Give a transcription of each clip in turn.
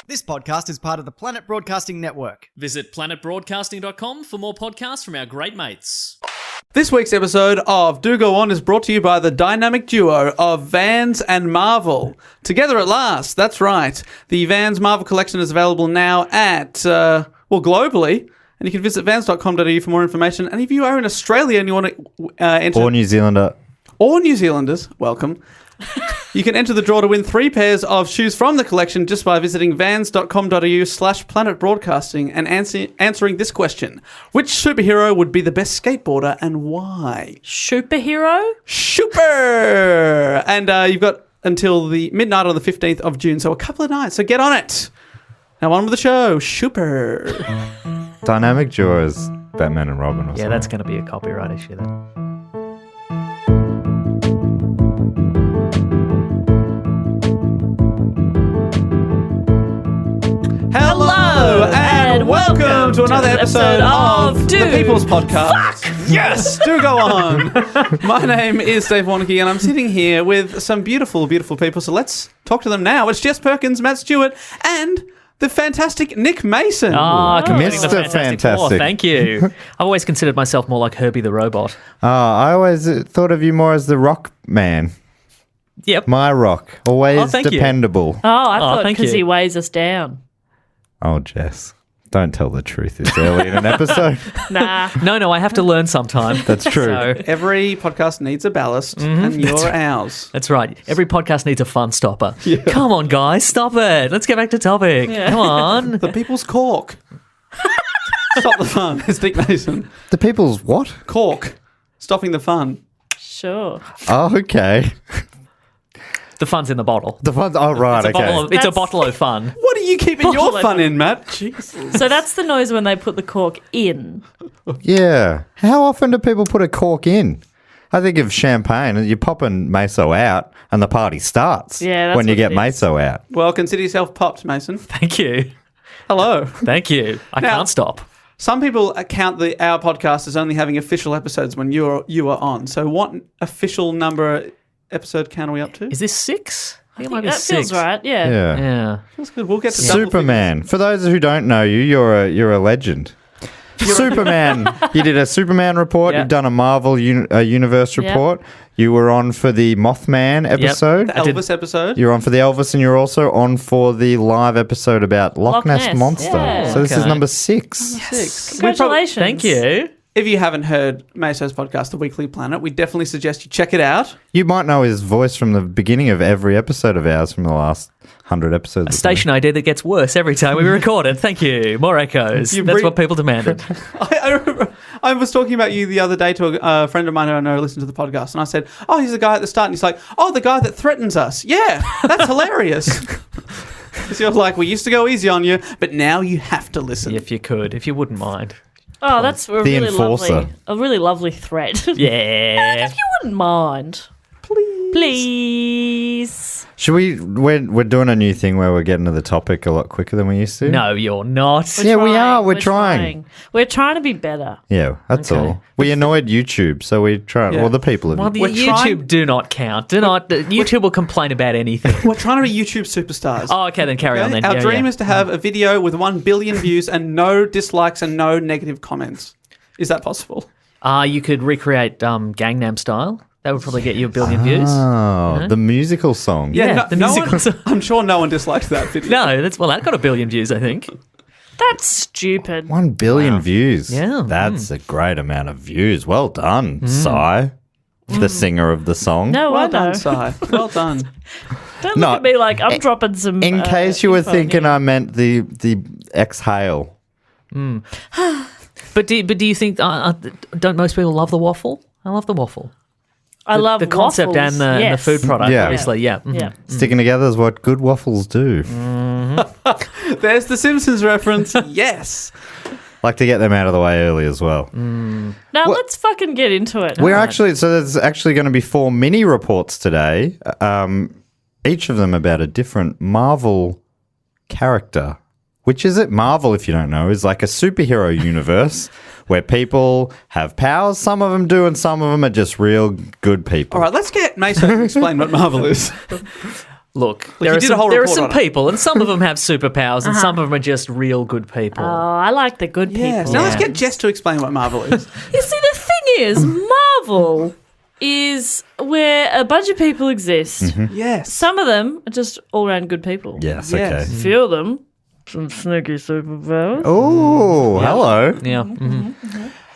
This podcast is part of the Planet Broadcasting Network. Visit planetbroadcasting.com for more podcasts from our great mates. This week's episode of Do Go On is brought to you by the dynamic duo of Vans and Marvel. Together at last, that's right. The Vans Marvel collection is available now at, globally. And you can visit vans.com.au for more information. And if you are in Australia and you want to enter... Or New Zealander. Or New Zealanders, welcome. You can enter the draw to win 3 pairs of shoes from the collection just by visiting vans.com.au/planetbroadcasting and answering this question. Which superhero would be the best skateboarder and why? Superhero? Super! And you've got until the midnight on the 15th of June, so a couple of nights, so get on it. Now on with the show, Super. Dynamic duo is Batman and Robin or something. Yeah, that's going to be a copyright issue then. Hello and welcome to another episode of The People's Podcast. Fuck! Yes! Do go on. My name is Dave Warnicky and I'm sitting here with some beautiful, beautiful people. So let's talk to them now. It's Jess Perkins, Matt Stewart, and the fantastic Nick Mason. Completing the Mr. Fantastic Four. Fantastic. Thank you. I've always considered myself more like Herbie the Robot. I always thought of you more as the rock man. Yep. My rock. Always thank you. dependable. I thought thank because you. he weighs us down. Oh, Jess. Don't tell the truth this early in an episode. Nah. No, I have to learn sometime. That's true. So, Every podcast needs a ballast, and you're ours. that's right. Every podcast needs a fun stopper. Yeah. Come on, guys. Stop it. Let's get back to topic. Yeah. Come on. The People's Cork. Stop the fun. It's Nick Mason. The people's what? Cork. Stopping the fun. Sure. Oh, okay. The fun's in the bottle. The fun. Oh, right. It's a, Okay. bottle of, it's a bottle of fun. What are you keeping your fun in, Matt? Jesus. So that's the noise when they put the cork in. Yeah. How often do people put a cork in? I think of champagne and you're popping Maso out and the party starts. Yeah, that's when you what get it is. Maso out. Well, consider yourself popped, Mason. Thank you. Hello. Thank you. I Now- can't stop. Some people count our podcast as only having official episodes when you are on. So what official episode count are we up to? Is this 6? I think it might be That 6. feels right, yeah. Yeah. Yeah. That's good. We'll get to double Superman. For those who don't know you, you're a legend. Superman. You did a Superman report. Yeah. You've done a Marvel Universe Yep. report. You were on for the Mothman episode. figures. The Elvis episode. You're on for the Elvis, and you're also on for the live episode about Loch Ness Ness, Monster. yeah. So this is Okay. number 6. 6. Congratulations. Thank you. If you haven't heard Meso's podcast, The Weekly Planet, we definitely suggest you check it out. You might know his voice from the beginning of every episode of ours from the last 100 episodes. A station idea that gets worse every time we record it. Thank you. More echoes. That's what people demanded. I remember I was talking about you the other day to a friend of mine who I know listened to the podcast, and I said, "Oh, he's the guy at the start," and he's like, "Oh, the guy that threatens us." Yeah, that's hilarious. Because you're like, we used to go easy on you, but now you have to listen. If you could, if you wouldn't mind. Oh, that's a The really enforcer. lovely threat. Yeah. If you wouldn't mind. Please. Should we're doing a new thing where we're getting to the topic a lot quicker than we used to. No, you're not. Yeah, we are. We're trying. We're trying to be better. Yeah, that's Okay. all. We annoyed YouTube, so we try. Yeah. Well, the people have. Well, the We're YouTube trying- do not count. YouTube will complain about anything. We're trying to be YouTube superstars. Oh, okay, then carry on then. Our Yeah, dream yeah. is to have a video with 1 billion views and no dislikes and no negative comments. Is that possible? You could recreate Gangnam Style. That would probably get you 1 billion views. Oh, the musical song. Yeah, the musical song. I'm sure no one disliked that video. No, that got 1 billion views, I think. That's stupid. 1 billion views. Yeah. That's a great amount of views. Well done, Psy, the singer of the song. No, Well I done, know. Si. Well done. Don't No, look at me like I'm dropping some. In case you were info thinking here. I meant the exhale. But do you think don't most people love the waffle? I love the waffle. I love the concept waffles. and the Yes. food product. Yeah. Obviously, yeah. Mhm. Yeah. Sticking together is what good waffles do. There's the Simpsons reference. Yes. Like to get them out of the way early as well. Now Well- let's fucking get into it. We're actually, so there's actually going to be 4 mini reports today, each of them about a different Marvel character. Which is it? Marvel, if you don't know, is like a superhero universe where people have powers. Some of them do, and some of them are just real good people. All right, let's get Mason to explain what Marvel is. Look, you there are did a whole some report on it. people, and some of them have superpowers, and some of them are just real good people. Oh, I like the good people. Yes. Now let's get Jess to explain what Marvel is. You see, the thing is, Marvel is where a bunch of people exist. Yes. Some of them are just all-around good people. Yes, Yes. okay. A few of them, some sneaky superpowers. Oh, hello. Yeah.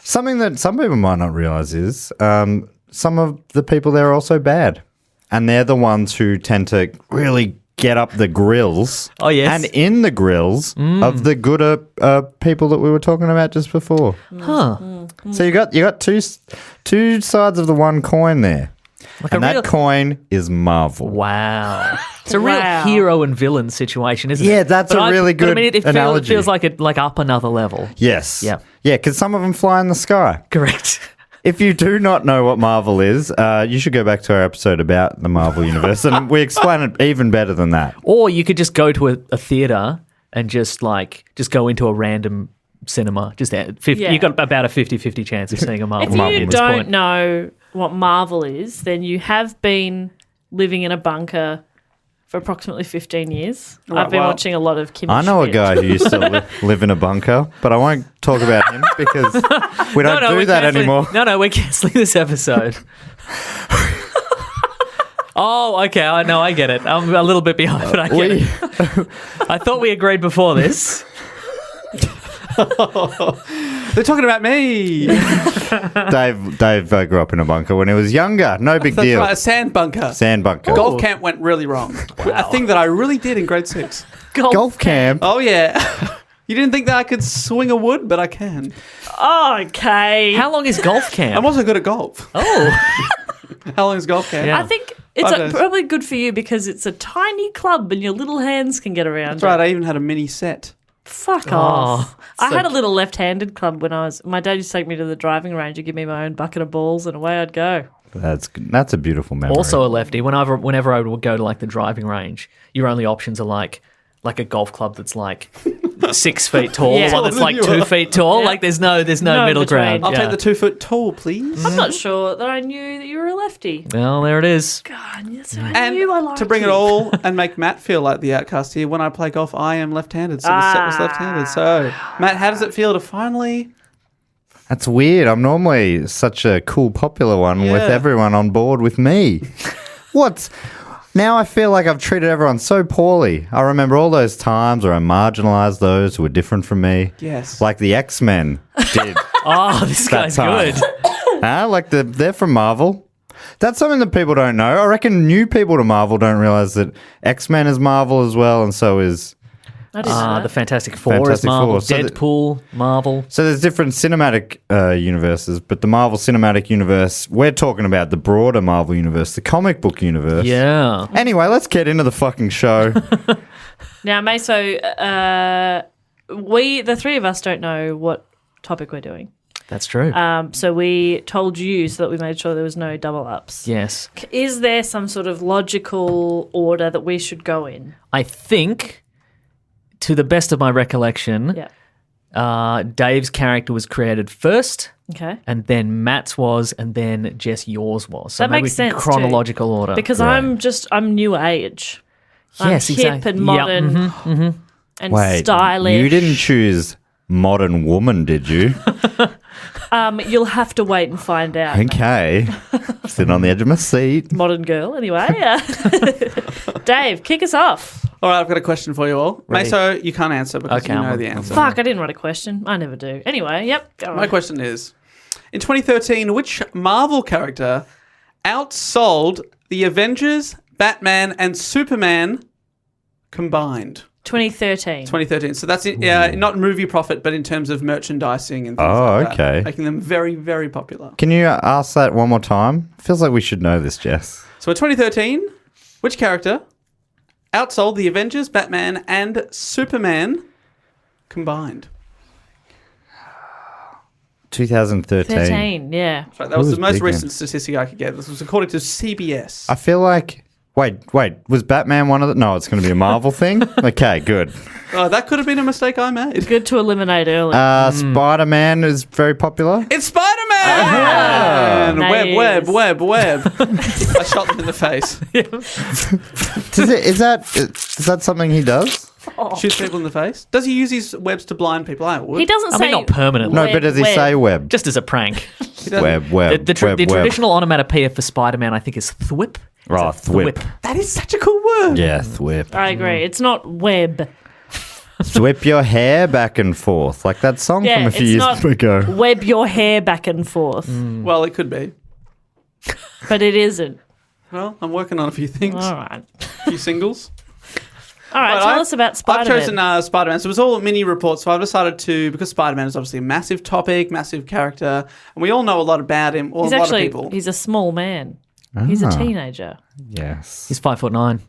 Something that some people might not realize is some of the people there are also bad. And they're the ones who tend to really get up the grills. Oh, yes. And in the grills of the gooder people that we were talking about just before. Huh. So you got two sides of the one coin there. And a real- that coin is Marvel. Wow. It's a real Wow. hero and villain situation, isn't it? Yeah, that's a really but I good mean, it analogy. feels like it up another level. Yes. Yeah. Yeah, because some of them fly in the sky. Correct. If you do not know what Marvel is, you should go back to our episode about the Marvel Universe, and we explain it even better than that. Or you could just go to a theater and just go into a random cinema. Yeah. You got about a 50-50 chance of seeing a Marvel If movie you at this don't point. know what Marvel is, then you have been living in a bunker for approximately 15 years. Right, I've been well, watching a lot of Kim I know a Schmidt. guy who used to live in a bunker, but I won't talk about him because we don't do we're that cancelling- anymore. No, we're cancelling this episode. Oh, okay. I know. I get it. I'm a little bit behind, but I get it. I thought we agreed before this. They're talking about me. Dave grew up in a bunker when he was younger. No big That's deal. right, a sand bunker. Sand bunker. Golf camp went really wrong. A thing that I really did in grade 6. Golf camp. Oh, yeah. You didn't think that I could swing a wood, but I can. Okay. How long is golf camp? I'm also good at golf. Oh, How long is golf camp? Yeah. I think it's 5 days. probably good for you because it's a tiny club and your little hands can get around That's it. right. I even had a mini set. Fuck off. I so had a little left-handed club when my dad used to take me to the driving range and give me my own bucket of balls and away I'd go. That's a beautiful memory. also a lefty. Whenever I would go to like the driving range, your only options are like a golf club that's like 6 feet tall, Yeah. or that's like 2 feet tall. Yeah. Like there's no No middle between. ground. I'll Yeah. take the 2-foot tall, please. I'm not sure that I knew that you were a lefty. Well, there it is. God, yes, I And knew I liked to bring you. it all and make Matt feel like the outcast here, when I play golf, I am left-handed, so the set was left-handed. So, Matt, how does it feel to finally... That's weird. I'm normally such a cool, popular one with Yeah. everyone on board with me. Now I feel like I've treated everyone so poorly. I remember all those times where I marginalised those who were different from me. Yes. Like the X-Men did. Oh, this guy's time. good. Like they're from Marvel. That's something that people don't know. I reckon new people to Marvel don't realise that X-Men is Marvel as well, and so is... I didn't know The that. Fantastic Four is Fantastic Marvel. Four. So Deadpool, Marvel. So there's different cinematic universes, but the Marvel Cinematic Universe, we're talking about the broader Marvel Universe, the comic book universe. Yeah. Anyway, let's get into the fucking show. Now, Maso, the three of us don't know what topic we're doing. That's true. So we told you so that we made sure there was no double ups. Yes. Is there some sort of logical order that we should go in? I think, to the best of my recollection, Yeah. Dave's character was created first, Okay. and then Matt's was, and then Jess yours was. So That maybe makes sense too. chronological order. Because I'm new age. yes, I'm hip exactly. and modern and Wait, stylish. you didn't choose modern woman, did you? You'll have to wait and find out. Okay. Sitting on the edge of my seat. Modern girl, anyway. Dave, kick us off. All right, I've got a question for you all. Ready. Maso, you can't answer because Okay, you know I'm- the answer. Fuck, I didn't write a question. I never do. Anyway, yep. Go My on. question is, in 2013, which Marvel character outsold the Avengers, Batman, and Superman combined? 2013. 2013. So that's not movie profit, but in terms of merchandising and things Oh, like that. okay. Making them very, very popular. Can you ask that one more time? Feels like we should know this, Jess. So in 2013, which character outsold the Avengers, Batman, and Superman combined? 2013. 13, yeah. Right, that was Who the was most big recent then? statistic I could get. This was according to CBS. I feel like... Wait. Was Batman one of the... No, it's going to be a Marvel thing? Okay, good. Oh, that could have been a mistake I made. Good to eliminate early. Spider-Man is very popular. It's Spider-Man! And Nice. web. I shot them in the face. Is that something he does? Shoots people in the face. Does he use his webs to blind people? I would. He doesn't I say mean, not permanently. No, but does he say web? Just as a prank. He doesn't. Web. The web. traditional onomatopoeia for Spider-Man, I think, is thwip. Oh, It's a thwip. That is such a cool word. Yeah, thwip. I agree. It's not web. Whip your hair back and forth, like that song Yeah, from a few it's years not ago. web your hair back and forth. Well, it could be. But it isn't. Well, I'm working on a few things. All right. A few singles. All right, Right, tell I've- us about I've Spider-Man. chosen Spider-Man. So it was all mini reports. So I've decided to, because Spider-Man is obviously a massive topic, massive character, and we all know a lot about him, or he's a lot actually of people. he's a small man. He's a teenager. Yes. He's 5'9".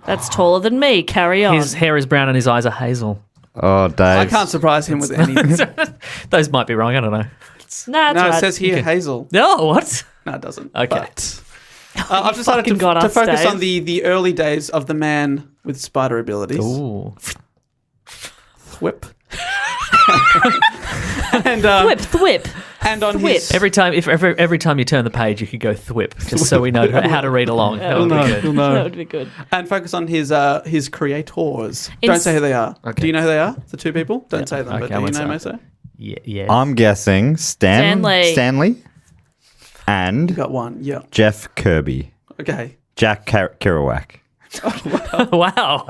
That's taller than me. Carry on. His hair is brown and his eyes are hazel. Oh, Dave. I can't surprise him with anything. Those might be wrong. I don't know. Nah, it's No, right. it says here Hazel. Oh, what? No, it doesn't. Okay. But, I've decided fucking got to us, focus Dave. on the early days of the man with spider abilities. Ooh. Whip. And Thwip. and on Thwip. his Every time you turn the page, you could go thwip, just so we know how to read along. That would be good. You'll know. That would be good. And focus on his creators. In- Don't say who they are. Okay. Do you know who they are? The two people? Don't say them. Okay, But do I you won't know say. Maso? Yeah. I'm guessing Stanley and You got one. Yeah. Jeff Kirby. Okay. Jack Kerouac. Wow.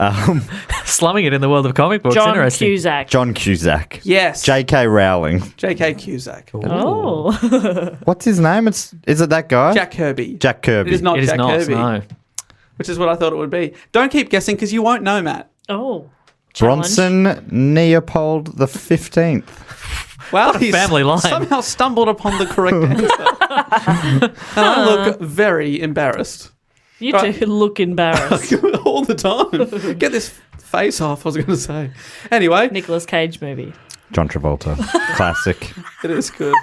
Slumming it in the world of comic books. John Interesting. Cusack. John Cusack. Yes. J.K. Rowling. J.K. Cusack. Oh. What's his name? Is it that guy? Jack Kirby. Jack Kirby. It is not It is Jack not. Kirby. No. Which is what I thought it would be. Don't keep guessing because you won't know, Matt. Oh. Challenge. Bronson Leopold the 15th. Well, a family line. somehow stumbled upon the correct answer. And I look very embarrassed. You Right. two look embarrassed. All the time. Get this face off, I was going to say. Anyway, Nicolas Cage movie. John Travolta. Classic. it is good.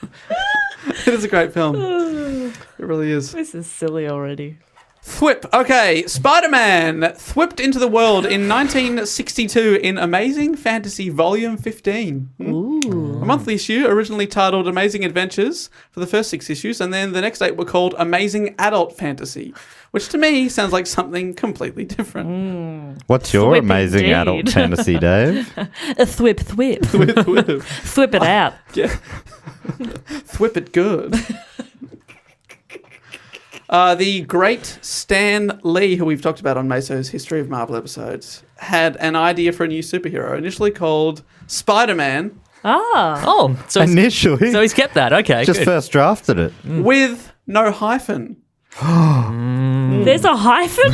It is a great film. It really is. This is silly already. Thwip. Okay, Spider-Man thwipped into the world in 1962 in Amazing Fantasy Volume 15. A monthly issue originally titled Amazing Adventures for the first 6 issues, and then the next 8 were called Amazing Adult Fantasy, which to me sounds like something completely different. What's your Thwip amazing indeed. adult fantasy, Dave? A thwip. Thwip, thwip. Thwip it out. Yeah. Thwip it good. The great Stan Lee, who we've talked about on Maso's History of Marvel episodes, had an idea for a new superhero, initially called Spider-Man, Ah. Oh, so Initially. he's kept that. Okay, just good. first drafted it. with no hyphen. There's a hyphen?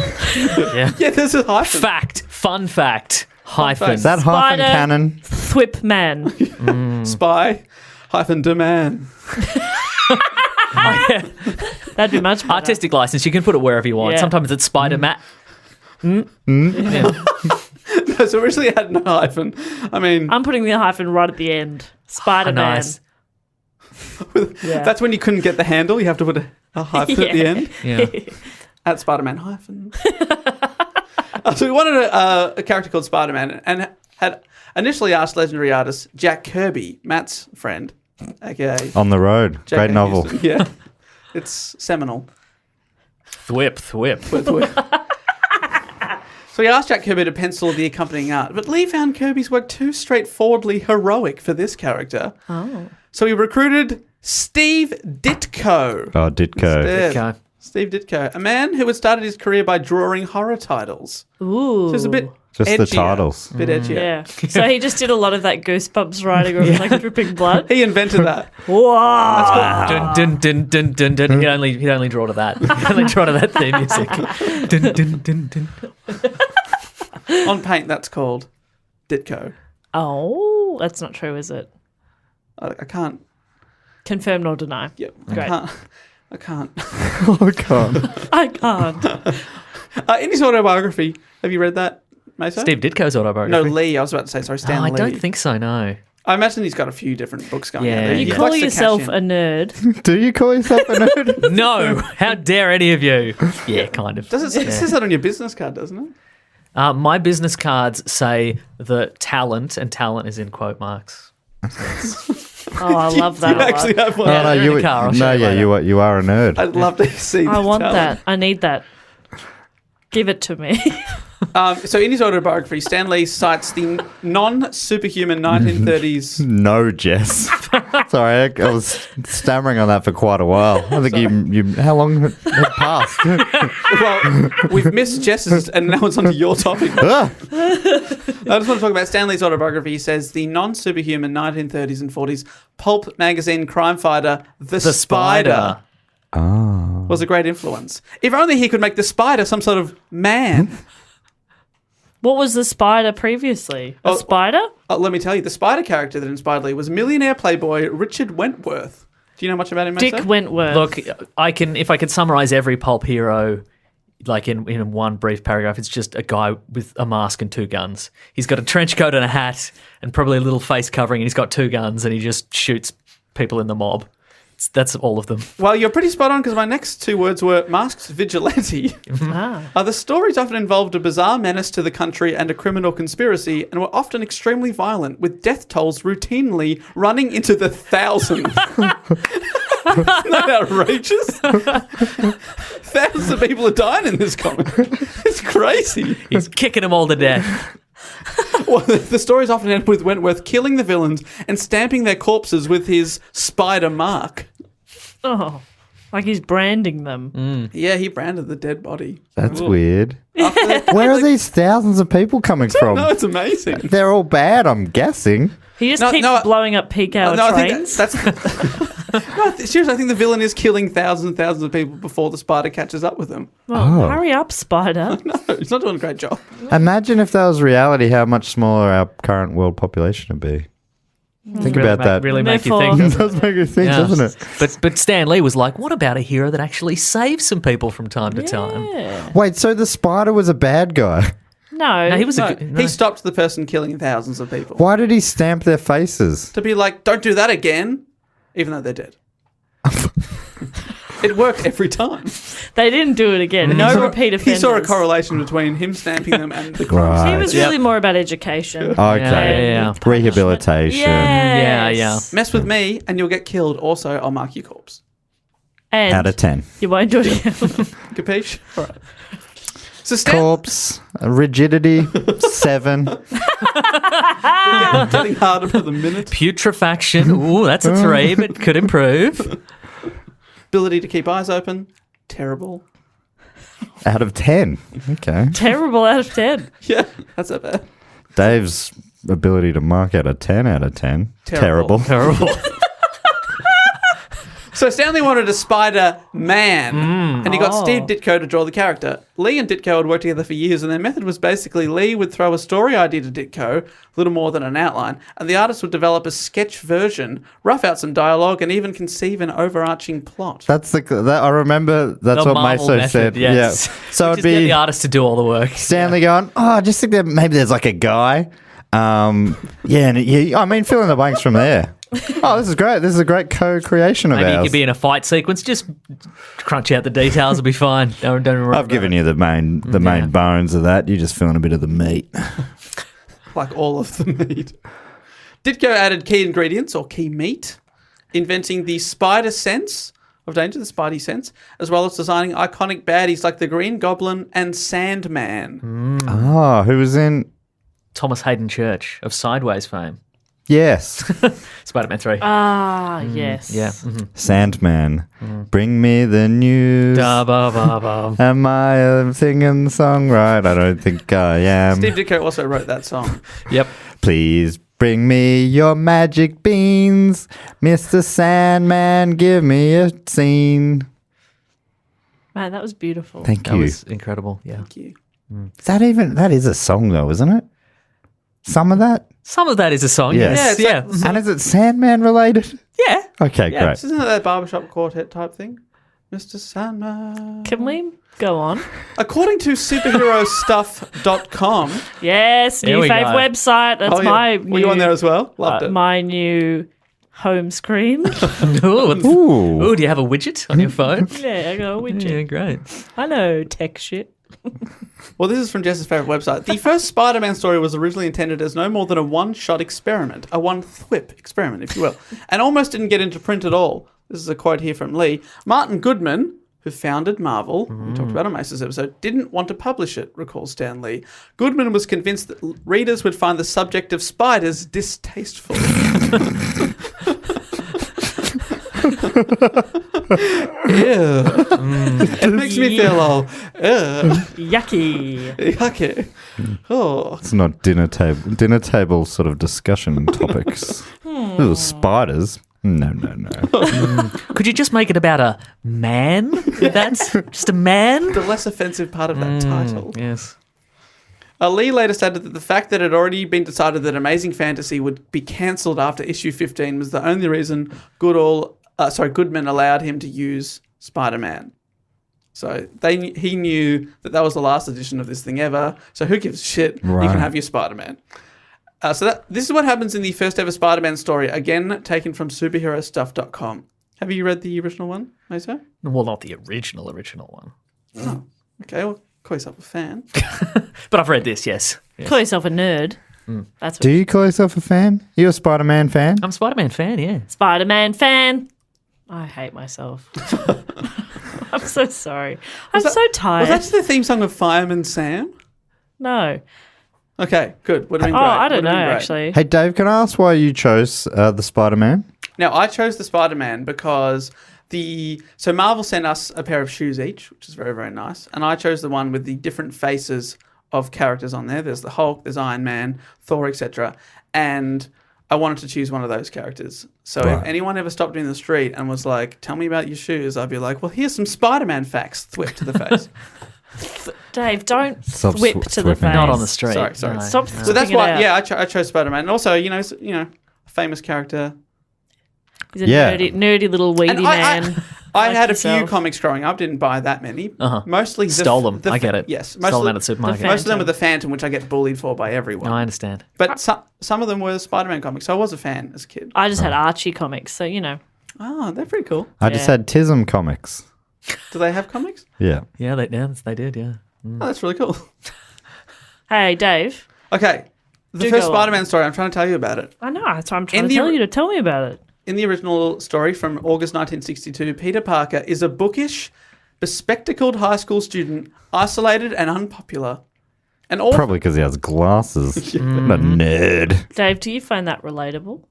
Yeah, there's a hyphen. Fun fact. Hyphen. fact. Is that hyphen Spider- canon? Thwip man. Spy hyphen demand. That'd be much better. Artistic license. You can put it wherever you want. Yeah. Sometimes it's Spider Mat. No, so originally it had no hyphen. I mean, I'm putting the hyphen right at the end. Spider-Man. Nice. Yeah. that's when you couldn't get the handle. You have to put a hyphen at the Yeah. end. Yeah. At Spider-Man hyphen. So we wanted a character called Spider-Man and had initially asked legendary artist Jack Kirby, Matt's friend, aka On the Road. J.K. Great novel. Houston. Yeah, it's seminal. Thwip. So he asked Jack Kirby to pencil the accompanying art, but Lee found Kirby's work too straightforwardly heroic for this character. Oh. So he recruited Steve Ditko. Oh, Ditko. Instead. Okay. Steve Ditko, a man who had started his career by drawing horror titles. Ooh. So it's a bit Just the edgier, titles. bit edgier. Yeah. So he just did a lot of that Goosebumps writing with like dripping blood. He invented that. Wow. Dun, dun, dun, dun, dun. He'd only draw to that. He'd only draw to that theme music. Dun, dun, dun, dun. On paint, that's called Ditko. Oh, that's not true, is it? I can't. Confirm nor deny. Yep. Great. I can't. Oh, God. I can't. In his autobiography, have you read that, Maso? Steve Ditko's No, autobiography. Lee. I was about to say, sorry, Stan I Lee. don't think so, no. I imagine he's got a few different books going Yeah, out there. yeah. He You collects call the yourself cash a in. nerd. Do you call yourself a nerd? No. How dare any of you? Yeah, kind of. Does it says that on your business card, doesn't it? My business cards say the talent, and talent is in quote marks. Oh, I love that. You a lot. actually have one. Yeah, they're in the car. I'll show you later. you are a nerd. I'd love to see I this want talent. that. I need that. Give it to me. So in his autobiography, Stan Lee cites the non-superhuman 1930s. No, Jess. Sorry, I was stammering on that for quite a while. I think you how long had passed? Well, we've missed Jess's, and now it's onto your topic. Ah! I just want to talk about Stan Lee's autobiography. He says the non-superhuman 1930s and 40s pulp magazine crime fighter, The Spider, was a great influence. If only he could make the Spider some sort of man. What was the Spider previously? A spider? Let me tell you, the Spider character that inspired Lee was millionaire playboy Richard Wentworth. Do you know much about him, Maso? Dick Wentworth. Look, if I could summarize every pulp hero like in one brief paragraph, it's just a guy with a mask and two guns. He's got a trench coat and a hat and probably a little face covering, and he's got two guns, and he just shoots people in the mob. That's all of them. Well, you're pretty spot on, because my next two words were masked vigilante. The stories often involved a bizarre menace to the country and a criminal conspiracy, and were often extremely violent, with death tolls routinely running into the thousands. Isn't that outrageous? Thousands of people are dying in this comic. It's crazy. He's kicking them all to death. Well, the stories often end with Wentworth killing the villains and stamping their corpses with his spider mark. Oh, like he's branding them. Yeah, he branded the dead body. That's weird. After that, Where are these thousands of people coming from? no, it's amazing. They're all bad, I'm guessing. He just No, keeps no, blowing up peak hour I trains. think seriously, I think the villain is killing thousands and thousands of people before the spider catches up with them. Well, hurry up, Spider. No, he's not doing a great job. Imagine if that was reality, how much smaller our current world population would be. Think about that. Really make you Therefore- think. It does make you think, Yeah. doesn't it? But Stan Lee was like, what about a hero that actually saves some people from time to time? Yeah. Wait, so the spider was a bad guy. No, No, he was No, a good. he stopped the person killing thousands of people. Why did he stamp their faces? To be like, don't do that again, even though they're dead. It worked every time. They didn't do it again. No repeat offenders. He saw a correlation between him stamping them and the crime. Right. He was really more about education. Okay. Yeah. Rehabilitation. Yes. Yeah. Mess with me and you'll get killed. Also, I'll mark your corpse. And Out of 10. you won't do it again. Capiche? All right. So Stan, Corpse, rigidity, 7. getting harder for the minute. Putrefaction. Ooh, that's a 3, but could improve. Ability to keep eyes open. Terrible. Out of 10. Okay. Terrible out of 10. Yeah, that's not bad. Dave's ability to mark out a 10 out of 10. Terrible. Terrible. So Stanley wanted a Spider-Man, and he got Steve Ditko to draw the character. Lee and Ditko had worked together for years, and their method was basically Lee would throw a story idea to Ditko, a little more than an outline, and the artist would develop a sketch version, rough out some dialogue, and even conceive an overarching plot. That's I remember that's The what Marvel Maso method, said. yes. Yeah. So Just it'd get be the artist to do all the work. Stanley going, I just think that maybe there's like a guy. And I mean, fill in the blanks from there. Oh, this is great. This is a great co-creation of Maybe you ours. could be in a fight sequence. Just crunch out the details. It'll be fine. Don't worry. I've given you the main bones of that. You just fill in a bit of the meat. Like all of the meat. Ditko added key ingredients, or key meat, inventing the spider sense of danger, the Spidey sense, as well as designing iconic baddies like the Green Goblin and Sandman. Oh, who was in? Thomas Hayden Church of Sideways fame. Yes. Spider-Man 3. Yes. Yeah. Sandman. Bring me the news. Da, ba, ba, ba. Am I singing the song right? I don't think I am. Steve Ditko also wrote that song. Yep. Please bring me your magic beans. Mr. Sandman, give me a scene. Man, that was beautiful. Thank That you. was incredible. Yeah. Thank you. That is a song though, isn't it? Some of that? Some of that is a song. Yes. Yes. Yeah, Yeah. it's like- And is it Sandman related? Yeah. Okay, Yeah. great. Isn't that barbershop quartet type thing? Mr. Sandman. Can we go on? According to superherostuff.com. Yes, There new we fave go. website. That's my Were you on there as well? Loved it. my new home screen. Ooh, do you have a widget on your phone? Yeah, I got a widget. Yeah, great. I know tech shit. Well, this is from Jess's favourite website. The first Spider-Man story was originally intended as no more than a one-shot experiment, a one-thwip experiment, if you will, and almost didn't get into print at all. This is a quote here from Lee. Martin Goodman, who founded Marvel, we talked about on Maso's episode, didn't want to publish it, recalls Stan Lee. Goodman was convinced that readers would find the subject of spiders distasteful. Ew. It makes me feel all Yucky. yucky. Oh. It's not dinner table sort of discussion topics. Little spiders. No. Could you just make it about a man? That's just a man? The less offensive part of that title. Yes. Lee later stated that the fact that it had already been decided that Amazing Fantasy would be cancelled after issue 15 was the only reason Goodman allowed him to use Spider-Man. So he knew that was the last edition of this thing ever. So who gives a shit? Right. You can have your Spider-Man. This is what happens in the first ever Spider-Man story, again taken from superherostuff.com. Have you read the original one, Maso? Well, not the original one. Oh, okay. Well, call yourself a fan. But I've read this, yes. Call yourself a nerd. That's what Do you call yourself a fan? You a Spider-Man fan? I'm a Spider-Man fan, yeah. Spider-Man fan. I hate myself. I'm so sorry. I'm so tired. Was that the theme song of Fireman Sam? No. Okay, good. Would have been Oh, great. I don't Would have know, been great. actually. Hey, Dave, can I ask why you chose the Spider-Man? Now, I chose the Spider-Man because so Marvel sent us a pair of shoes each, which is very, very nice. And I chose the one with the different faces of characters on there. There's the Hulk, there's Iron Man, Thor, etc. And I wanted to choose one of those characters. So if anyone ever stopped me in the street and was like, tell me about your shoes, I'd be like, well, here's some Spider-Man facts. Thwip to the face. Dave, don't Stop whip to the whipping. face. Not on the street. Sorry. No. Stop. So that's whipping it why, out. yeah, I chose Spider-Man. And also, a famous character. He's a Yeah. nerdy little weedy And man. I like had a few yourself. comics growing up, didn't buy that many. Mostly Stole them. I get it. Yes. Stole them out of the The supermarket. fan- Most of them were Phantom. the Phantom, which I get bullied for by everyone. No, I understand. But some of them were Spider-Man comics, so I was a fan as a kid. I just had Archie comics, so you know. Oh, they're pretty cool. I just Yeah. had Tism comics. Do they have comics? Yeah. Yeah, they did, yeah. Oh, that's really cool. Hey, Dave. Okay. The Do first go on. Spider-Man story, I'm trying to tell you about it. I know. That's why I'm trying In to the tell ori- you to tell me about it. In the original story from August 1962, Peter Parker is a bookish, bespectacled high school student, isolated and unpopular. And all Probably because he has glasses. I'm a nerd. Dave, do you find that relatable?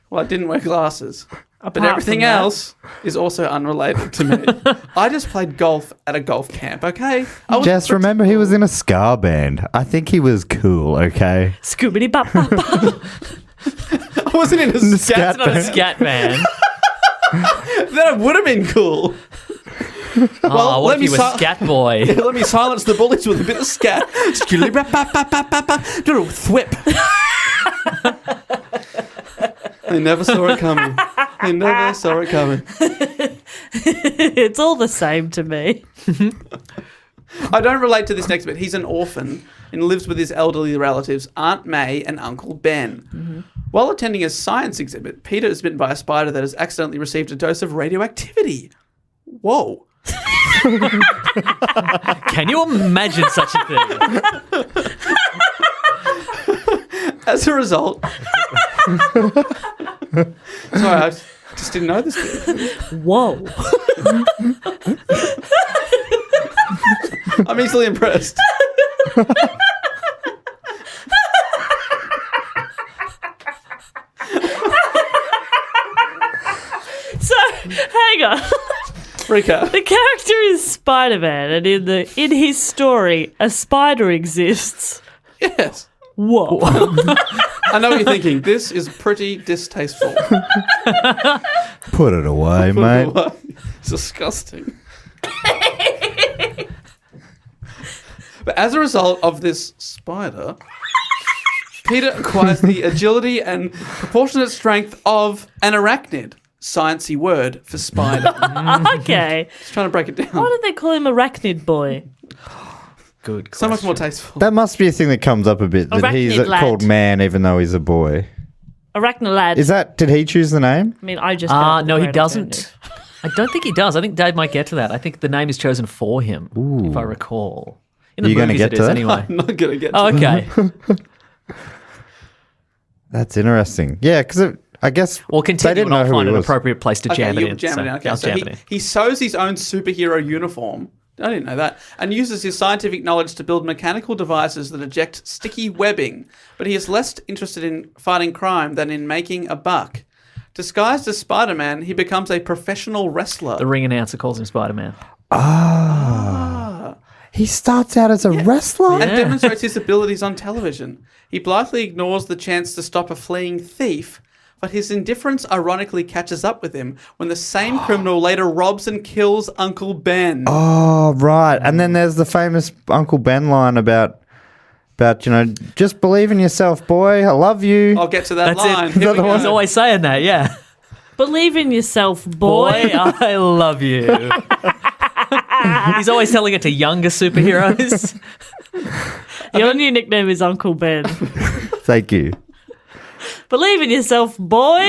Well, I didn't wear glasses. But Apart everything from that- else is also unrelated to me. I just played golf at a golf camp, okay? I was Jess, remember he was in a ska band. I think he was cool, okay? Scoobity bop bop bop. I wasn't in a The scat. scat Not a scat man. That would have been cool. Oh, what let if me you were si- scat boy? Let me silence the bullies with a bit of scat. Do a thwip. They never saw it coming. They never saw it coming. It's all the same to me. I don't relate to this next bit. He's an orphan and lives with his elderly relatives, Aunt May and Uncle Ben. While attending a science exhibit, Peter is bitten by a spider that has accidentally received a dose of radioactivity. Whoa. Can you imagine such a thing? As a result... Sorry, I just didn't know this bit. Whoa. I'm easily impressed. So, hang on. Recap. The character is Spider-Man, and in his story, a spider exists. Yes. Whoa. I know what you're thinking. This is pretty distasteful. Put it away, mate. It's disgusting. But as a result of this spider, Peter acquires the agility and proportionate strength of an arachnid. Sciencey word for spider. Okay. Just trying to break it down. Why did they call him Arachnid Boy? Good. So much question. more tasteful. That must be a thing that comes up a bit, that he's Arachnid lad. called man even though he's a boy. Arachnolad. Did he choose the name? I mean, I just. No, he doesn't. I don't think he does. I think Dave might get to that. I think the name is chosen for him, if I recall. In the Are you gonna movies get it to is that? anyway. I'm not going to get to Oh, okay. That's interesting. Yeah, because I guess Well, they continue didn't and know I'll who find he an was. appropriate place to jam it you'll in. jam it in. Okay, I'll so jam it in. he sews his own superhero uniform. I didn't know that. And uses his scientific knowledge to build mechanical devices that eject sticky webbing. But he is less interested in fighting crime than in making a buck. Disguised as Spider-Man, he becomes a professional wrestler. The ring announcer calls him Spider-Man. He starts out as a wrestler? and demonstrates his abilities on television. He blithely ignores the chance to stop a fleeing thief, but his indifference ironically catches up with him when the same criminal later robs and kills Uncle Ben. Oh, right. And then there's the famous Uncle Ben line about just believe in yourself, boy. I love you. I'll get to that That's line. it. Here we go. He's always saying that, yeah. Believe in yourself, Boy, boy. I love you. He's always telling it to younger superheroes. Your new nickname is Uncle Ben. Thank you. Believe in yourself, boy.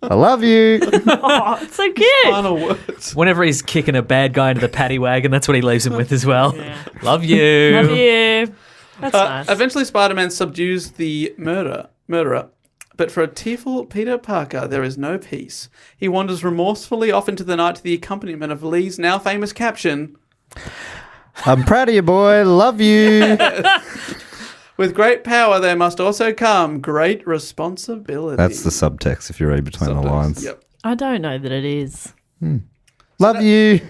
I love you. Oh, it's so cute. Final words. Whenever he's kicking a bad guy into the paddy wagon, that's what he leaves him with as well. Love you. Love you. That's nice. Eventually, Spider-Man subdues the murderer. But for a tearful Peter Parker, there is no peace. He wanders remorsefully off into the night to the accompaniment of Lee's now famous caption, I'm proud of you, boy. Love you. "With great power, there must also come great responsibility." That's the subtext if you read between the lines. Yep. I don't know that it is. Love you.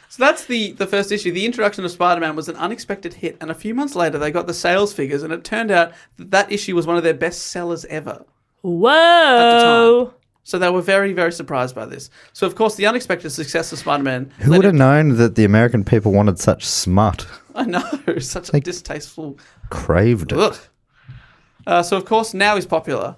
So that's the first issue. The introduction of Spider-Man was an unexpected hit, and a few months later they got the sales figures, and it turned out that issue was one of their best sellers ever. Whoa. So they were very, very surprised by this. So, of course, the unexpected success of Spider-Man... Who would have known that the American people wanted such smut? I know, such a distasteful... Craved it. Ugh. So, of course, now he's popular.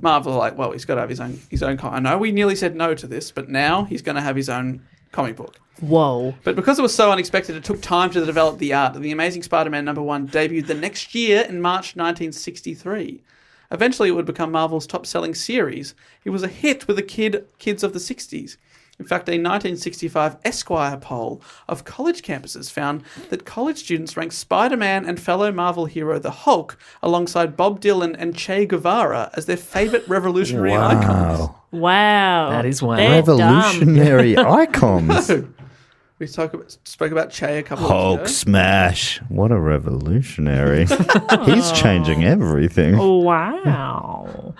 Marvel are like, well, he's got to have his own I know we nearly said no to this, but now he's going to have his own comic book. Whoa. But because it was so unexpected, it took time to develop the art. The Amazing Spider-Man #1 debuted the next year in March 1963. Eventually, it would become Marvel's top-selling series. It was a hit with the kids of the 60s. In fact, a 1965 Esquire poll of college campuses found that college students ranked Spider-Man and fellow Marvel hero the Hulk alongside Bob Dylan and Che Guevara as their favourite revolutionary icons. Wow. That is wow. They're dumb. Revolutionary icons. We spoke about Che a couple Hulk of weeks smash. What a revolutionary. He's changing everything. Wow.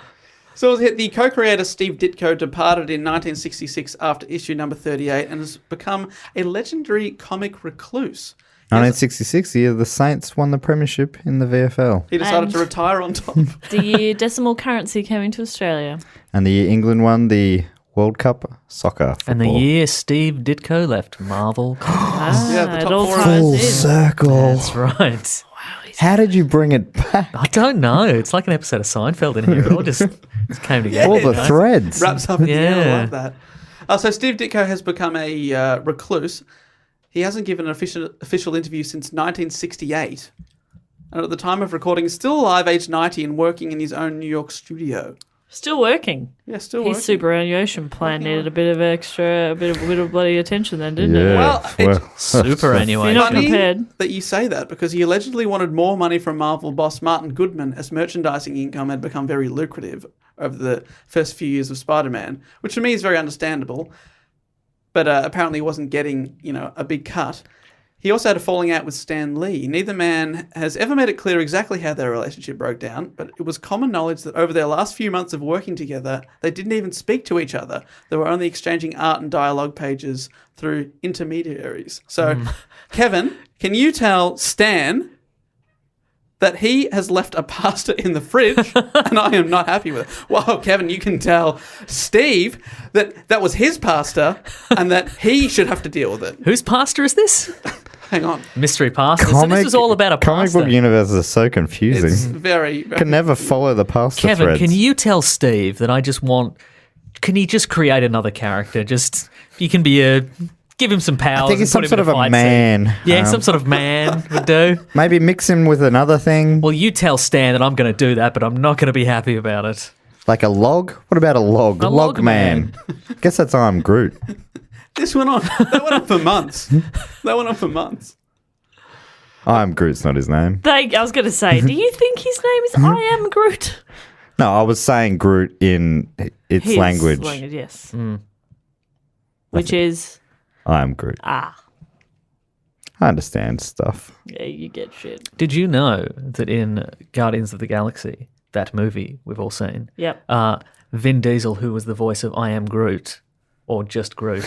So it was a hit. The co-creator Steve Ditko departed in 1966 after issue number 38 and has become a legendary comic recluse. 1966, the year the Saints won the premiership in the VFL. He decided And- to retire on top. The year decimal currency came into Australia. And the year England won the World Cup soccer football. And the year Steve Ditko left Marvel. Yeah, the it top all four ties Full in. circle. That's right. How did you bring it back? I don't know. It's like an episode of Seinfeld in here. It all just came together. All the you know? threads. Wraps up at the end. I Yeah. like that. So Steve Ditko has become a recluse. He hasn't given an official interview since 1968. And at the time of recording, is still alive, aged 90, and working in his own New York studio. Still working. Yeah, still working. His superannuation plan needed a bit of bloody attention then, didn't it? Yeah. Well, Superannuation. You're not funny prepared. that you say that because he allegedly wanted more money from Marvel boss Martin Goodman as merchandising income had become very lucrative over the first few years of Spider-Man, which to me is very understandable. But apparently he wasn't getting, a big cut. He also had a falling out with Stan Lee. Neither man has ever made it clear exactly how their relationship broke down, but it was common knowledge that over their last few months of working together, they didn't even speak to each other. They were only exchanging art and dialogue pages through intermediaries. So, Kevin, can you tell Stan that he has left a pasta in the fridge and I am not happy with it? Well, Kevin, you can tell Steve that was his pasta and that he should have to deal with it. Whose pasta is this? Hang on. Mystery pasta. So this was all about a comic pasta. book universes are so confusing. It's very, very... Can never follow the pasta Kevin, threads. can you tell Steve that I just want... Can he just create another character? You can be give him some powers. I think he's and some put him sort in of a fight man. scene. Yeah, some sort of man would do. Maybe mix him with another thing. Well, you tell Stan that I'm going to do that, but I'm not going to be happy about it. Like a log? What about a log? A log man. Guess that's I Am Groot. This went on. That went on for months. I Am Groot's not his name. I was going to say, do you think his name is I Am Groot? No, I was saying Groot in its His language. yes. Which is I Am Groot. ah. I understand stuff. Yeah, you get shit. Did you know that in Guardians of the Galaxy, that movie we've all seen, Yep. Vin Diesel, who was the voice of I Am Groot, or just Groot,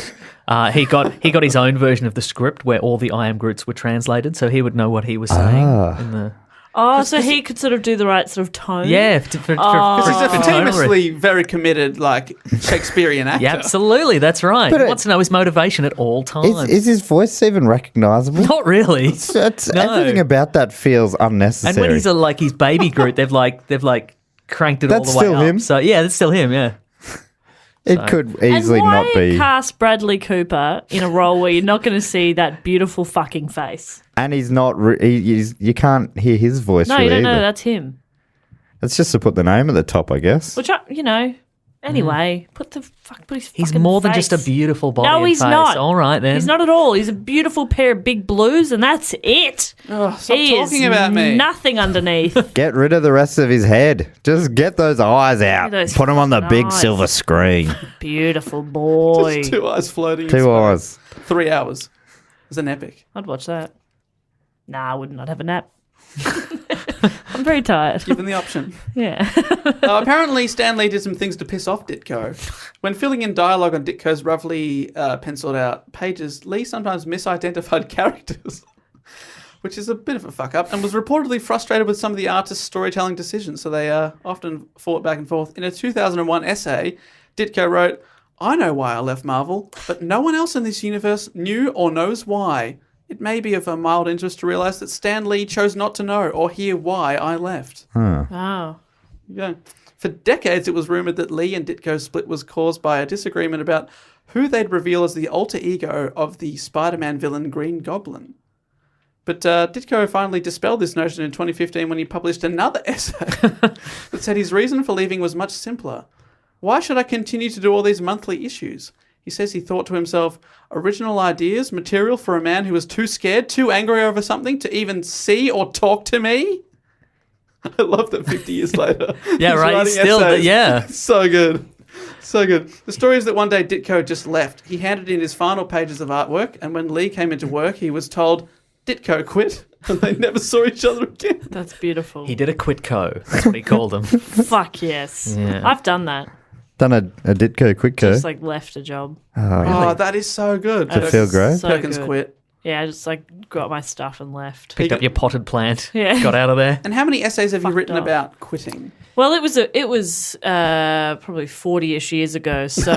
he got his own version of the script where all the I Am Groots were translated, so he would know what he was saying. In the Oh, so he could sort of do the right sort of tone. yeah, Because he's a for tone famously very committed, like, Shakespearean actor. yeah, absolutely, that's right. But He wants to know his motivation at all times. Is his voice even recognizable? Not really. It's, No. everything about that feels unnecessary. And when he's his baby Groot, they've cranked it That's all the way still up. him? So yeah, that's still him. Yeah. it could easily and why not be. cast Bradley Cooper in a role where you're not going to see that beautiful fucking face? And he's not. You can't hear his voice. No, really you don't know either. that's him. It's just to put the name at the top, I guess. Which, anyway, put his He's fucking more than face. just a beautiful body. No, and he's face. not. All right then. He's not at all. He's a beautiful pair of big blues, and that's it. Oh, stop He talking is about me. nothing underneath. Get rid of the rest of his head. Just get those eyes out. Those Put them on the big eyes. silver screen. Beautiful boy. Just 2 eyes floating. in Two space. eyes. 3 hours. It's an epic. I'd watch that. Nah, I would not have a nap. I'm very tired. Given the option. Yeah. Apparently, Stan Lee did some things to piss off Ditko. When filling in dialogue on Ditko's roughly penciled out pages, Lee sometimes misidentified characters, which is a bit of a fuck up, and was reportedly frustrated with some of the artist's storytelling decisions, so they often fought back and forth. In a 2001 essay, Ditko wrote, "I know why I left Marvel, but no one else in this universe knew or knows why. It may be of a mild interest to realise that Stan Lee chose not to know or hear why I left." Oh. Yeah. For decades, it was rumoured that Lee and Ditko's split was caused by a disagreement about who they'd reveal as the alter ego of the Spider-Man villain Green Goblin. But Ditko finally dispelled this notion in 2015 when he published another essay that said his reason for leaving was much simpler. "Why should I continue to do all these monthly issues?" He says he thought to himself, "Original ideas, material for a man who was too scared, too angry over something to even see or talk to me?" I love that 50 years later. Yeah, he's right. writing Still, essays. yeah. So good. So good. The story is that one day Ditko just left. He handed in his final pages of artwork, and when Lee came into work, he was told, "Ditko quit," and they never saw each other again. That's beautiful. He did a quitco. That's what he called him. Fuck yes. Yeah. I've done that. Done a Ditko Quitco. Just left a job. Oh, that is so good. Does it feel great? So Perkins good. quit. Yeah, I just got my stuff and left. Picked up your potted plant. Yeah. Got out of there. And how many essays have you Fucked written off. about quitting? Well, it was probably 40-ish years ago, so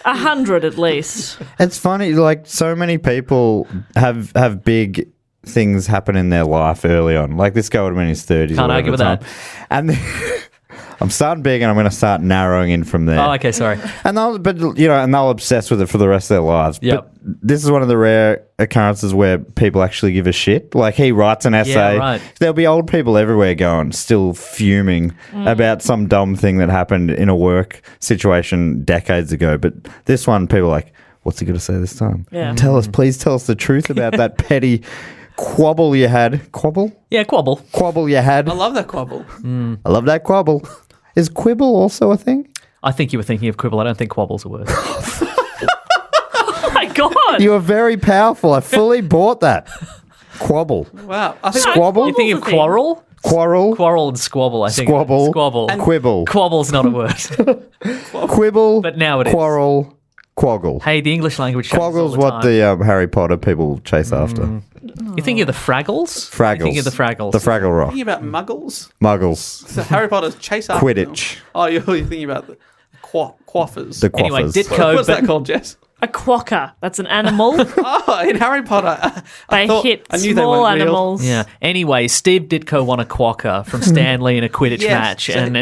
100 at least. It's funny, like so many people have big things happen in their life early on. Like this guy would have been in his 30s. Can't or argue with whatever that. time. And I'm starting big, and I'm going to start narrowing in from there. Oh, okay, sorry. And they'll obsess with it for the rest of their lives. Yep. But this is one of the rare occurrences where people actually give a shit. Like he writes an essay. right. There'll be old people everywhere still fuming about some dumb thing that happened in a work situation decades ago. But this one, people are like, what's he going to say this time? Yeah. Please tell us the truth about that petty quabble you had. Quabble? Yeah, quabble. Quabble you had. I love that quabble. I love that quabble. Is quibble also a thing? I think you were thinking of quibble. I don't think quabble's a word. Oh my God. You are very powerful. I fully bought that. Quabble. Wow. I think Squabble? You think of Quabble's a thing. quarrel? Quarrel. Quarrel and squabble, I think. Squabble. Squabble. Quibble. Quabble's not a word. Quibble. But now it is. Quarrel. Quoggle. Hey, the English language changes all Quoggle's the what time. the Harry Potter people chase after. You're thinking of the Fraggles? Fraggles. You're thinking of the Fraggles. The Fraggle Rock. thinking about muggles. Muggles. So Harry Potter's chase after Quidditch. them. Oh, you're thinking about the quaffers. The Anyway, quaffers. Ditko. What's that called, Jess? A quokka. That's an animal. Oh, in Harry Potter. They hit small animals. Yeah. Anyway, Steve Ditko won a quokka from Stan Lee in a Quidditch Yes, match, so- and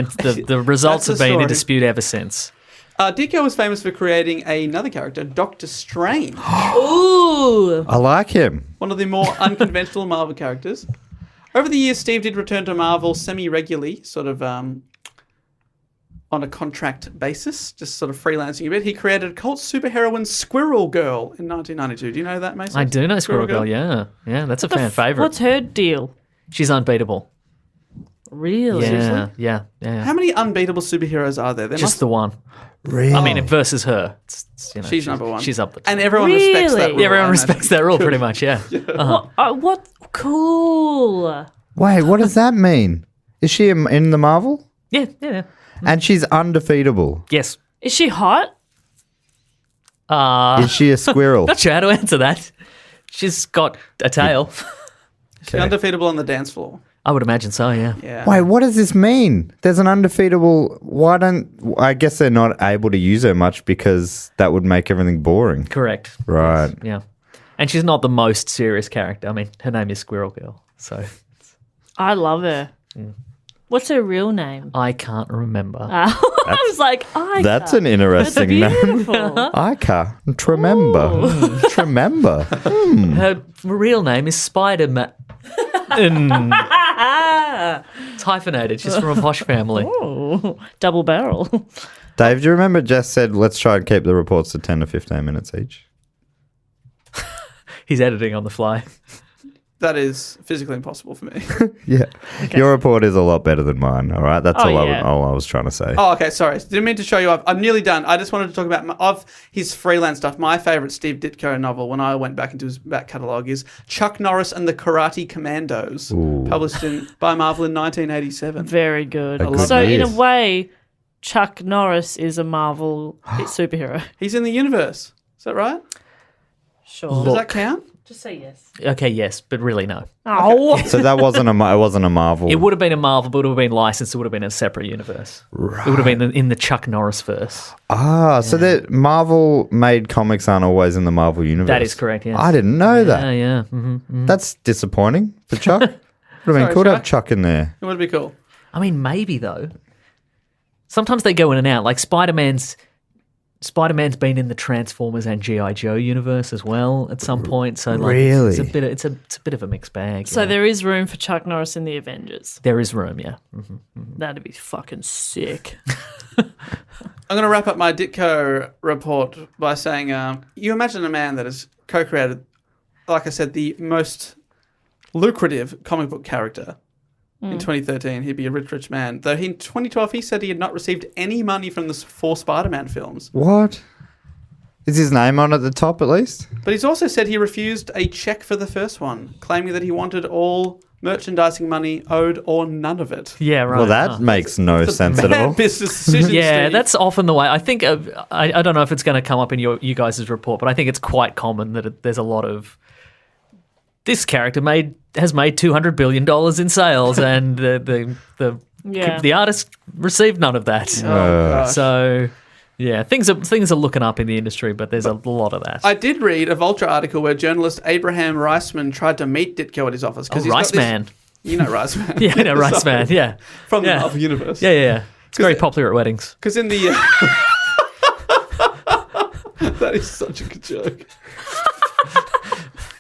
the results That's have the been in story. dispute ever since. Ditko was famous for creating another character, Doctor Strange, Ooh. I like him. one of the more unconventional Marvel characters. Over the years, Steve did return to Marvel semi-regularly, sort of on a contract basis, just sort of freelancing a bit. He created cult superheroine Squirrel Girl in 1992. Do you know that, Mason? I do know Squirrel Girl, yeah. Yeah, that's a fan favourite. What's her deal? She's unbeatable. Really? Yeah. How many unbeatable superheroes are there? Just the one. Really? I mean, versus her. She's number one. She's up the top. And everyone respects that Really? rule. Yeah, everyone I imagine. respects that rule pretty much, yeah. Uh-huh. What? Cool. Wait, what does that mean? Is she in the Marvel? Yeah. And she's undefeatable. Yes. Is she hot? Is she a squirrel? Not sure how to answer that. She's got a tail. She's undefeatable on the dance floor. I would imagine so, yeah. Yeah. Wait, what does this mean? There's an undefeatable. I guess they're not able to use her much because that would make everything boring. Correct. Right. Yeah. And she's not the most serious character. I mean, her name is Squirrel Girl, so I love her. What's her real name? I can't remember. I was like, Ica. That's an interesting name. Beautiful. Ica. Tremember. Tremember. Her real name is Spider-Man. It's hyphenated. She's from a posh family. Oh, double barrel. Dave, do you remember Jess said let's try and keep the reports to 10 to 15 minutes each? He's editing on the fly. That is physically impossible for me. Yeah. Your report is a lot better than mine, all right? That's all I was trying to say. Oh, okay. Sorry. Didn't mean to show you off. I'm nearly done. I just wanted to talk about of his freelance stuff. My favourite Steve Ditko novel, when I went back into his back catalogue, is Chuck Norris and the Karate Commandos, published by Marvel in 1987. Very good. good So in a list. way, Chuck Norris is a Marvel superhero. He's in the universe. Is that right? Sure. Does that count? Just say yes. Okay, yes, but really no. Oh. So that wasn't it wasn't a Marvel. It would have been a Marvel, but it would have been licensed. It would have been a separate universe. It would have been in the Chuck Norris verse. So that Marvel made comics aren't always in the Marvel universe. That is correct, yes. I didn't know that. Yeah. Mm-hmm. That's disappointing for Chuck. Would have been Sorry, cool to have Chuck? Chuck in there. It would be cool. I mean, maybe though. Sometimes they go in and out. Like Spider-Man's been in the Transformers and G.I. Joe universe as well at some point. So like, Really? it's a bit of a mixed bag. So yeah. there is room for Chuck Norris in the Avengers. There is room, yeah. That'd be fucking sick. I'm going to wrap up my Ditko report by saying, you imagine a man that has co-created, like I said, the most lucrative comic book character in 2013. He'd be a rich man. Though in 2012, he said he had not received any money from the 4 Spider-Man films. What? Is his name on at the top at least? But he's also said he refused a check for the first one, claiming that he wanted all merchandising money owed or none of it. Yeah, right. Well, that makes no sense at all. Bad business decision, Yeah, Steve. that's often the way. I think I don't know if it's going to come up in you guys' report, but I think it's quite common that there's a lot of this character has made $200 billion in sales, and the artist received none of that. Gosh. So yeah, things are looking up in the industry, but there's a lot of that. I did read a Vulture article where journalist Abraham Reisman tried to meet Ditko at his office. Oh, Riceman. You know Reisman. Yeah, I know Riceman. Yeah, From the Yeah. Marvel Universe. yeah. It's very popular at weddings. Because in the... that is such a good joke.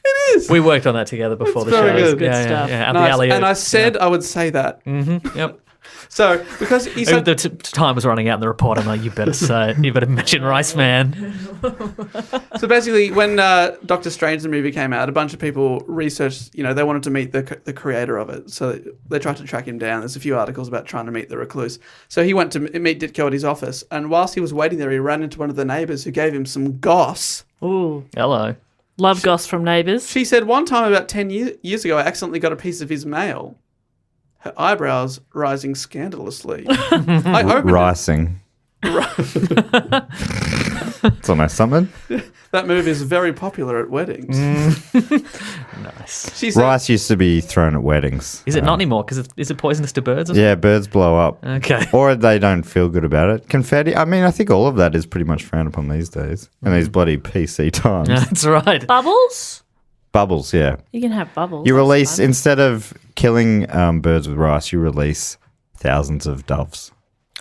It is. We worked on that together before the show. very good. Good Yeah, stuff. yeah. At Nice. the alley. And I said I would say that. Yep. So, because he said... The time was running out in the report. I'm like, you better say it. You better mention Riceman. So basically, when Doctor Strange the movie came out, a bunch of people researched. They wanted to meet the creator of it, so they tried to track him down. There's a few articles about trying to meet the recluse. So he went to meet Ditko at his office, and whilst he was waiting there, he ran into one of the neighbours who gave him some goss. Ooh. Hello. Love goss from neighbours. She said one time about 10 years ago, I accidentally got a piece of his mail. Her eyebrows rising scandalously. I opened it. Rising. It's almost something. That move is very popular at weddings. Nice. She said, Rice used to be thrown at weddings. Is it not anymore? Because is it poisonous to birds? Or Yeah, birds blow up. something? Okay. Or they don't feel good about it. Confetti, I mean, I think all of that is pretty much frowned upon these days. In these bloody PC times. That's right. Bubbles? Bubbles, yeah. You can have bubbles. You That's release, fun. instead of killing birds with rice, you release thousands of doves.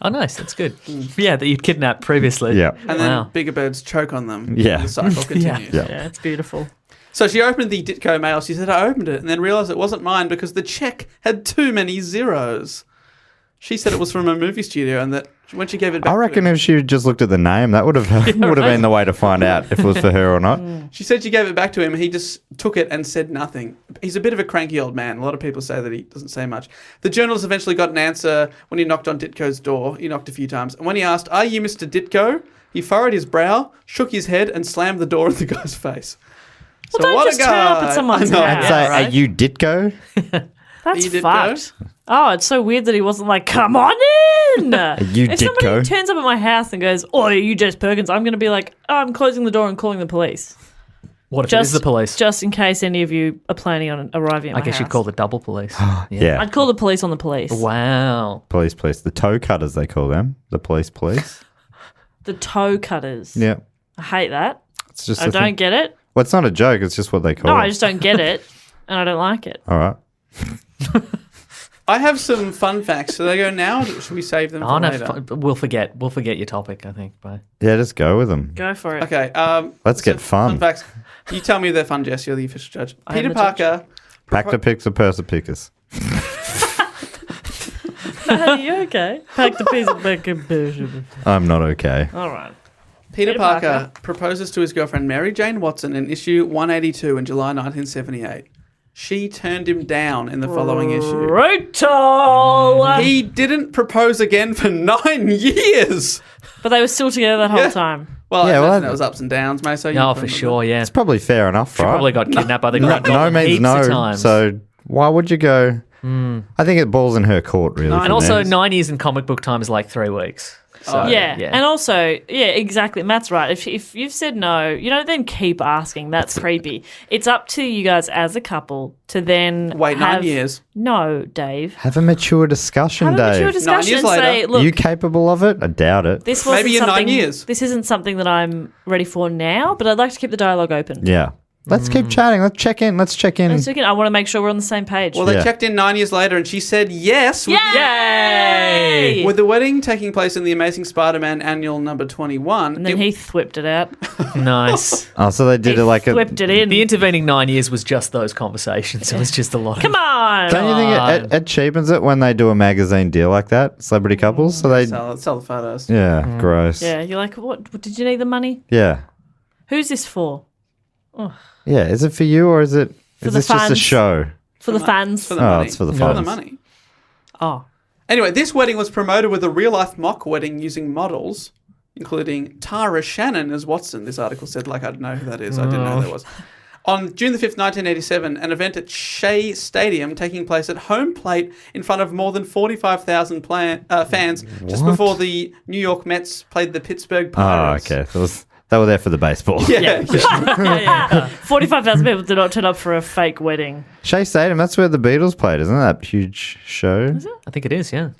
Oh, nice. That's good. Yeah, that you'd kidnapped previously. Yeah. and then Wow. bigger birds choke on them. Yeah. And the cycle continues. Yeah. Yeah, it's beautiful. So she opened the Ditko mail. She said, I opened it and then realised it wasn't mine because the check had too many zeros. She said it was from a movie studio and that when she gave it back I reckon to him. if she just looked at the name, that would have been the way to find out if it was for her or not. She said she gave it back to him. He just took it and said nothing. He's a bit of a cranky old man. A lot of people say that he doesn't say much. The journalist eventually got an answer when he knocked on Ditko's door. He knocked a few times. And when he asked, "Are you Mr. Ditko?" he furrowed his brow, shook his head, and slammed the door in the guy's face. Well, So don't what just a turn up guy. at someone's I know. house. I'd say, right? are you Ditko? That's You did fucked. Oh, it's so weird that he wasn't like, come on in. you if Ditko? somebody turns up at my house and goes, "Oh, are you Jess Perkins?" I'm going to be like, "Oh, I'm closing the door and calling the police." What if it is the police? Just in case any of you are planning on arriving at my I guess house. you'd call the double police. Yeah. I'd call the police on the police. Wow. Police. The toe cutters, they call them. The police. The toe cutters. Yeah. I hate that. It's just I a thing. don't get it. Well, it's not a joke. It's just what they call No, it. I just don't get it. And I don't like it. All right. I have some fun facts. Should I go now or should we save them Oh, for no, later? we'll forget. We'll forget your topic, I think. Bye. Yeah, just go with them. Go for it. Okay. Let's get fun. Fun facts. You tell me if they're fun, Jess. You're the official judge. I am Peter the judge. Parker. Pack the picks of purse of pickers. Are you okay? Pack the piece of bacon. I'm not okay. All right. Peter Peter Parker Parker. proposes to his girlfriend Mary Jane Watson in issue 182 in July 1978. She turned him down in the following issue. Brutal. He didn't propose again for 9 years. But they were still together that whole Yeah. time. Well, Yeah, I well, imagine there was ups and downs, Maso. You No, can for remember. sure, yeah. It's probably fair enough, She right? probably got kidnapped by the No, Grand no Goblin means heaps no. of times. So why would you go? I think it balls in her court, really. and from also, there. 9 years in comic book time is like 3 weeks. So, Yeah. And also, yeah, exactly. Matt's right. If you've said no, you don't then keep asking. That's creepy. It's up to you guys as a couple to then Wait, 9 have, years. No, Dave. Have a mature discussion, Have a Dave. mature discussion years and say, later. look, Are you capable of it? I doubt it. this wasn't Maybe in 9 something, years. This isn't something that I'm ready for now, but I'd like to keep the dialogue open. Yeah. Let's keep chatting. Let's check in. And so again, I want to make sure we're on the same page. Well, they Yeah. checked in 9 years later and she said yes. Yay! With the wedding taking place in the Amazing Spider-Man annual number 21. And then Heath whipped it out. Nice. Oh, so they did He it like a. whipped it in. The intervening 9 years was just those conversations. It was just a lot Come of... on. Don't you think it cheapens it when they do a magazine deal like that? Celebrity couples? So they. sell the photos. Yeah, gross. Yeah, you're like, what? Did you need the money? Yeah. Who's this for? Yeah. Is it for you or is it? For Is the this just a fans. show? For the fans? For the Oh, money. it's for the For fans. the money. Oh. Anyway, this wedding was promoted with a real-life mock wedding using models, including Tara Shannon as Watson. This article said, like, I don't know who that is. I didn't know who that was. On June the 5th, 1987, an event at Shea Stadium taking place at home plate in front of more than 45,000 fans just What? before the New York Mets played the Pittsburgh Oh, Pirates. okay. They were there for the baseball. Yeah. Yeah. 45,000 people did not turn up for a fake wedding. Shea Stadium, that's where the Beatles played, isn't it? That huge show? I think it is, yeah.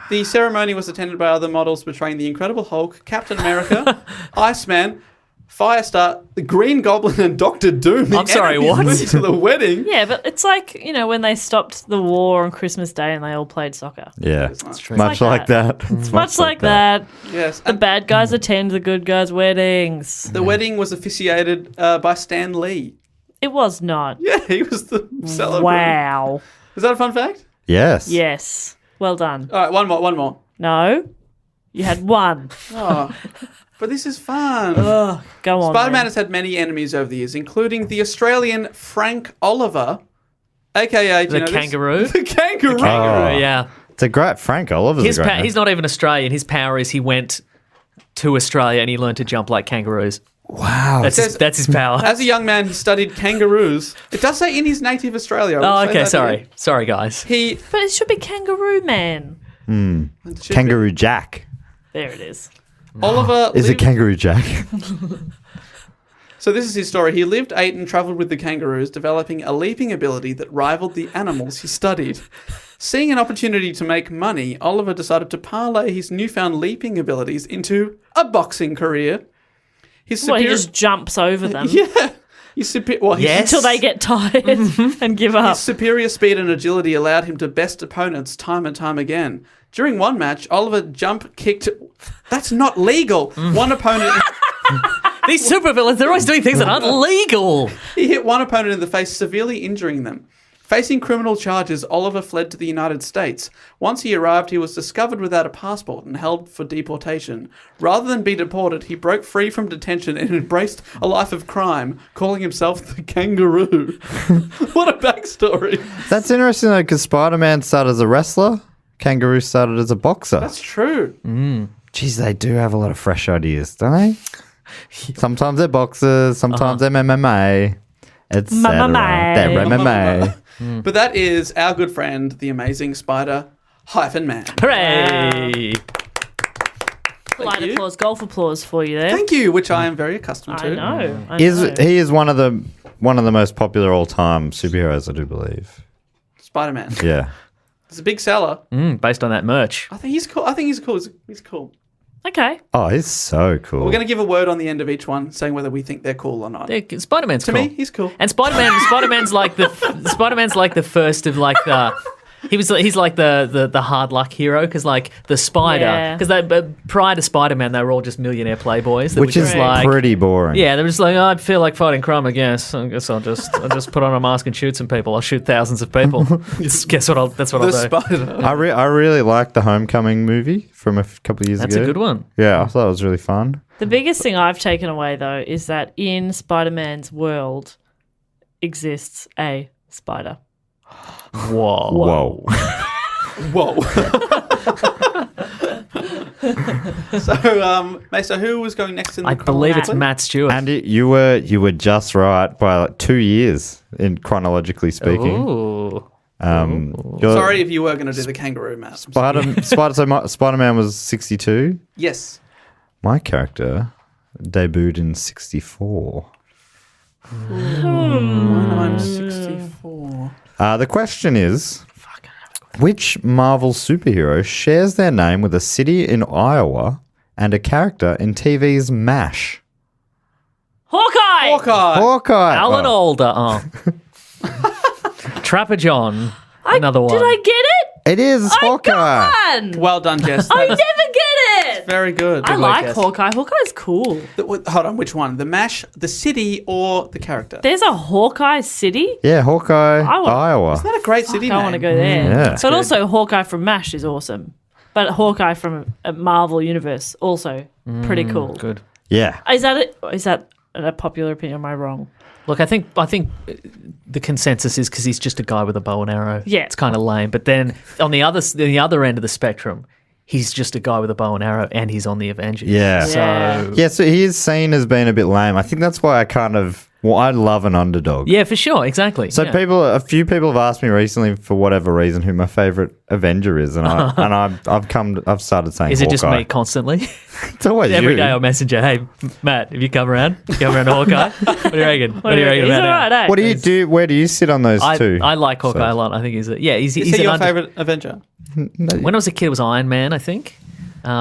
The ceremony was attended by other models portraying the Incredible Hulk, Captain America, Iceman, Firestar, the Green Goblin, and Doctor Doom. The I'm sorry, enemies what? went to the wedding. Yeah, but it's like, when they stopped the war on Christmas Day and they all played soccer. Yeah. It's Much like like that. It's Much like that. Yes. The And bad guys attend the good guys' weddings. the wedding was officiated by Stan Lee. It was not. Yeah, he was the celebrant. Wow. Is that a fun fact? Yes. Yes. Well done. All right, one more. No. You had one. Oh, but this is fun. Go on. Spider-Man then. has had many enemies over the years, including the Australian Frank Oliver, a.k.a. do you The know this? kangaroo? The kangaroo. Oh. Yeah. It's a great Frank Oliver's a great name. He's not even Australian. His power is he went to Australia and he learned to jump like kangaroos. Wow. That's his power. As a young man, he studied kangaroos. It does say in his native Australia. I will Oh, say okay. that Sorry. again. Sorry, guys. He But it should be Kangaroo Man. should be- Kangaroo Jack. There it is. Oliver Is it lived- Kangaroo Jack? So this is his story. He lived, ate, and travelled with the kangaroos, developing a leaping ability that rivaled the animals he studied. Seeing an opportunity to make money, Oliver decided to parlay his newfound leaping abilities into a boxing career. His Well, he superior- just jumps over them yeah. His Yes. until they get tired and give up. His superior speed and agility allowed him to best opponents time and time again. During one match, Oliver jump kicked. That's not legal. One opponent. These supervillains, they're always doing things that aren't legal. He hit one opponent in the face, severely injuring them. Facing criminal charges, Oliver fled to the United States. Once he arrived, he was discovered without a passport and held for deportation. Rather than be deported, he broke free from detention and embraced a life of crime, calling himself the Kangaroo. What a backstory. That's interesting though, because Spider-Man started as a wrestler, Kangaroo started as a boxer. That's true. Jeez, they do have a lot of fresh ideas, don't they? Sometimes they're boxers, sometimes they're MMA, etc. MMA. They're MMA. But that is our good friend, the amazing Spider-Man. Hooray! Light you. applause, golf applause for you there. Thank you, which I am very accustomed to. I know. He is one of the most popular all-time superheroes, I do believe. Spider-Man. Yeah. It's a big seller. Based on that merch. I think he's cool. He's cool. Okay. Oh, he's so cool. We're going to give a word on the end of each one, saying whether we think they're cool or not. Spider-Man's To cool. me, he's cool. And Spider-Man's like the first of like the. He's like the hard luck hero because like the Spider because prior to Spider-Man they were all just millionaire playboys, Which is like pretty boring. Yeah, they're just like, oh, I'd feel like fighting crime. I guess I'll just put on a mask and shoot some people. I'll shoot thousands of people. Guess what? That's what I'll The do. Spider. I really liked the Homecoming movie from a couple of years That's ago. a good one. Yeah, I thought it was really fun. The biggest thing I've taken away, though, is that in Spider-Man's world exists a spider. Whoa. Whoa. So, Maso, who was going next in the I believe it's chronology? Matt Stewart. Andy, you were just right by like 2 years in chronologically speaking. Ooh. Sorry if you were going to do the kangaroo, Matt. Spider-Man was 62. Yes. My character debuted in 64. I'm 64. The question is, which Marvel superhero shares their name with a city in Iowa and a character in TV's MASH? Hawkeye! Hawkeye. Alan Oh. Alda. Oh. Trapper John. Another one. Did I get it? It is Hawkeye. Man! Well done, Jess. I That never is get it! very good. I like Jess. Hawkeye. Hawkeye's cool. Hold on, which one? The MASH, the city, or the character? There's a Hawkeye city? Yeah, Hawkeye, Iowa. Isn't that a great city I name? want to go there. Yeah. But also Hawkeye from MASH is awesome. But Hawkeye from a Marvel universe also pretty cool. Good. Yeah. Is that a popular opinion? Am I wrong? Look, I think the consensus is because he's just a guy with a bow and arrow. Yeah. It's kind of lame. But then on the other end of the spectrum, he's just a guy with a bow and arrow, and he's on the Avengers. Yeah. Yeah. Yeah, so he is seen as being a bit lame. I think that's why I love an underdog. Yeah, for sure, exactly. So yeah. a few people have asked me recently for whatever reason who my favorite Avenger is, and I've started saying Is it just Hawkeye. me constantly? It's always Every you. day on Messenger, hey, Matt, have you come around? Come around to Hawkeye? What do you reckon? What do you reckon He's about alright, that? eh? What do you do? Where do you sit on those two? I like Hawkeye a lot. I think he's Is he's he an your favourite Avenger? When I was a kid, it was Iron Man, I think.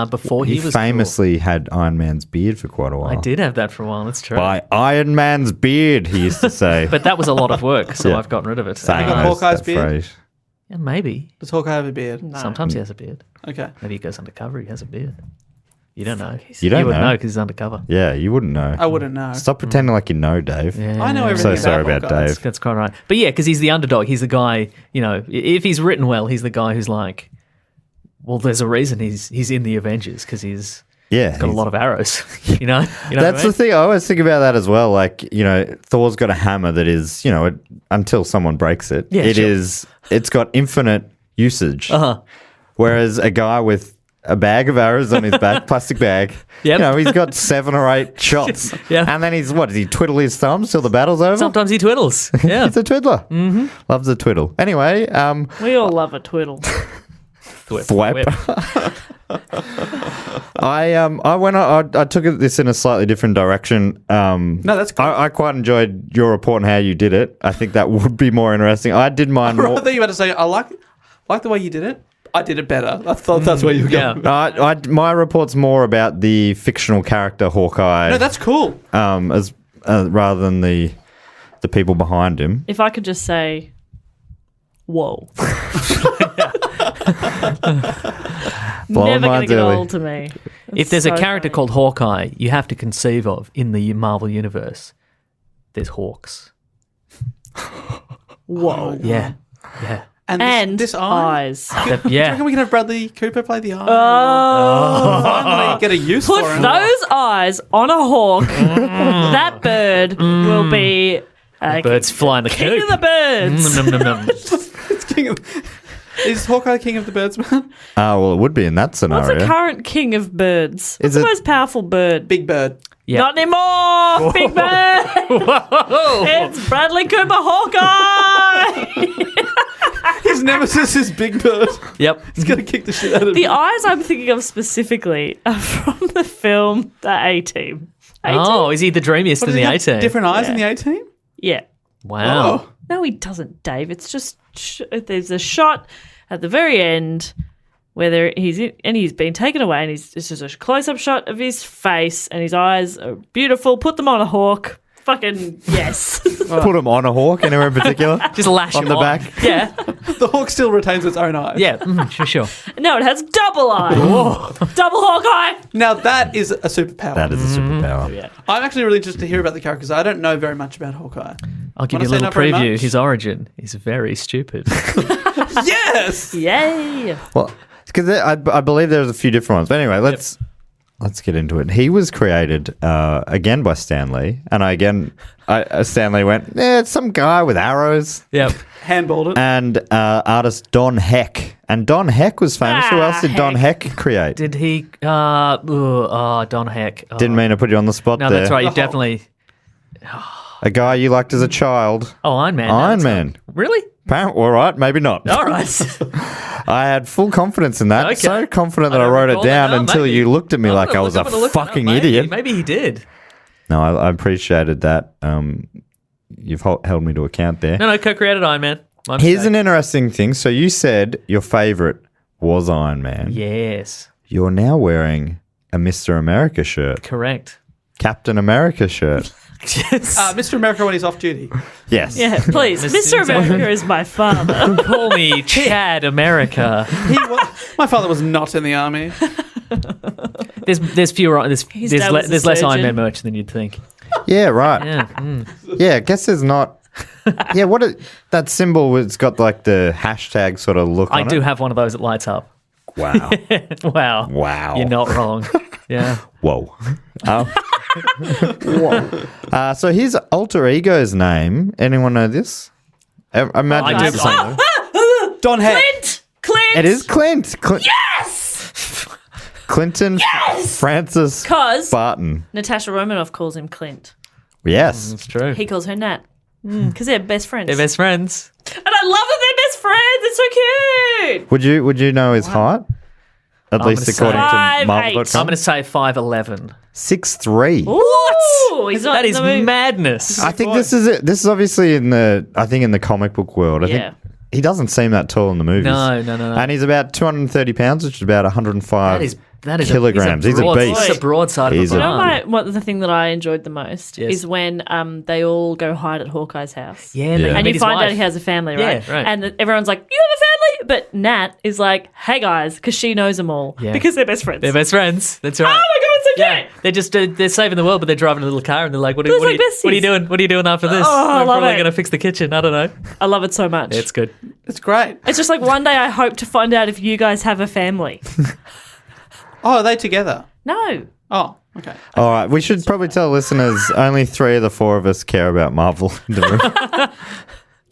Before He he was famously had Iron Man's beard for quite a while. cool. I did have that for a while. That's true. By Iron Man's beard, he used to say. But that was a lot of work, so Yeah. I've gotten rid of it. Saying got those- Hawkeye's that beard? phrase. Yeah, maybe. Does Hawkeye have a beard? Sometimes he has a beard. Okay. Maybe he goes undercover. He has a beard. You don't know. You don't would know. know because he's undercover. Yeah, you wouldn't know. I wouldn't know. Stop pretending like you know, Dave. Yeah. I know I'm everything so sorry about Hawkeye. Dave. That's quite right. But yeah, because he's the underdog. He's the guy, if he's written well, he's the guy who's like, well, there's a reason he's in the Avengers because he's Yeah, got a lot of arrows. You know That's what I mean? the thing. I always think about that as well. Like, Thor's got a hammer that is, until someone breaks it, Yeah, sure. it's got infinite usage. Uh-huh. Whereas a guy with a bag of arrows on his back, plastic bag, Yep. he's got 7 or 8 shots. Yeah. And then does he twiddle his thumbs till the battle's over? Sometimes he twiddles. Yeah. He's a twiddler. Mm-hmm. Loves a twiddle. Anyway, We all love a twiddle. Thwap. I took this in a slightly different direction. No, that's cool. I quite enjoyed your report and how you did it. I think that would be more interesting. I did mine I more. thought you were about to say, I like the way you did it. I did it better. I thought that's where you were Yeah. going. My report's more about the fictional character Hawkeye, No, that's cool. as rather than the people behind him. If I could just say, whoa. Blowing Never going to minds get early. old to me. If there's a character called Hawkeye, you have to conceive of in the Marvel universe, there's Hawks. Whoa. Yeah. And this eye. eyes. Do you Yeah. reckon we can have Bradley Cooper play the eye? Oh. Finally get a use Put for him. those eyes on a hawk. That bird will be Birds flying the king coop. of the birds. Nom, nom, nom. It's king of, is Hawkeye king of the birds, man? Well, it would be in that What's scenario. the current king of birds? What's Is the it- most powerful bird? Big Bird. Yeah. Not anymore. Big bird. Whoa. It's Bradley Cooper Hawkeye. His nemesis is Big Bird. Yep. He's going to kick the shit out of The him. eyes I'm thinking of specifically are from the film The A-Team. Oh, is he the dreamiest What, in does the he have 18? different eyes in the A-Team? Yeah. Wow. Oh. No, he doesn't, Dave. It's just there's a shot at the very end where he's been taken away, and this is a close-up shot of his face, and his eyes are beautiful. Put them on a hawk. Fucking yes. Put him on a hawk, anywhere in particular? Just lash On him the back? Yeah. The hawk still retains its own eyes. Yeah. Sure. No, it has double eye. Double Hawkeye. Now that is a superpower. That is a superpower. Yeah. I'm actually really interested to hear about the characters. I don't know very much about Hawkeye. I'll give Wanna you a say little not very preview. much? His origin is very stupid. Yes! Yay. Well, because I believe there's a few different ones. But anyway, let's get into it. He was created again by Stan Lee, and Stan Lee went, it's some guy with arrows. Yep. Handballed it. And artist Don Heck. And Don Heck was famous. Who else did Don Heck create? Did he? Don Heck. Oh. Didn't mean to put you on the spot No, there. that's right. You The Hulk. definitely. A guy you liked as a child. Oh, Iron Man. Iron That's Man. Really? All right, maybe not. All right. I had full confidence in that. Okay. So confident that I I don't wrote it recall that. down No, until maybe. you looked at me like I was a Look fucking maybe. idiot. Maybe he did. No, I appreciated that. You've held me to account there. No, co-created Iron Man. My Here's mistake. an interesting thing. So you said your favorite was Iron Man. Yes. You're now wearing a Mr. America shirt. Correct. Captain America shirt. Yes. Mr. America when he's off duty. Yes. Yeah, please. Mr. America is my father. Call me Chad America. My father was not in the army. There's fewer. There's dad was a there's less Iron surgeon. Man merch than you'd think. Yeah, right. Yeah. Yeah, I guess there's not. Yeah, that symbol it's got like the hashtag sort of look I on do it. have one of those that lights up. Wow. Wow. Wow. You're not wrong. Yeah. Whoa. Whoa. So his alter ego's name, anyone know this? Imagine I do. it's something. Don Heck. Clint! It is Clint. Yes! Clinton Francis Because Barton. Natasha Romanoff calls him Clint. Yes. It's true. He calls her Nat. Because they're best friends. They're best friends. And I love that they're best friends. It's so cute. Would you know his height? At least gonna according say- to 5'8". Marvel.com. I'm going to say 5'11". 6'3". What? He's not That in is the movie. madness. I think this is it. This is obviously in the comic book world. I Yeah. think he doesn't seem that tall in the movies. No. And he's about 230 pounds, which is about 105 That is kilograms. He's a beast. He's a broadside He's of a- a You know barn. the thing that I enjoyed the most Yes. is when they all go hide at Hawkeye's house. Yeah, and, they Yeah. And meet you his find wife. out he has a family, right? Yeah, right. And everyone's like, you have a family? But Nat is like, hey guys, because she knows them all. Yeah. Because they're best friends. They're best friends. That's right. Oh my god, it's so Yeah, cute. they're just they're saving the world, but they're driving a little car, and they're like, "What are It's like you besties. doing? What are you doing after this? Oh, I We're love probably it. going to fix the kitchen. I don't know. I love it so much. It's good. It's great. It's just like one day I hope to find out if you guys have a family. Oh, are they together? No. Oh, okay. All right, we should probably tell listeners only 3 of the 4 of us care about Marvel in the room.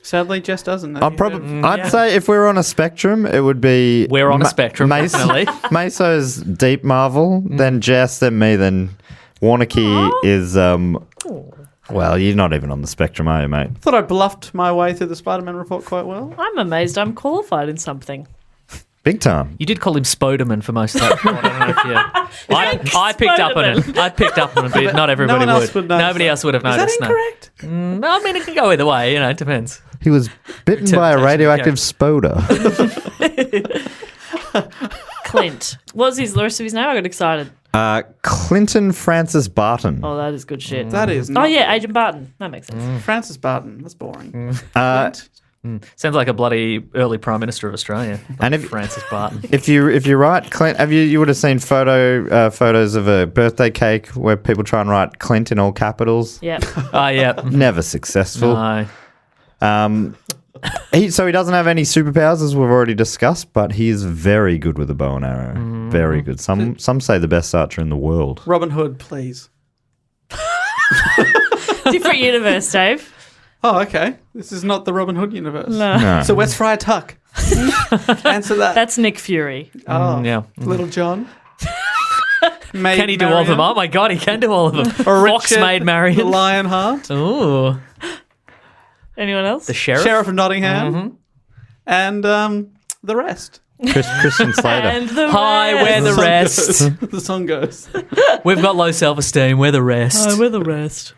Sadly, Jess doesn't. I'd say if we were on a spectrum, it would be We're on a spectrum, definitely. Maso's deep Marvel, then Jess, then me, then Warnocky is well, you're not even on the spectrum, are you, mate? Thought I bluffed my way through the Spider-Man report quite well. I'm amazed I'm qualified in something. Big time. You did call him Spoderman for most of that. I don't know if you. I picked up on it. I picked up on it, but not everybody one else would notice Nobody that. else would have Is that noticed. incorrect? No. I mean, it can go either way. You know, it depends. He was bitten by a Temptation radioactive character. spoder. Clint. What was the rest of his name? I got excited. Clinton Francis Barton. Oh, that is good shit. That is. Oh, Not yeah, Agent Barton. That makes sense. Francis Barton. That's boring. Uh, Sounds like a bloody early Prime Minister of Australia. And if- Francis Barton. If you write Clint, you would have seen photos of a birthday cake where people try and write Clint in all capitals. Yeah. Oh, yeah. Never successful. No. So he doesn't have any superpowers, as we've already discussed, but he's very good with a bow and arrow. Very good. Some say the best archer in the world. Robin Hood, please. Different universe, Dave. Oh, okay. This is not the Robin Hood universe. No. So where's Friar Tuck? Answer that. That's Nick Fury. Oh, yeah. Little John. Can he do all of them? Oh my God, he can do all of them. Or Fox Richard, Maid the Marion. Lionheart. Ooh. Anyone else? The sheriff. Sheriff of Nottingham. And the rest. Christian Slater. And the Hi, rest. we're the rest. The song goes. We've got low self-esteem. We're the rest. Oh, we're the rest.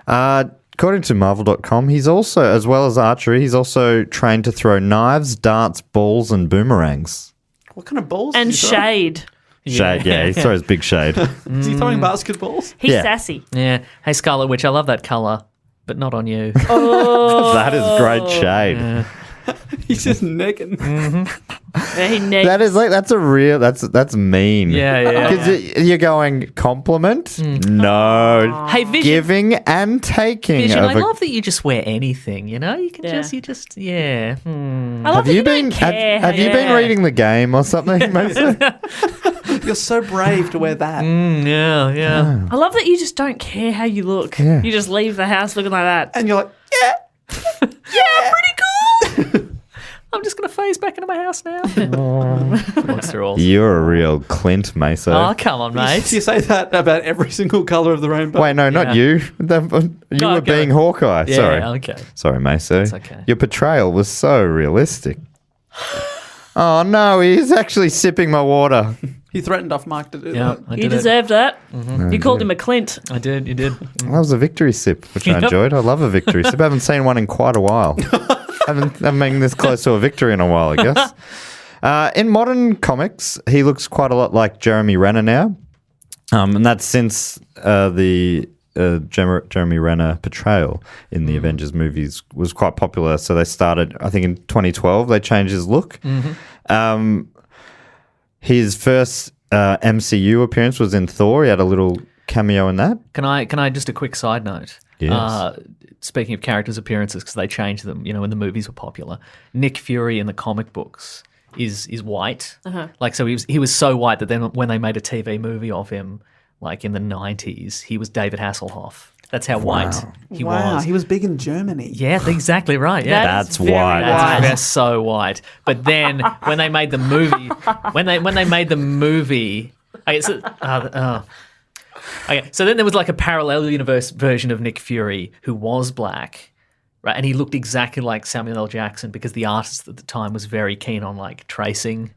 According to Marvel.com, he's also, as well as archery, he's also trained to throw knives, darts, balls, and boomerangs. What kind of balls? And does he throw? shade. Shade, yeah, he throws big shade. Is he throwing basketballs? He's Yeah. sassy. Yeah. Hey, Scarlet Witch, I love that colour, but not on you. That is great shade. He's just necking. Yeah, he negs. That is like that's mean. Yeah. Because you're going compliment, no, Hey, Vision. giving and taking. Vision, I of a- love that you just wear anything, you know? You can Yeah. yeah. I love Have that you don't been care. have you been reading the game or something, Mason? You're so brave to wear that. Yeah. I love that you just don't care how you look. Yeah. You just leave the house looking like that. And you're like, yeah. I'm just going to phase back into my house now. Walks through all. You're a real Clint Maso. Oh, come on, mate. You say that about every single colour of the rainbow. Wait, no, not Yeah. you. You Go, were go. being Hawkeye. Yeah, Sorry. okay. Sorry, Maso. It's okay. Your portrayal was so realistic. Oh no, he's actually sipping my water. He threatened off Mike to do Yeah, that. I You did it. deserved that. You called him a Clint. I did, you did. That was a victory sip, which I Yep. enjoyed. I love a victory sip. I haven't seen one in quite a while. haven't been this close to a victory in a while, I guess. In modern comics, he looks quite a lot like Jeremy Renner now. And that's since the Jeremy Renner portrayal in the Avengers movies was quite popular. So they started, I think in 2012, they changed his look. His first MCU appearance was in Thor. He had a little cameo in that. Can I just a quick side note? Yes. Speaking of characters' appearances, because they changed them, when the movies were popular. Nick Fury in the comic books is white. Like, so he was so white that then when they made a TV movie of him, like in the 90s, he was David Hasselhoff. That's how white he was. He was big in Germany. Yeah, exactly right. Yeah, That's very white. white. They're so white. But then when they made the movie, okay, so then there was like a parallel universe version of Nick Fury who was black, right? And he looked exactly like Samuel L. Jackson because the artist at the time was very keen on like tracing.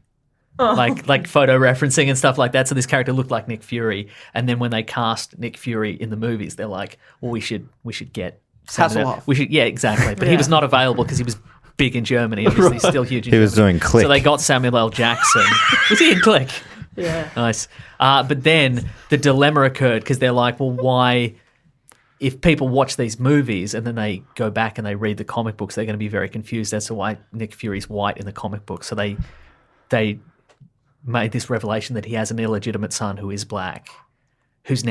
Like photo referencing and stuff like that. So this character looked like Nick Fury. And then when they cast Nick Fury in the movies, they're like, well, we should get Hasselhoff. Yeah, exactly. But he was not available because he was big in Germany. Obviously, still huge in He was Germany. doing Click. So they got Samuel L. Jackson. Was he in Click? Yeah. Nice. But then the dilemma occurred because they're like, well, why? If people watch these movies and then they go back and they read the comic books, they're going to be very confused as to why Nick Fury's white in the comic book. So they made this revelation that he has an illegitimate son who is black, who's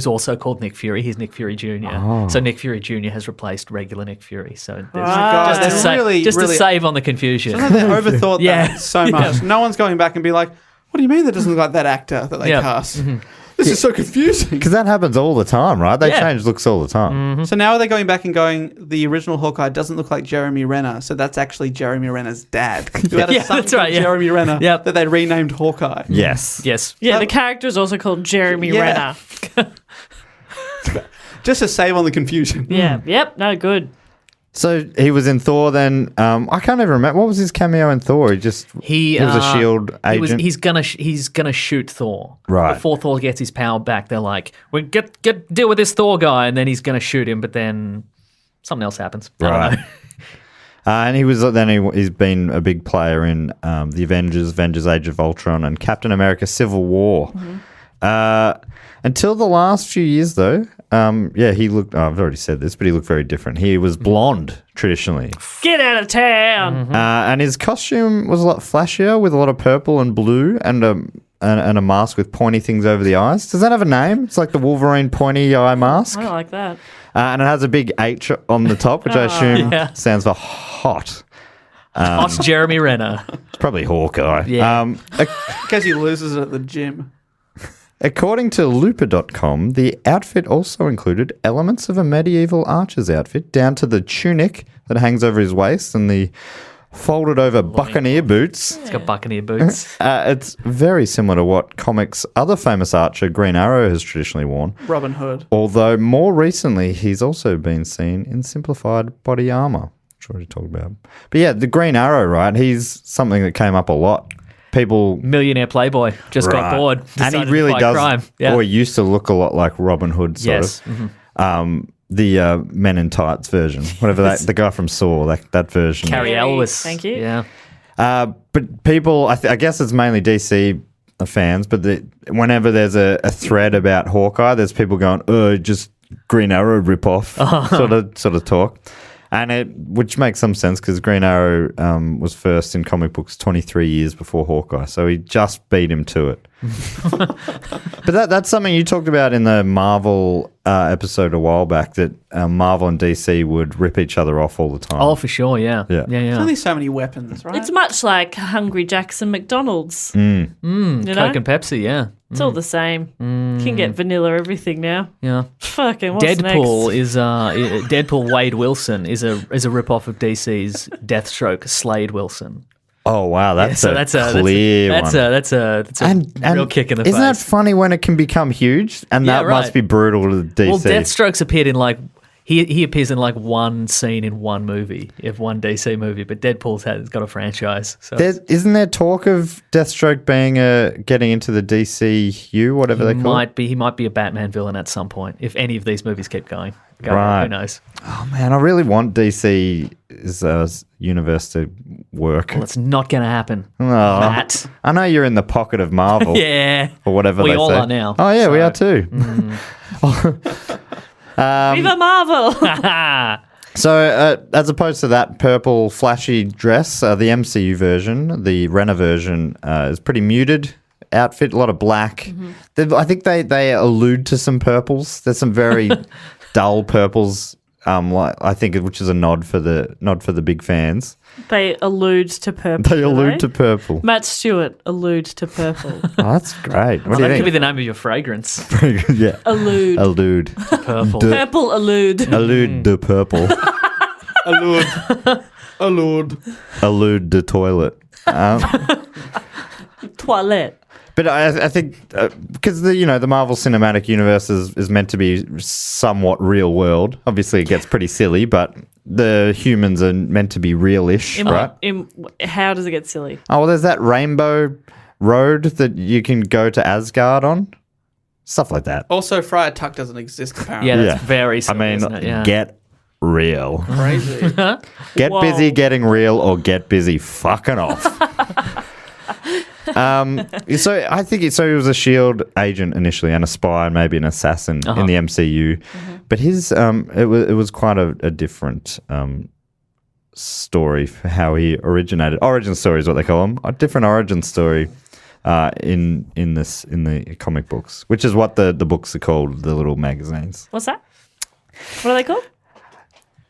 also called Nick Fury. He's Nick Fury Jr. So Nick Fury Jr. has replaced regular Nick Fury. So God, just they're to really- save on the confusion. They overthought Yeah. that so much. No one's going back and be like, what do you mean that doesn't look like that actor that they Yeah. cast? This is so confusing. Because that happens all the time, right? They Yeah. change looks all the time. So now are they going back and going, the original Hawkeye doesn't look like Jeremy Renner, so that's actually Jeremy Renner's dad. Who had a Yeah, son that's called right, yeah. Jeremy Renner Yep. that they renamed Hawkeye. Yes. Yes. Yeah, the character is also called Jeremy Yeah. Renner. Just to save on the confusion. Yeah. Yep. No, good. So he was in Thor then. I can't even remember. What was his cameo in Thor? He was a SHIELD agent. He's gonna shoot Thor. Right. Before Thor gets his power back, they're like, "We get deal with this Thor guy," and then he's gonna shoot him, but then something else happens. I don't Right. know. And he's been a big player in the Avengers Age of Ultron, and Captain America Civil War. Until the last few years, though, he looked. I've already said this, but he looked very different. He was blonde traditionally, Get out of town. and his costume was a lot flashier with a lot of purple and blue, and a mask with pointy things over the eyes. Does that have a name? It's like the Wolverine pointy eye mask, I don't like that. and it has a big H on the top, which I assume Yeah. stands for hot. Hot Jeremy Renner. It's probably Hawkeye. Yeah. Because he loses it at the gym. According to Looper.com, the outfit also included elements of a medieval archer's outfit, down to the tunic that hangs over his waist and the folded over buccaneer boots. It's got buccaneer boots. It's very similar to what comics' other famous archer, Green Arrow, has traditionally worn. Robin Hood. Although more recently, he's also been seen in simplified body armor, which I already talked about. But yeah, the Green Arrow, right? He's something that came up a lot. People, Millionaire playboy just got Right. bored. and decided he to really fight does, crime. Yeah. or he used to look a lot like Robin Hood, sort Yes. of. The Men in Tights version, whatever that, the guy from Saw, that version. Carrie Carrie, Elwes. thank you. Yeah. But people, I guess it's mainly DC fans, but whenever there's a thread about Hawkeye, there's people going, "Oh, just Green Arrow ripoff," sort of talk, and which makes some sense because Green Arrow was first in comic books 23 years before Hawkeye, so he just beat him to it. But that's something you talked about in the Marvel episode a while back, that Marvel and DC would rip each other off all the time. Oh, for sure. Yeah. Yeah. Yeah. There's only so many weapons, right? It's much like Hungry Jacks and McDonald's. Coke You know? and Pepsi. Yeah. It's all the same. You can get vanilla everything now. Yeah. Fucking what's Deadpool next? is Deadpool. Wade Wilson is a rip off of DC's Deathstroke. Slade Wilson. Oh wow, that's So a clear one. That's a real kick in the isn't that face. funny when it can become huge? And Yeah, that must right. be brutal to DC. Well, Deathstroke's appeared in like he appears in like one scene in one movie, if one DC movie, but Deadpool's got a franchise. So Isn't there talk of Deathstroke being getting into the DCU, whatever they call it? he might be a Batman villain at some point if any of these movies keep going. Right. Who knows? Oh man, I really want DC's universe to work. Well, it's not going to happen. Oh, Matt. I know you're in the pocket of Marvel. Yeah. Or whatever We they all say. are now. Oh yeah, we So- are too. Viva Marvel! So, as opposed to that purple flashy dress, the MCU version, the Renner version, is pretty muted outfit, a lot of black. I think they allude to some purples. There's some very dull purples, I think, which is a nod for the big fans. They allude to purple. They do allude to purple. Matt Stewart allude to purple. Oh, that's great. What do That you could be think? the name of your fragrance. Yeah, Allude. allude, Purple. Purple allude. allude the purple, allude the toilet. Toilette. But I think because the Marvel Cinematic Universe is meant to be somewhat real world. Obviously, it gets pretty silly, but the humans are meant to be realish, right? How does it get silly? Oh, well, there's that rainbow road that you can go to Asgard on. Stuff like that. Also, Friar Tuck doesn't exist, apparently. Yeah, that's Yeah. very I silly, mean, isn't it? Yeah. get real. Crazy. Get Whoa. busy getting real, or get busy fucking off. So I think he was a S.H.I.E.L.D. agent initially, and a spy, and maybe an assassin in the MCU. But his it was quite a different story for how he originated. Origin story is what they call them. A different origin story in the comic books, which is what the books are called, the little magazines, What's that? What are they called?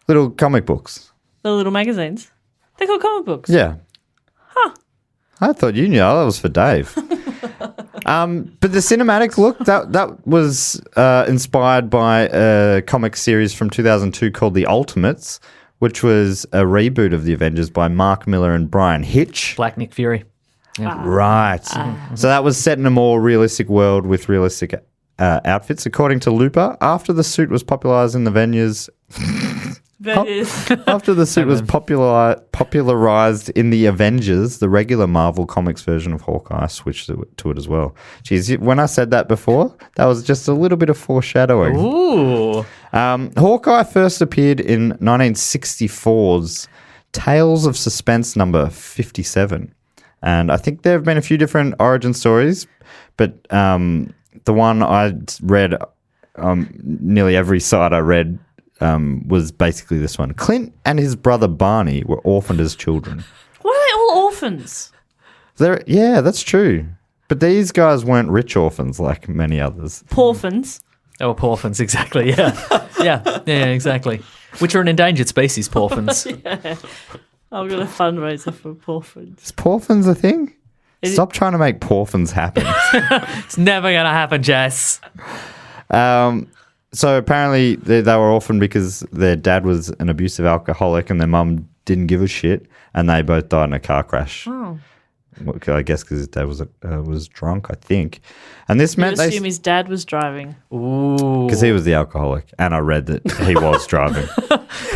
little comic books. The little magazines. They're called comic books. Yeah. I thought you knew. That was for Dave. But the cinematic look, that was inspired by a comic series from 2002 called The Ultimates, which was a reboot of The Avengers by Mark Miller and Brian Hitch. Black Nick Fury. Right. So that was set in a more realistic world with realistic outfits. According to Looper, after the suit was popularized in the Avengers... After the suit was popularized in the Avengers, the regular Marvel Comics version of Hawkeye switched to it as well. Jeez, when I said that before, that was just a little bit of foreshadowing. Ooh. Hawkeye first appeared in 1964's Tales of Suspense number 57. And I think there have been a few different origin stories, but the one I read, nearly every site I read, was basically this one. Clint and his brother Barney were orphaned as children. Why are they all orphans? Yeah, that's true. But these guys weren't rich orphans like many others. Porphans. They were porphans, exactly, yeah. Yeah, exactly. Which are an endangered species, porphins. I've got a fundraiser for porphins. Is porphins a thing? Stop trying to make porphins happen. It's never going to happen, Jess. So apparently they were orphaned because their dad was an abusive alcoholic and their mum didn't give a shit, and they both died in a car crash. Oh. Well, I guess because his dad was drunk, I think. And this meant You assume his dad was driving. Ooh. because he was the alcoholic, and I read that he was driving.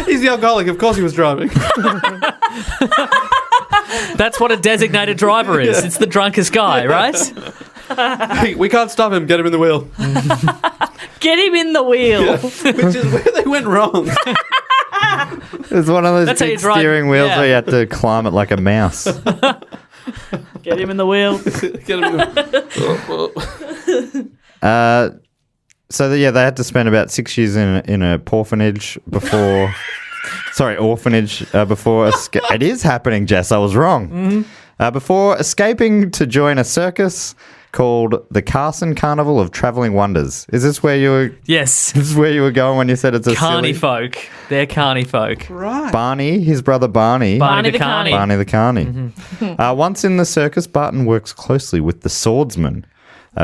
He's the alcoholic. Of course he was driving. That's what a designated driver is. It's the drunkest guy, right? Hey, we can't stop him. Get him in the wheel. Get him in the wheel. Which is where they went wrong. It's one of those That's how you big drive- steering wheels yeah. where you have to climb it like a mouse. Get him in the wheel. Get him in the They had to spend about 6 years in a orphanage before. Before it is happening, Jess. I was wrong. Mm-hmm. Before escaping to join a circus called the Carson Carnival of Traveling Wonders. Is this where you were? Yes. This is where you were going when you said it's a Carny silly... folk. They're carny folk. Right. Barney, his brother Barney. Barney the Carny. carny. Barney the Carney. Once in the circus, Barton works closely with the swordsman,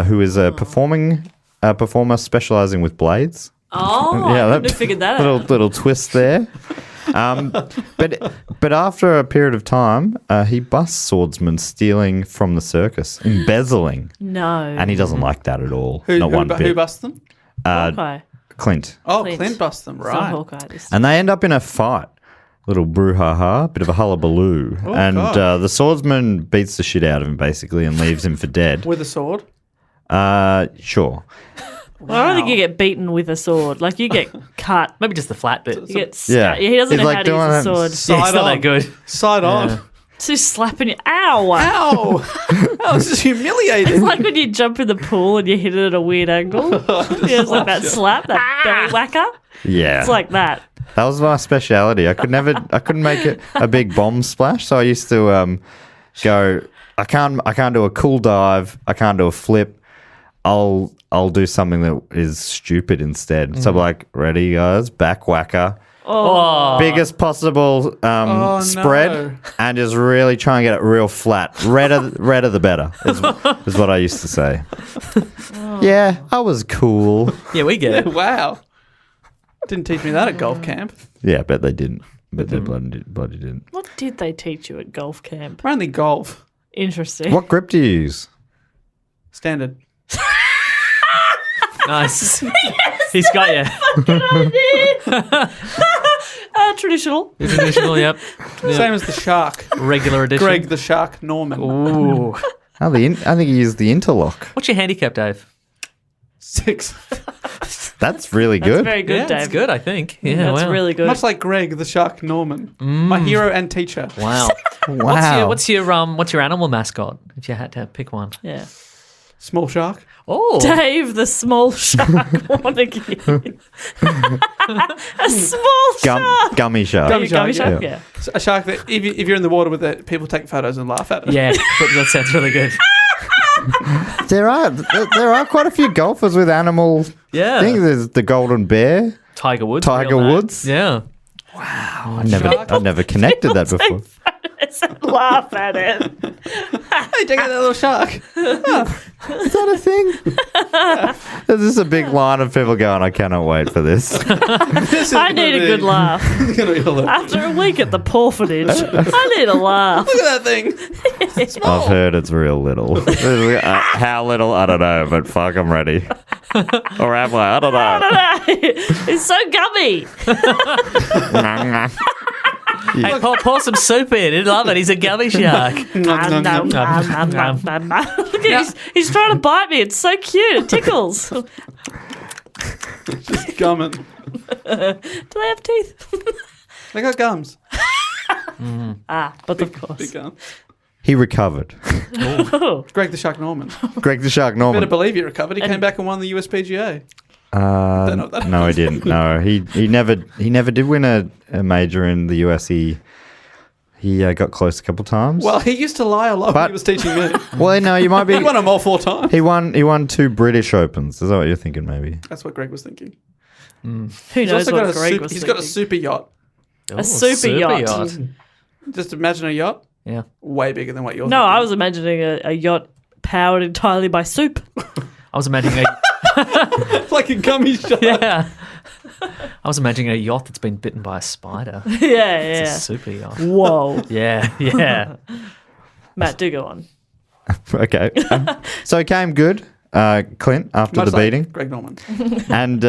who is a performer specializing with blades. Oh, I couldn't have figured that out. Little twist there. But after a period of time, he busts swordsman stealing from the circus, embezzling, No. and he doesn't like that at all. Who, Not who, one who bit. bust them? Hawkeye. Clint. Oh, Clint. Clint bust them. It's not Right. Hawkeye this And they end up in a fight. Little brouhaha, bit of a hullabaloo. And God. the swordsman beats the shit out of him, basically, and leaves him for dead. With a sword. Sure. Well, I don't think you get beaten with a sword. Like, you get cut. Maybe just the flat bit. You get Yeah. He doesn't He's know like how to doing use a that sword. Yeah, it's not that good. Side on. It's just slapping you. Ow! Ow! That was just humiliating. It's like when you jump in the pool and you hit it at a weird angle. It's like that slap, that belly whacker. Yeah. It's like that. That was my speciality. I couldn't make it a big bomb splash, so I used to go. I can't do a cool dive. I can't do a flip. I'll do something that is stupid instead. So I'm like, ready guys, back whacker, biggest possible spread, no. and just really try and get it real flat. Redder the better is what I used to say. Yeah, I was cool. Yeah, we get it. Wow. Didn't teach me that at golf camp. Yeah, I bet they didn't. But they bloody didn't. What did they teach you at golf camp? Mainly golf. Interesting. What grip do you use? Standard. Nice. He's got you. Traditional. Traditional, yep. Same as the shark. Regular edition. Greg the Shark Norman. Ooh. I think he used the interlock. What's your handicap, Dave? 6. That's really That's good. very good, Yeah, Dave. that's good, I think. Yeah, That's wow. really good. Much like Greg the Shark Norman. My hero and teacher. Wow. Wow. What's your animal mascot? If you had to pick one. Yeah. Small shark. Oh. Dave the small shark won again. A small shark. Gummy shark. Gummy shark, yeah. A shark that if you're in the water with it, people take photos and laugh at it. Yeah, that sounds really good. There are quite a few golfers with animal Yeah. things. There's the golden bear. Tiger Woods. Tiger real name. Woods? Yeah. I never connected that before. Laugh at it. Hey, check out that little shark. Is that a thing? There's just a big line of people going, I cannot wait for this. I need a good laugh. After a week at the porphinage, I need a laugh. Look at that thing. I've heard it's real little. How little? I don't know, but fuck, I'm ready. Or am I? I don't know. It's so gummy. Hey, pour some soup in. He'd love it. He's a gummy shark. Look at he's trying to bite me. It's so cute. It tickles. Do Just gumming. they have teeth? They got gums. But of course. Big gums. He recovered. Greg the Shark Norman. Greg the Shark Better Norman. believe he recovered. He came back and won the USPGA. Don't know what that No, he didn't. No, he never did win a major in the US. He got close a couple times. Well, he used to lie a lot when But- he was teaching me. Well, no, you might be. He won them all 4 times. He won 2 British Opens. Is that what you're thinking? Maybe. That's what Greg was thinking. Who He's knows also got what Greg was he's got a thinking. super yacht. Oh, A super yacht. Just imagine a yacht Yeah. way bigger than what you're No, thinking. I was imagining a yacht powered entirely by soup. I was imagining a like a gummy shark. yeah. I was imagining a yacht that's been bitten by a spider. yeah, It's yeah. a super yacht. Whoa. Yeah, yeah. Matt, do go on. Okay. So it came good, Clint, after Much the like beating. Greg Norman. And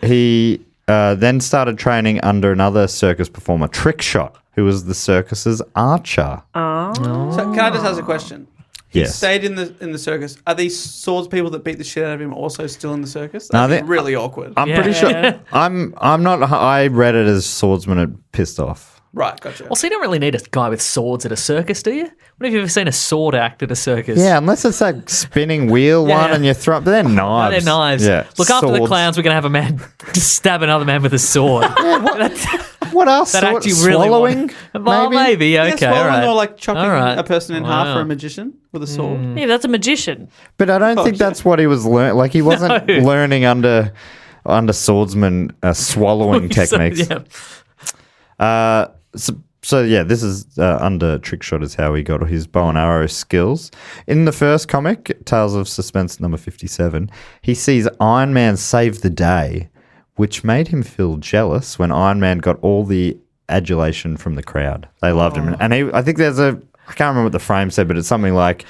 he then started training under another circus performer, Trick Shot, who was the circus's archer. So can I just ask a question? He Yes. stayed in the circus. Are these swords people that beat the shit out of him also still in the circus? No, That'd be they- really awkward. I'm Yeah. pretty sure. I'm not. I read it as swordsman had pissed off. Right, gotcha. Well, so you don't really need a guy with swords at a circus, do you? When have you ever seen a sword act at a circus? Yeah, unless it's that spinning wheel Yeah. one and you throw. But they're Oh, knives. they're knives. Yeah. Look, after the Swords. clowns, we're going to have a man stab another man with a sword. What else? That Sword- act you really swallowing? want. Well, maybe. Yeah, Okay, swallowing all right. or like chopping All right. a person in half Wow. for a magician with a sword. Yeah, that's a magician. But I don't think that's what he was learning. Like he wasn't No. learning under swordsman swallowing techniques. Yeah. So yeah, this is under Trick Shot is how he got his bow and arrow skills. In the first comic, Tales of Suspense number 57, he sees Iron Man save the day, which made him feel jealous when Iron Man got all the adulation from the crowd. They loved him. And I think there's I can't remember what the frame said, but it's something like,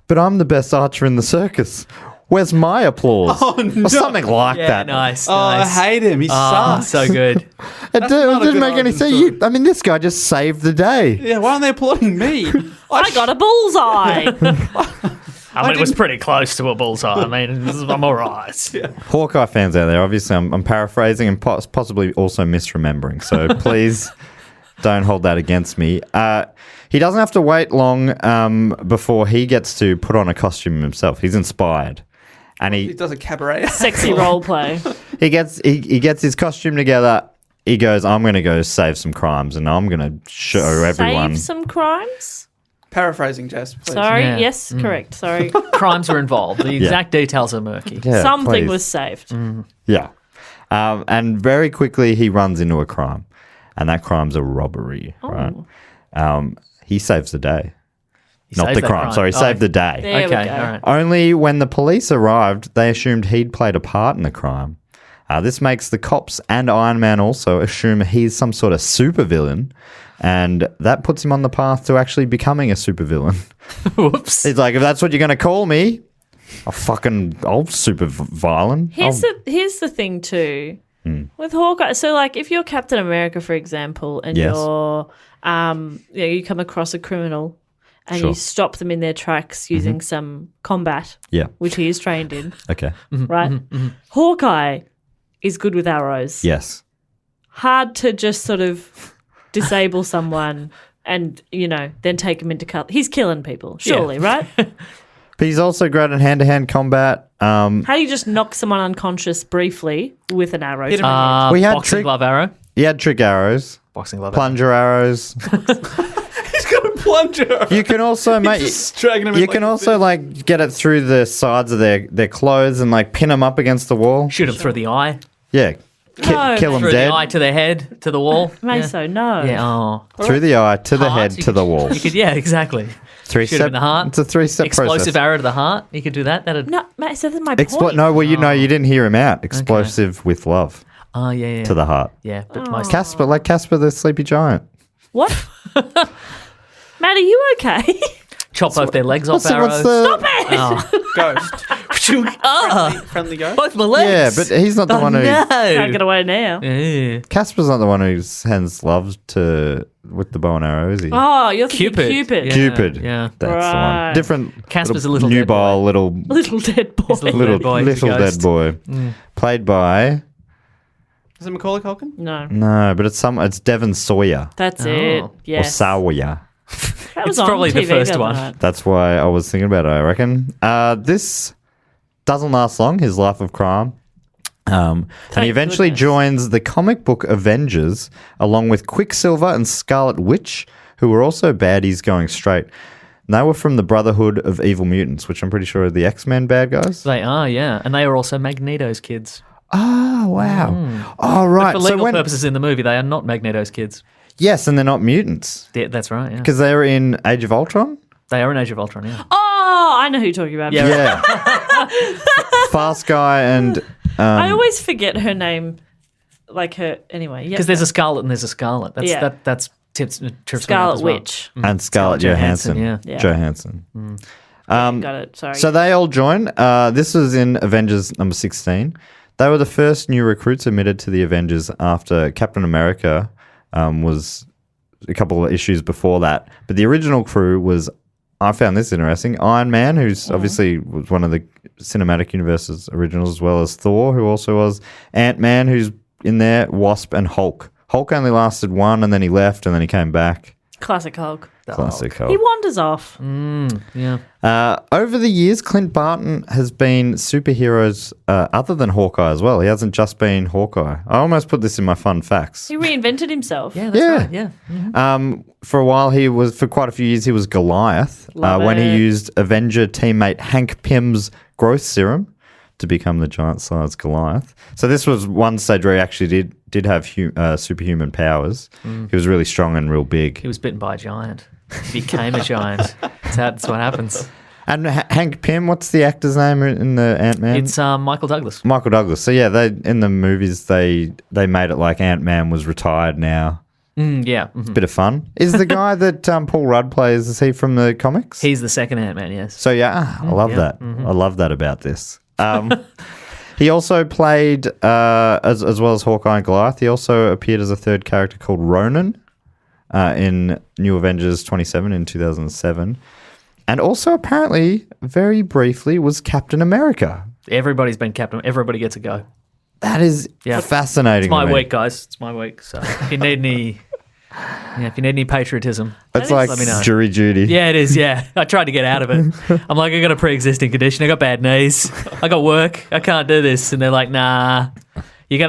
"But I'm the best archer in the circus. Where's my applause?" Oh, no. Or something like Yeah, that. nice. Oh, nice. I hate him. He Oh, sucks. so good. It not a didn't good make any origin sense. story. I mean, this guy just saved the day. Yeah, why aren't they applauding me? I got a bullseye. I mean, it was pretty close to a bullseye. I mean, I'm all right. Hawkeye fans out there, obviously I'm paraphrasing and possibly also misremembering. So please don't hold that against me. He doesn't have to wait long before he gets to put on a costume himself. He's inspired. And He does a cabaret. Sexy role play. he gets his costume together. He goes, "I'm going to go save some crimes and I'm going to show everyone." Save some crimes? Paraphrasing, Jess. Please. Sorry. Yeah. Yes, correct. Sorry. Crimes were involved. The exact details are murky. Yeah, Something please. was saved. Yeah. And very quickly he runs into a crime. And that crime's a robbery, right? He saves the day. Not saved the that crime. crime. Sorry, Oh. saved the day. There we Okay, go. all right. Only when the police arrived, they assumed he'd played a part in the crime. This makes the cops and Iron Man also assume he's some sort of supervillain, and that puts him on the path to actually becoming a supervillain. Whoops. He's like, if that's what you're going to call me, I'll super violent. Here's the thing too. With Hawkeye, so like if you're Captain America, for example, and Yes. you're you come across a criminal and Sure. you stop them in their tracks using some combat, Yeah. which he is trained in, Okay. right? Hawkeye is good with arrows. Yes. Hard to just sort of disable someone and, then take him into cut. He's killing people, surely, right? But he's also great in hand-to-hand combat. How do you just knock someone unconscious briefly with an arrow? to the head? We had boxing trick- glove arrow. He had trick arrows, Boxing glove plunger arrows. He's got a plunger. You can also make. Just dragging him in You like can a also like get it through the sides of their clothes and like pin them up against the wall. Shoot him through the eye. Yeah, No, kill them Through dead the eye to the head, to the wall. Maso, no. Yeah. Oh. through the eye to the Heart, head you to the could- wall. You could, yeah, exactly. Shoot him in the heart. It's a three-step Explosive process. arrow to the heart. You could do that. That'd. No, Maso, that's my point. No, well, you didn't hear him out. Explosive with love Oh yeah. to the heart. Yeah, but most. Casper the sleepy giant. What? Matt, are you okay? Chop both their legs off What's arrows. the? Stop it! Oh. Ghost. Friendly ghost. Both my Yeah, legs. but he's not the one who. No. Can't get away now. Yeah. Casper's not the one who sends love with the bow and arrow, is he? Oh, you're thinking Cupid. Cupid. Yeah. Cupid. Yeah. That's the Right. one. Different. Casper's a little dead nubile, little Little dead boy. little dead boy. little Ghost. dead boy, played by Is it Macaulay Culkin? No, but it's Devon Sawyer that's Oh. it. or Yes. Sawyer. That was It's on probably the TV first other one. night. That's why I was thinking about it. I reckon this doesn't last long. His life of crime. And he Thank eventually goodness. joins the comic book Avengers along with Quicksilver and Scarlet Witch, who were also baddies going straight. And they were from the Brotherhood of Evil Mutants, which I'm pretty sure are the X-Men bad guys. They are, yeah, and they are also Magneto's kids. Oh, wow. Oh, right. For legal purposes in the movie, they are not Magneto's kids. Yes, and they're not mutants. Yeah, that's right, yeah. Because they're in Age of Ultron? They are in Age of Ultron, yeah. Oh, I know who you're talking about. Yeah. Yeah. Fast Guy and... I always forget her name. Like her, anyway. Because there's a Scarlet and there's a Scarlet. That's Trip's Scarlet Witch. And Scarlett Johansson. Yeah. Johansson. Got it, sorry. So they all join. This was in Avengers number 16. They were the first new recruits admitted to the Avengers after Captain America was a couple of issues before that. But the original crew was, I found this interesting, Iron Man, who's obviously was one of the cinematic universe's originals, as well as Thor, who also was, Ant-Man, who's in there, Wasp, and Hulk. Hulk only lasted one, and then he left, and then he came back. Classic Hulk. Classic Hulk. He wanders off. Yeah. Over the years, Clint Barton has been superheroes other than Hawkeye as well. He hasn't just been Hawkeye. I almost put this in my fun facts. He reinvented himself. Yeah, that's right, yeah. Mm-hmm. For a while, for quite a few years, he was Goliath when he used Avenger teammate Hank Pym's growth serum to become the giant-sized Goliath. So this was one stage where he actually did have superhuman powers. He was really strong and real big. He was bitten by a giant. He became a giant. That's what happens. And Hank Pym, what's the actor's name in the Ant-Man? It's Michael Douglas. Michael Douglas. So yeah, they in the movies they made it like Ant-Man was retired now. Yeah. It's a bit of fun. Is the guy that Paul Rudd plays, is he from the comics? He's the second Ant-Man, yes. So yeah, I love that. I love that about this. He also played, as well as Hawkeye and Goliath, he also appeared as a third character called Ronan in New Avengers 27 in 2007. And also apparently, very briefly, was Captain America. Everybody's been Captain. Everybody gets a go. That is fascinating. It's my to me. week, guys. It's my week. So if you need any patriotism, It's like let me know. jury duty. Yeah, it is. Yeah, I tried to get out of it. I'm like, I got a pre-existing condition. I got bad knees. I got work. I can't do this. And they're like, nah. You're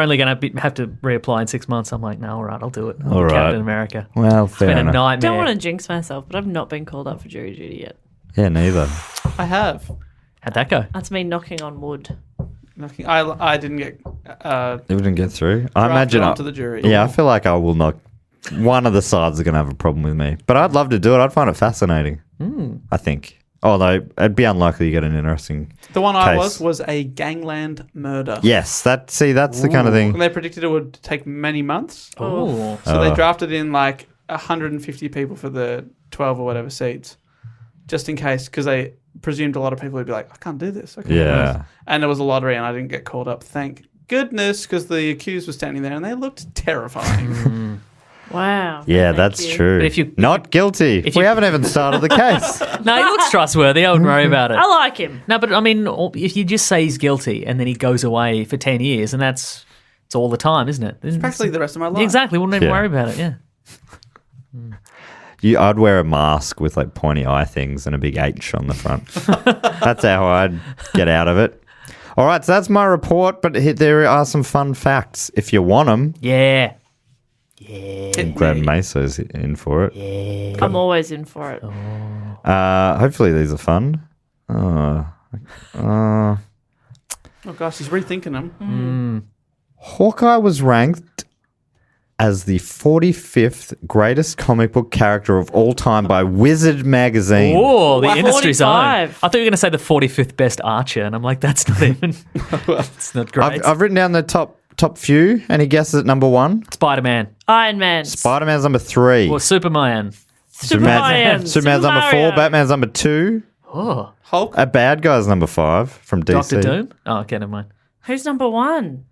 only gonna have to reapply in 6 months. I'm like, no, all right, I'll do it. All right. Captain America. Well, It's been fair a enough. nightmare. I don't want to jinx myself, but I've not been called up for jury duty yet. Yeah, neither. I have. How'd that go? That's me knocking on wood. I didn't get It wouldn't get through. I drafted imagine. onto the jury. Yeah, I feel like I will not. One of the sides are going to have a problem with me, but I'd love to do it. I'd find it fascinating. I think. Although it'd be unlikely you get an interesting. The one I case. was a Gangland Murder. Yes, that's the kind of thing. And they predicted it would take many months. Oh, So they drafted in like 150 people for the 12 or whatever seats, just in case, because they presumed a lot of people would be like, I can't do this. I can't do Yeah. this. And it was a lottery and I didn't get called up. Thank goodness, because the accused was standing there and they looked terrifying. Wow. Yeah, Thank that's you. true. But if you- not guilty. if We you- haven't even started the case. no, he looks trustworthy. I wouldn't worry about it. I like him. No, but I mean, if you just say he's guilty and then he goes away for 10 years, and it's all the time, isn't it? Practically the rest of my life. Exactly. Wouldn't even Yeah. worry about it. Yeah. I'd wear a mask with like pointy eye things and a big H on the front. That's how I'd get out of it. All right, so that's my report, but there are some fun facts if you want them. Yeah. I'm glad Maso's in for it. I'm always in for it. Hopefully these are fun. Oh gosh, he's rethinking them. Hawkeye was ranked as the 45th greatest comic book character of all time by Wizard magazine. Oh, the industry's own. 45. I thought you were going to say the 45th best archer, and I'm like, that's not even. It's not great. I've written down the top few. Any guesses at number one? Spider-Man. Iron Man. Spider-Man's number 3. Or Superman. Superman. Superman's number 4. Mario. Batman's number 2. Oh, Hulk. A Bad Guy's number 5 from DC. Doctor Doom. Oh, okay, never mind. Who's number one?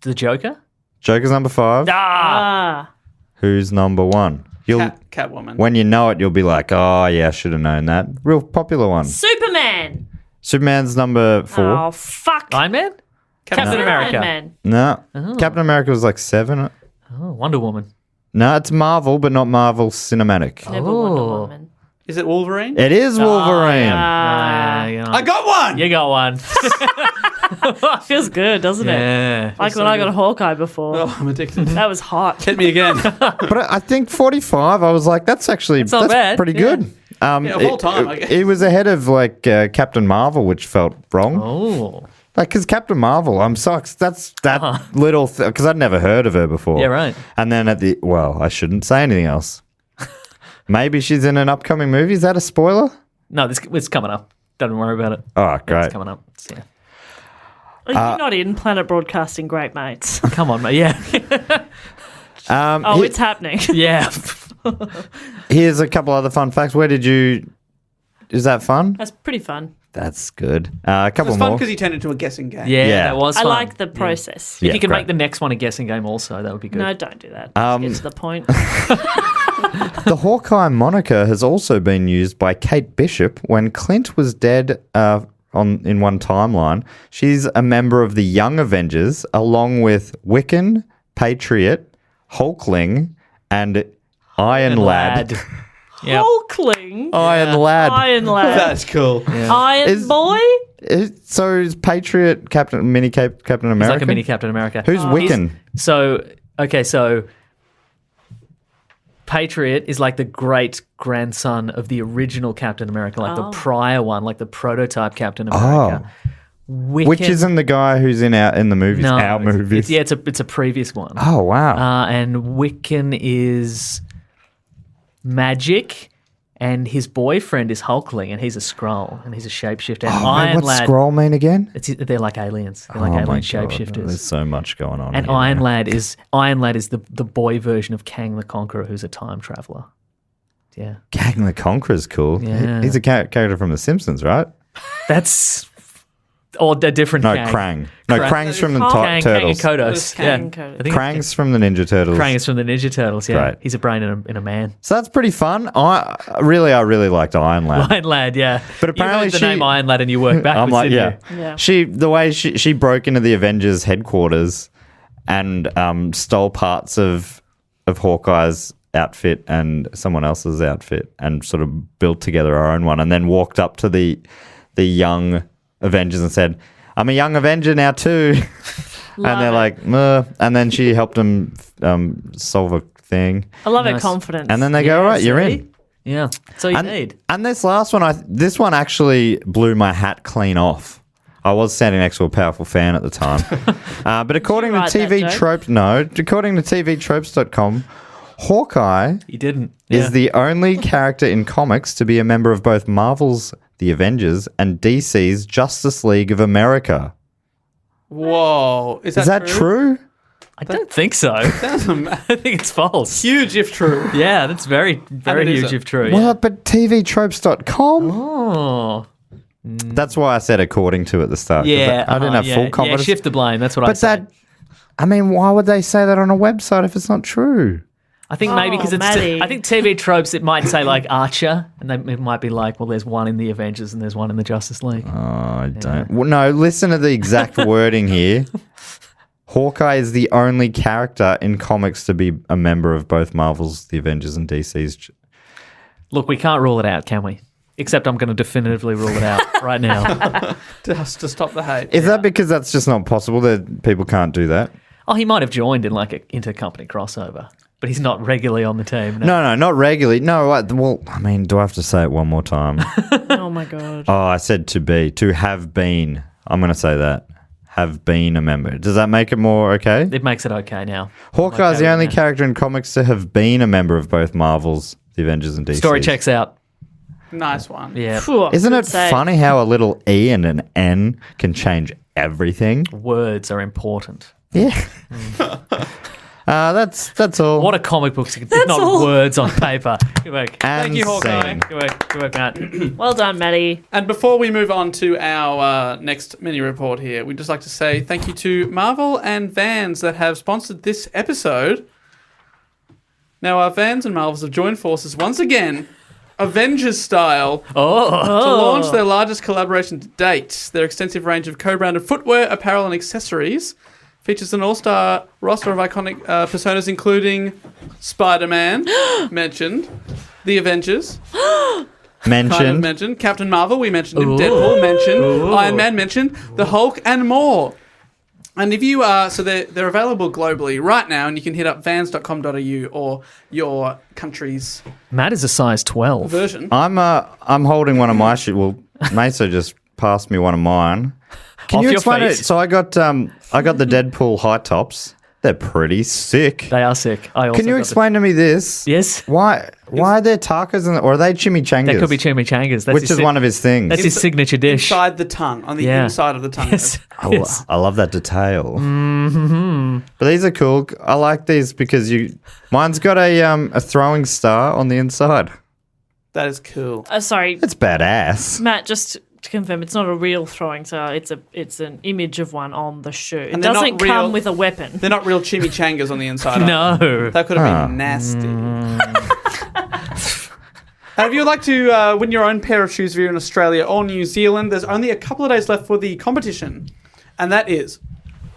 The Joker. Joker's number 5. Ah. Who's number 1? Catwoman. When you know it, you'll be like, oh, yeah, I should have known that. Real popular one. Superman. Superman's number 4. Oh, fuck. Iron Man. Captain Iron America. Man. No. Captain America was like 7. Oh, Wonder Woman. No, it's Marvel, but not Marvel Cinematic. Never Oh. Wonder Woman. Is it Wolverine? It is Wolverine. I got one! You got one. Feels good, doesn't it? Yeah. Like when I got a Hawkeye before. Oh, I'm addicted. That was hot. Hit me again. But I think 45, I was like, that's not bad. pretty Yeah. good. Of all time, I guess. It was ahead of like Captain Marvel, which felt wrong. Oh. Like, because Captain Marvel, I'm so that's that little because I'd never heard of her before. Yeah, right. And then I shouldn't say anything else. Maybe she's in an upcoming movie. Is that a spoiler? No, it's coming up. Don't worry about it. Oh, great. It's coming up. Yeah. You're not in Planet Broadcasting, great mates. Come on, mate. Yeah. It's happening. Yeah. Here's a couple other fun facts. Is that fun? That's pretty fun. That's good. A couple It's fun more. because you turned into a guessing game. Yeah, Yeah. that was I fun. like the process. If Yeah, you can great. make the next one a guessing game also, that would be good. No, don't do that. Let's get to the point. The Hawkeye moniker has also been used by Kate Bishop when Clint was dead in one timeline. She's a member of the Young Avengers along with Wiccan, Patriot, Hulkling, and Iron Lad. Yeah. Hulkling. Iron Lad. Iron Lad. That's cool. Iron Is- Boy. So is Patriot Captain America? He's like a mini Captain America. Who's Wiccan? So Patriot is like the great grandson of the original Captain America, like the prior one, like the prototype Captain America. Wiccan, Which isn't the guy who's in the movies, no, our movies. it's a previous one. Oh, wow. And Wiccan is magic, and his boyfriend is Hulkling, and he's a Skrull, and he's a shapeshifter. And Iron what's Lad, Skrull mean again? they're like aliens. They're like Oh my alien God, shapeshifters. There's so much going on. And here. Iron Lad is the boy version of Kang the Conqueror, who's a time traveler. Yeah, Gang the Conqueror's cool. Yeah. He's a character from The Simpsons, right? that's or a different No, Kang. Krang. No, Krang. Krang's from the Kang, Kang and Turtles. Kodos. It's Kang Yeah, and Kodos. I think Krang's from the Ninja Turtles. Krang is from the Ninja Turtles. Yeah, Right. he's a brain in a man. So that's pretty fun. I really liked Iron Lad. Iron Lad, yeah. But apparently you heard the she- name Iron Lad and you work backwards. I'm like, didn't yeah. you? Yeah. The way she broke into the Avengers headquarters and stole parts of Hawkeye's outfit and someone else's outfit and sort of built together her own one, and then walked up to the young Avengers and said, "I'm a young Avenger now too." And they're like, "Meh." And then she helped them solve a thing, I love her Nice. confidence. and then they go, "All right, you're in." Yeah, that's all you need. And this last one, this one actually blew my hat clean off. I was standing next to a powerful fan at the time. But according to write that TV joke? Tropes, no, according to TVTropes.com, Hawkeye You didn't. is the only character in comics to be a member of both Marvel's The Avengers and DC's Justice League of America. Whoa. Is Is that true? I don't think so. That's I think it's false. huge if true. Yeah, that's very it huge isn't. if true. Well, but TVTropes.com? Oh, That's why I said according to at the start. 'cause yeah. I didn't have yeah, full yeah, confidence. shift the blame. That's what I But said. I mean, why would they say that on a website if it's not true? I think maybe because it's. Maddie. I think TV tropes. It might say like Archer, and it might be like, well, there's one in the Avengers and there's one in the Justice League. Oh, I don't. Well, no, listen to the exact wording here. Hawkeye is the only character in comics to be a member of both Marvel's The Avengers and DC's. Look, we can't rule it out, can we? Except I'm going to definitively rule it out right now. Just to stop the hate. Is that because that's just not possible that people can't do that? Oh, he might have joined in like an intercompany crossover, but he's not regularly on the team. No, not regularly. No, well, I mean, do I have to say it one more time? Oh my god. Oh, I said to have been. I'm going to say that. Have been a member. Does that make it more okay? It makes it okay now. Hawkeye's okay the only with that. character in comics to have been a member of both Marvel's, The Avengers and DC's. Story checks out. Nice one. Yeah. Phew, Isn't good it save. funny how a little E and an N can change everything? Words are important. Yeah. That's all. What a comic book, if not all. words on paper. Good work. And Thank you, Hawkeye. scene. Good work, Matt. Well done, Maddie. And before we move on to our next mini report here, we'd just like to say thank you to Marvel and Vans that have sponsored this episode. Now, our Vans and Marvels have joined forces once again, Avengers style, to launch their largest collaboration to date. Their extensive range of co-branded footwear, apparel, and accessories features an all-star roster of iconic personas, including Spider-Man, mentioned, the Avengers, kind of Mentioned. mentioned, Captain Marvel, we mentioned him, Deadpool, mentioned, Iron Man, mentioned, the Hulk, and more. And if you are, so they're available globally right now, and you can hit up vans.com.au or your country's Matt is a size 12. version. I'm holding one of my shoes. Well, Maso just passed me one of mine. Can Off you your explain it? feet. So I got the Deadpool high tops. They're pretty sick. They are sick. I also Can you got explain to me this? Yes. Why are there takas or are they chimichangas? That could be chimichangas. That's which is one of his things. That's his signature dish. Inside the tongue, on the Yeah. inside of the tongue. Yes. Yes. I love that detail. Mm-hmm. But these are cool. I like these because mine's got a throwing star on the inside. That is cool. Sorry, It's badass. Matt, just to confirm, it's not a real throwing star. It's an image of one on the shoe. It And they're not doesn't real- come with a weapon. They're not real chimichangas on the inside. No. That could have been nasty. And if you would like to win your own pair of shoes if you're in Australia or New Zealand, there's only a couple of days left for the competition. And that is,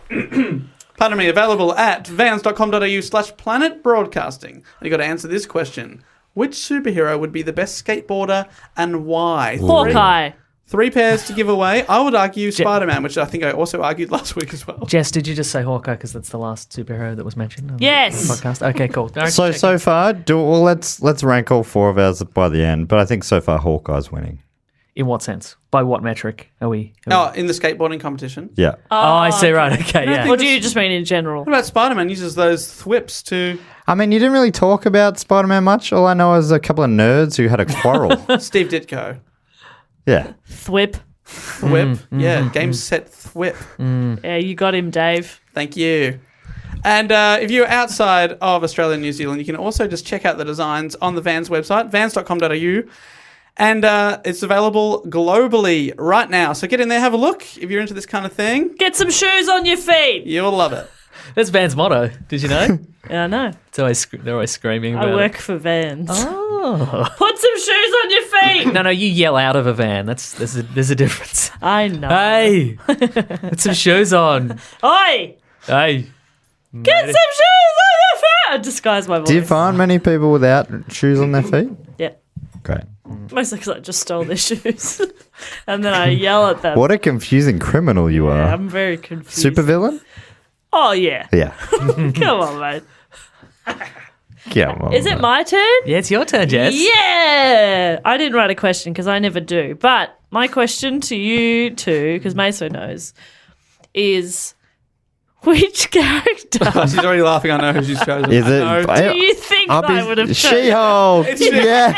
pardon me, available at vans.com.au/Planet Broadcasting. And you've got to answer this question. Which superhero would be the best skateboarder and why? Hawkeye. Three pairs to give away. I would argue Spider-Man, which I think I also argued last week as well. Jess, did you just say Hawkeye because that's the last superhero that was mentioned on Yes. the podcast? Okay, cool. All right, So checking. far, let's rank all four of ours by the end. But I think so far Hawkeye's winning. In what sense? By what metric are we? Oh, in the skateboarding competition. Yeah. Oh, I see. Right. Okay. Yeah. Or do you just mean in general? What about Spider-Man uses those thwips to I mean, you didn't really talk about Spider-Man much. All I know is a couple of nerds who had a quarrel. Steve Ditko. Yeah. Thwip. Thwip. Yeah, game set thwip. Yeah, you got him, Dave. Thank you. And if you're outside of Australia and New Zealand, you can also just check out the designs on the Vans website, vans.com.au. And it's available globally right now. So get in there, have a look. If you're into this kind of thing, Get some shoes on your feet. you'll love it. That's Van's motto. Did you know? Yeah, I know. It's always they're always screaming about I it. work for Vans. Oh. Put some shoes on your feet. No, you yell out of a van. There's a difference. I know. Hey, put some shoes on. Oi! Hey, Get some shoes on your feet. I disguise my voice. Do you find many people without shoes on their feet? Yeah. Great. Mostly because I just stole their shoes. And then I yell at them. What a confusing criminal you Yeah, are. I'm very confused. Supervillain? Oh, yeah. Yeah. Come on, mate. Come on. Is it my turn? yeah, it's your turn, Jess. Yeah! I didn't write a question because I never do. But my question to you two, because Maso knows, is which character She's already laughing. I know who she's chosen. Is it? I know. do you think I would have chosen? She-Hulk. It's She- Yes.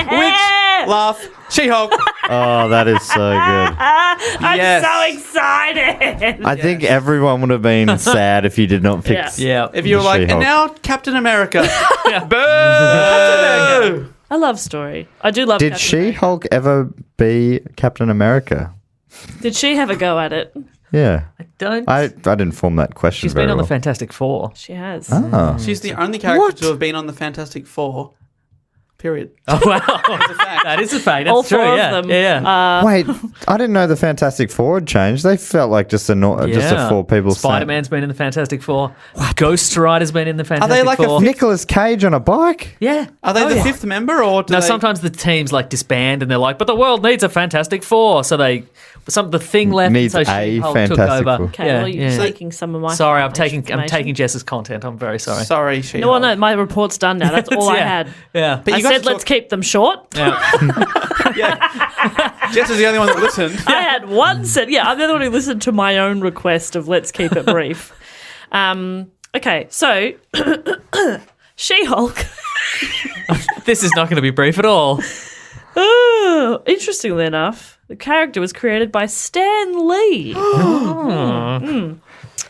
Which laugh? She-Hulk. Oh, that is so good. I'm Yes. so excited. I think everyone would have been sad if you did not pick. Yeah. Yeah. If you were The like, and She-Hulk. now Captain America. Boo! I love story. I do love Did Captain She-Hulk ever be Captain America? America. Did she have a go at it? Yeah. Don't. I didn't form that question She's very been on the well. Fantastic Four. She has. Oh. She's the only character What? to have been on the Fantastic Four. Period. Oh wow, It's a fact. that is a fact. That's All true. four Yeah. of them. Yeah. Wait, I didn't know the Fantastic Four had changed. They felt like just a four people. Spider-Man's been in the Fantastic Four. Ghost Rider's been in the Fantastic like a Four. Nicolas Cage on a bike. Yeah. Are they Oh, the yeah. fifth member, or do No, they... sometimes the teams like disband and they're like, but the world needs a Fantastic Four, so the thing left. Needs so a She-Hulk took Fantastic over. Four. Okay, Yeah, well, you're yeah. taking some of my. Sorry, I'm information. taking Jess's content. I'm very sorry. Sorry, She-Hulk. No, well, no, my report's done now. That's all I Yeah. had. Yeah. But I you guys said let's talk- keep them short. Yeah. Jess is the only one that listened. I had one set. Yeah, I'm the other one who listened to my own request of let's keep it brief. Okay, so She-Hulk. This is not going to be brief at all. Oh, interestingly enough, the character was created by Stan Lee.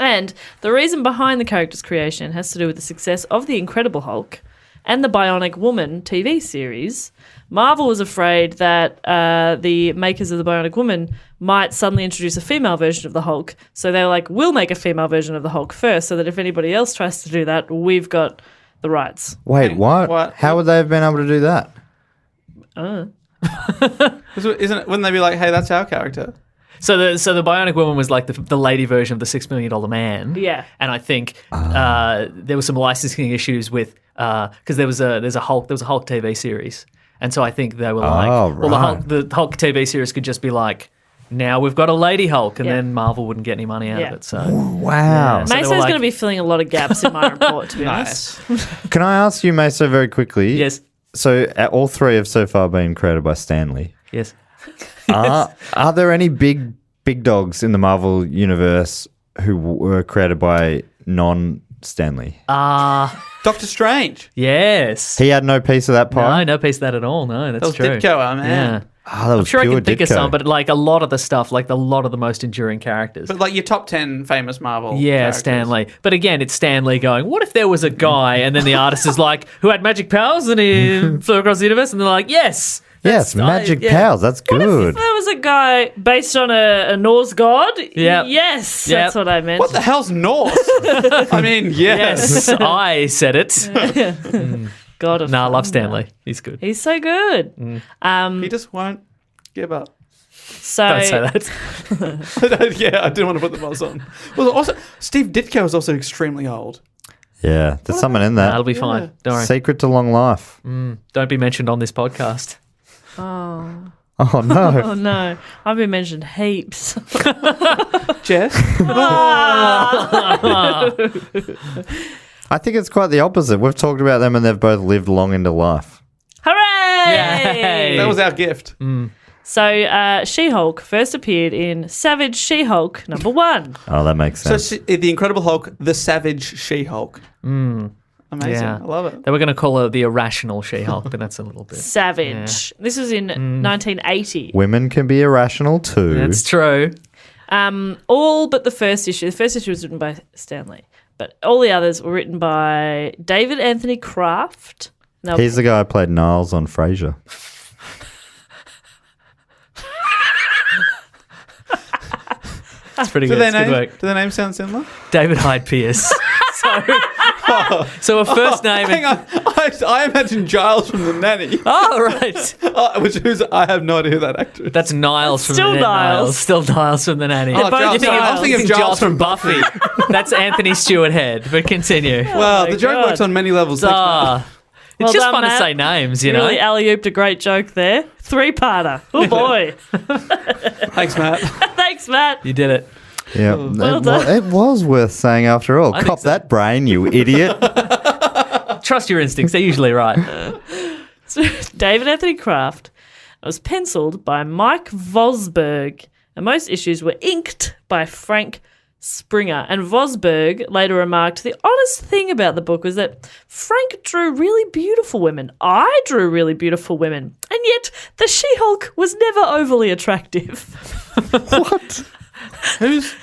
And the reason behind the character's creation has to do with the success of The Incredible Hulk and the Bionic Woman TV series. Marvel was afraid that the makers of the Bionic Woman might suddenly introduce a female version of the Hulk. So they were like, we'll make a female version of the Hulk first, so that if anybody else tries to do that, we've got the rights. Wait, what? What? How would they have been able to do that? Isn't it? Wouldn't they be like, hey, that's our character? So the Bionic Woman was like the lady version of the $6 Million Man. Yeah. And I think there were some licensing issues with because there's a Hulk TV series, and so I think they were like, Oh, well, right. the Hulk TV series could just be like, now we've got a lady Hulk, and Yeah. then Marvel wouldn't get any money out Yeah. of it. So Wow. So they Maso's were like- going to be filling a lot of gaps in my report, to be honest. Can I ask you, Maso, very quickly? yes, So all three have so far been created by Stanley. yes. Are there any big big dogs in the Marvel universe who were created by non-Stanley? Doctor Strange. Yes. He had no piece of that pie? No piece of that at all. No, that's That was true. Ditko, oh, man. Yeah. Oh, that was I'm sure I pure can think of Ditko. some, but like a lot of the stuff, like a lot of the most enduring characters. But like your top 10 famous Marvel Yeah, characters. Stanley. But again, it's Stanley going, what if there was a guy, and then the artist is like, who had magic powers and he flew across the universe, and they're like, yes. Yes, magic powers. That's If good. there was a guy based on a Norse god, Yep. yes, Yep. that's what I meant. What the hell's Norse? I mean, yes. Yes, I said it. God of Nah, I love thunder. Stanley. He's good. He's so good. He just won't give up. So Don't say that. Yeah, I didn't want to put the buzz on. Well, also, Steve Ditko is also extremely old. Yeah, there's someone in That'll that. be fine. Don't worry. Secret to long life. Don't be mentioned on this podcast. Oh, no. Oh no, I've been mentioned heaps. Jess? I think it's quite the opposite. We've talked about them and they've both lived long into life. Hooray! Yay! That was our gift. So She-Hulk first appeared in Savage She-Hulk #1. Oh, that makes So sense. The Incredible Hulk, the Savage She-Hulk. Amazing. Yeah. I love it. They were going to call her the irrational She-Hulk, but that's a little bit. Savage. This was in 1980. Women can be irrational too. That's true. All but the first issue. The first issue was written by Stanley, but all the others were written by David Anthony Kraft. Now, He's the guy who played Niles on Frasier. That's pretty Do good. It's good their work. names sound similar? David Hyde Pierce. So a first name. Hang on. I imagine Giles from The Nanny. Oh, right. I have no idea who that actor is. That's Niles from Still the Niles. Still Niles from the Nanny. Oh, both Giles. You think- I was thinking of Giles from Buffy. That's Anthony Stewart Head. But continue. Well, my the joke God. works on many levels. Thanks, Matt. It's Well just done, fun Matt. to say names, you know. really alley-ooped a great joke there. 3-parter. Oh boy. Thanks, Matt. Thanks, Matt. You did it. Yeah, it was worth saying after all. think Cop so. that brain, you idiot. Trust your instincts. They're usually right. So, David Anthony Kraft. It was penciled by Mike Vosberg, and most issues were inked by Frank Springer. And Vosberg later remarked, the honest thing about the book was that Frank drew really beautiful women. I drew really beautiful women. And yet the She-Hulk was never overly attractive. What? Who's...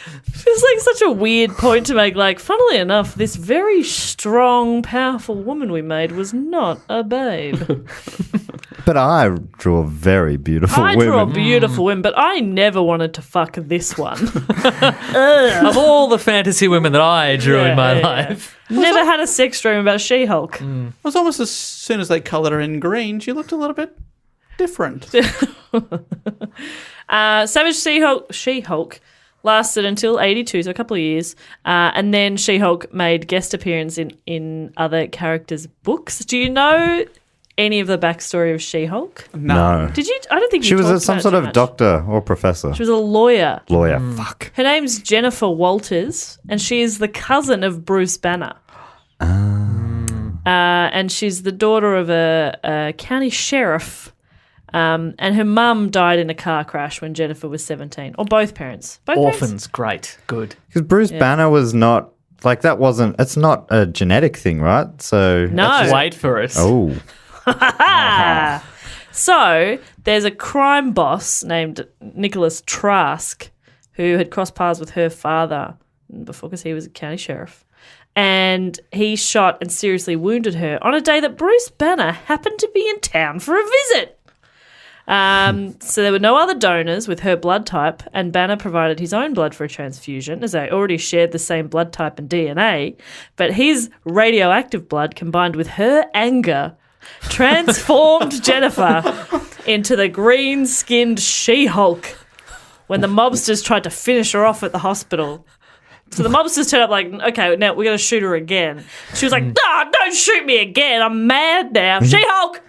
It was like such a weird point to make. Like, funnily enough, this very strong, powerful woman we made was not a babe. But I drew a very beautiful I woman. drew a beautiful woman, but I never wanted to fuck this one. Of all the fantasy women that I drew in my Yeah, yeah. life. Never had a sex dream about She-Hulk. It was almost as soon as they coloured her in green, she looked a little bit different. Savage She-Hulk lasted until 82, so a couple of years. And then She-Hulk made guest appearance in other characters' books. Do you know any of the backstory of She-Hulk? No. Did you? I don't think She you was talked some about sort it of too much. doctor or professor. She was a lawyer. Lawyer. Fuck. Her name's Jennifer Walters, and she is the cousin of Bruce Banner. And she's the daughter of a county sheriff. And her mum died in a car crash when Jennifer was 17. Or both parents. Both parents? Orphans. Great. Good. Because Bruce Banner was not, like, that wasn't, it's not a genetic thing, right? So. No. Wait for us. Oh. So there's a crime boss named Nicholas Trask who had crossed paths with her father before because he was a county sheriff. And he shot and seriously wounded her on a day that Bruce Banner happened to be in town for a visit. So there were no other donors with her blood type, and Banner provided his own blood for a transfusion, as they already shared the same blood type and DNA. But his radioactive blood combined with her anger transformed Jennifer into the green-skinned She-Hulk when the mobsters tried to finish her off at the hospital. So the mobsters turned up like, okay, now we're going to shoot her again. She was like, don't shoot me again. I'm mad now. She-Hulk!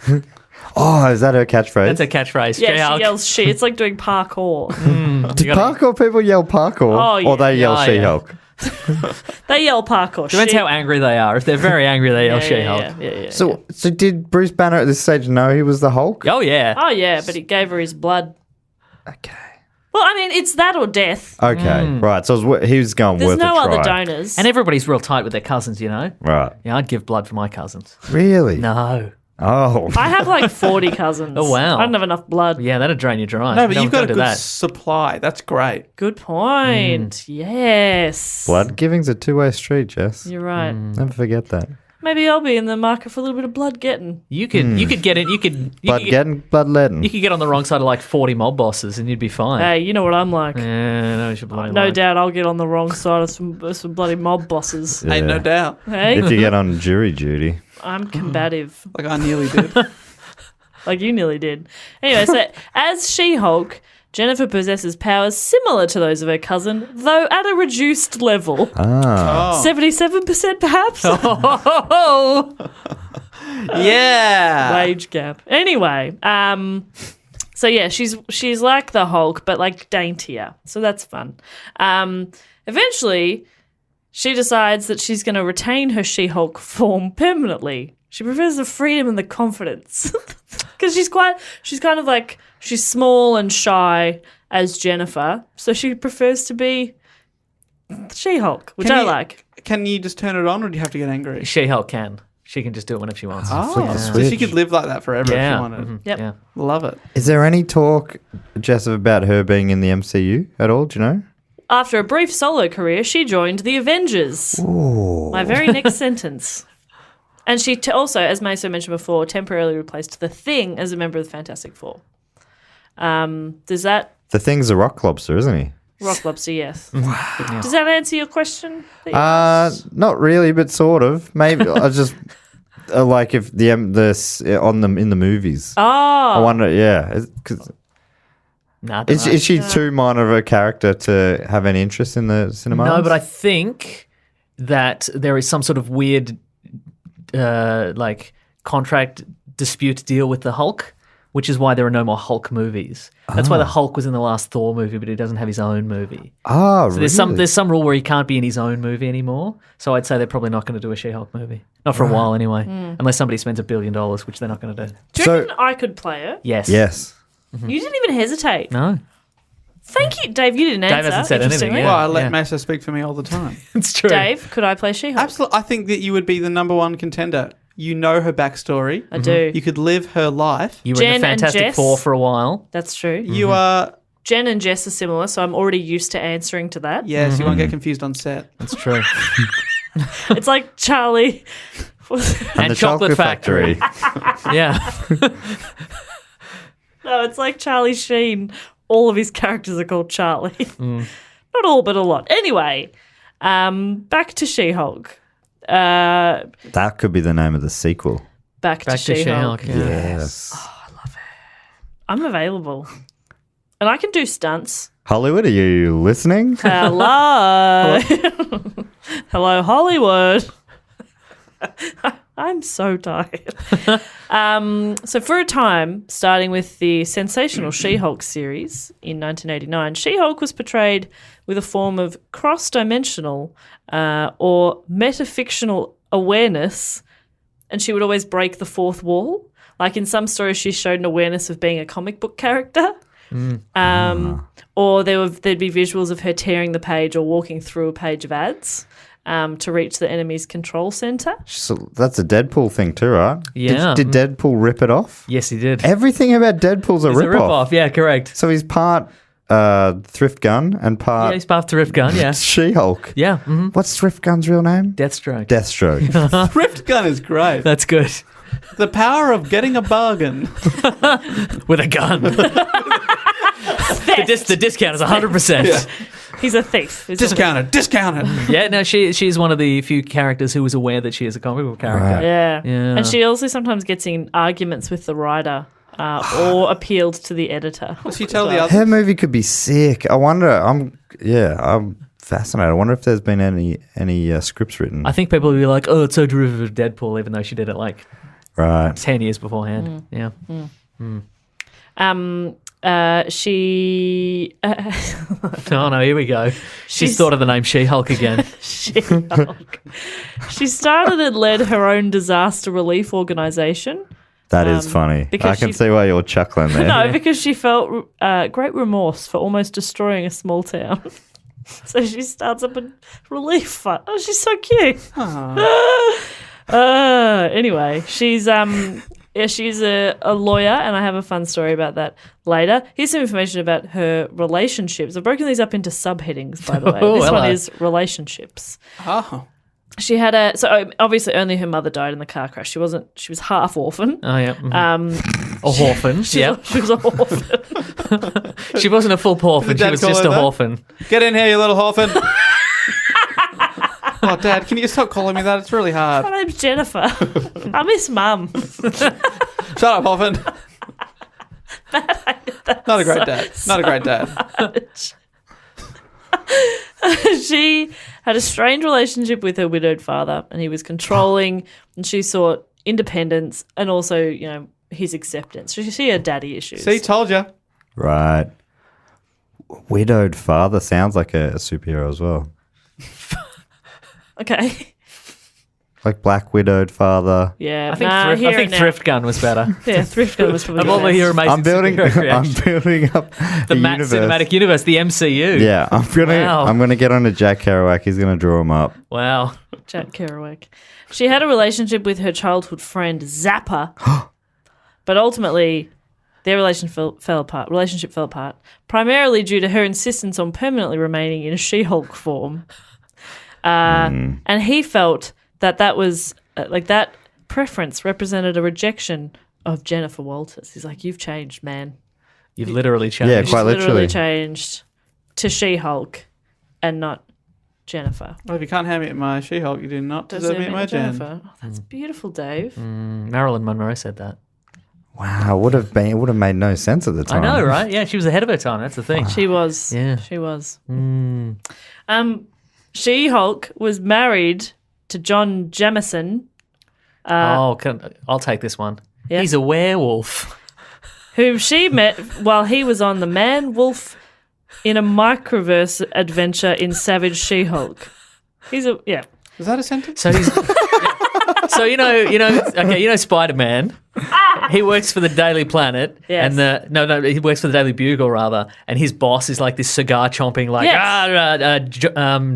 Oh, is that her catchphrase? That's a catchphrase. Yeah, She-Hulk. she yells she. It's like doing parkour. You gotta- Parkour people yell parkour, Oh, yeah. or they yell Yeah, She-Hulk. They yell parkour. Depends how angry they are. If they're very angry, they yell She-Hulk. Yeah. So did Bruce Banner at this stage know he was the Hulk? Oh, yeah. Oh, yeah, but he gave her his blood. Okay. Well, I mean, it's that or death. Okay, right. So he was going There's worth no a try. other donors. And everybody's real tight with their cousins, you know? Right. Yeah, I'd give blood for my cousins. Really? No. Oh. I have like 40 cousins. Oh, wow. I don't have enough blood. Yeah, that'd drain you dry. No, but Don't you've got a do good that. supply. That's great. Good point. Yes. Blood giving's a two-way street, Jess. You're right. Never forget that. Maybe I'll be in the market for a little bit of blood getting. You could get it. You could Blood getting, blood letting. You could get on the wrong side of like 40 mob bosses, and you'd be fine. Hey, you know what I'm like. Yeah, no, you should bloody No like. doubt I'll get on the wrong side of some bloody mob bosses. Ain't no Yeah. doubt. Hey, If you get on jury duty. I'm combative. Like I nearly did. Like you nearly did. Anyway, so as She-Hulk, Jennifer possesses powers similar to those of her cousin, though at a reduced level. Ah. 77% perhaps? Oh, Yeah. Wage gap. Anyway, so yeah, she's like the Hulk, but like daintier. So that's fun. Eventually, she decides that she's going to retain her She-Hulk form permanently. She prefers the freedom and the confidence because she's kind of like she's small and shy as Jennifer, so she prefers to be She-Hulk, which I like. Can you just turn it on, or do you have to get angry? She-Hulk can. She can just do it whenever she wants. Flick the So she switch. could live like that forever if yeah. she wanted. Mhm. Yep. Yeah. Love it. Is there any talk, Jess, about her being in the MCU at all? Do you know? After a brief solo career, she joined the Avengers. My very next sentence. And she also, as Maso mentioned before, temporarily replaced The Thing as a member of the Fantastic Four. Does that... The Thing's a rock lobster, isn't he? Rock Lobster, yes. Does that answer your question? that you asked? Not really, but sort of. Maybe I just like if on them in the movies. I Oh, wonder. Yeah, 'cause Nah, I don't know. is she too minor of a character to have any interest in the cinema? No, but I think that there is some sort of weird, like contract dispute deal with the Hulk, which is why there are no more Hulk movies. That's why the Hulk was in the last Thor movie, but he doesn't have his own movie. Oh, So really? there's some rule where he can't be in his own movie anymore. So I'd say they're probably not going to do a She-Hulk movie, not for a while anyway, unless somebody spends $1 billion, which they're not going to do. do you so- reckon I could play her? Yes. Yes. You didn't even hesitate. No. Thank you, Dave. You didn't answer. Dave hasn't said anything, interestingly. yeah. Well, I let Maso speak for me all the time. It's true. Dave, could I play She-Hulk? Absolutely. I think that you would be the number one contender. You know her backstory. I do. You could live her life. You were in Jen the and Fantastic Jess. Four for a while. That's true. You are... Jen and Jess are similar, so I'm already used to answering to that. Yes, you won't get confused on set. That's true. It's like Charlie. And the Chocolate Factory. Yeah. No, it's like Charlie Sheen. All of his characters are called Charlie. Not all, but a lot. Anyway, back to She-Hulk. That could be the name of the sequel. Back to Back to She-Hulk. She-Hulk. Yeah. Yes. I'm available. And I can do stunts. Hollywood, are you listening? Hello. Hello, Hollywood. I'm so tired. So for a time, starting with the sensational She-Hulk series in 1989, She-Hulk was portrayed with a form of cross-dimensional or metafictional awareness, and she would always break the fourth wall. Like in some stories, she showed an awareness of being a comic book character. Or there'd be visuals of her tearing the page or walking through a page of ads to reach the enemy's control center. So that's a Deadpool thing too, right? Yeah. Did Deadpool rip it off? Yes, he did. Everything about Deadpool's a It's a rip-off. rip-off. Yeah, correct. So he's part Thrift Gun and Yeah, part he's part Thrift Gun. Yeah. She-Hulk. Yeah. Mm-hmm. What's Thrift Gun's real name? Deathstroke. Deathstroke. Thrift gun is great. That's good. The power of getting a bargain. With a gun. The discount is 100%. He's a thief. Discounted. Discounted. Yeah, no, she's one of the few characters who was aware that she is a comic book character. Right. Yeah. Yeah. And she also sometimes gets in arguments with the writer or appealed to the editor. Does she tell the Her others? movie could be sick. I wonder. I'm fascinated. I wonder if there's been any scripts written. I think people will be like, oh, it's so derivative of Deadpool, even though she did it like Right. 10 years beforehand. Yeah. She Oh, no, here we go. She's She's- thought of the name She-Hulk again. She-Hulk. She started and led her own disaster relief organization, That is funny. because I can she- see why you're chuckling there. No, because she felt great remorse for almost destroying a small town. So she starts up a relief fund. Oh, she's so cute. Anyway, she's she's a lawyer, and I have a fun story about that later. Here's some information about her relationships. I've broken these up into subheadings, by the way. Oh, This hello. one is relationships. Oh. She had obviously only her mother died in the car crash. She was half orphan. Oh, yeah. A orphan. Yep. She was an orphan. She wasn't a full orphan. She Dad was call just her a that? orphan. Get in here, you little orphan. Oh, Dad, can you stop calling me that? It's really hard. My name's Jennifer. I miss Mum. Shut up, orphan. Not a great dad. Not a great dad. She had a strained relationship with her widowed father, and he was controlling, and she sought independence and also, his acceptance. She had daddy issues. See, told you. Right. Widowed father sounds like a superhero as well. Okay. Like Black Widowed father. Yeah. I think Thrift Gun was better. Yeah, Thrift Gun was probably Of all the your best. amazing I'm building superhero creations. up The a Matt universe. Cinematic Universe, the MCU. Yeah, Wow. I'm gonna get on to Jack Kerouac. He's gonna draw him up. Wow. Jack Kerouac. She had a relationship with her childhood friend Zappa, but ultimately their relationship fell apart, primarily due to her insistence on permanently remaining in She-Hulk form. And he felt that was that preference represented a rejection of Jennifer Walters. He's like, "You've changed, man. You've literally changed. Yeah, quite You've literally literally. changed to She-Hulk and not Jennifer." Well, if you can't have me at my She-Hulk, you do not deserve me at my Jen. Jennifer. Oh, that's beautiful, Dave. Marilyn Monroe said that. Wow, would have made no sense at the time. I know, right? Yeah, she was ahead of her time. That's the thing. She was. Yeah. She was. She-Hulk was married to John Jamieson, I'll take this one. Yeah. He's a werewolf. whom she met while he was on the Man-Wolf in a microverse adventure in Savage She-Hulk. He's a yeah. Is that a sentence? So he's so Spider-Man. He works for the Daily Planet, Yes. and he works for the Daily Bugle rather, and his boss is like this cigar chomping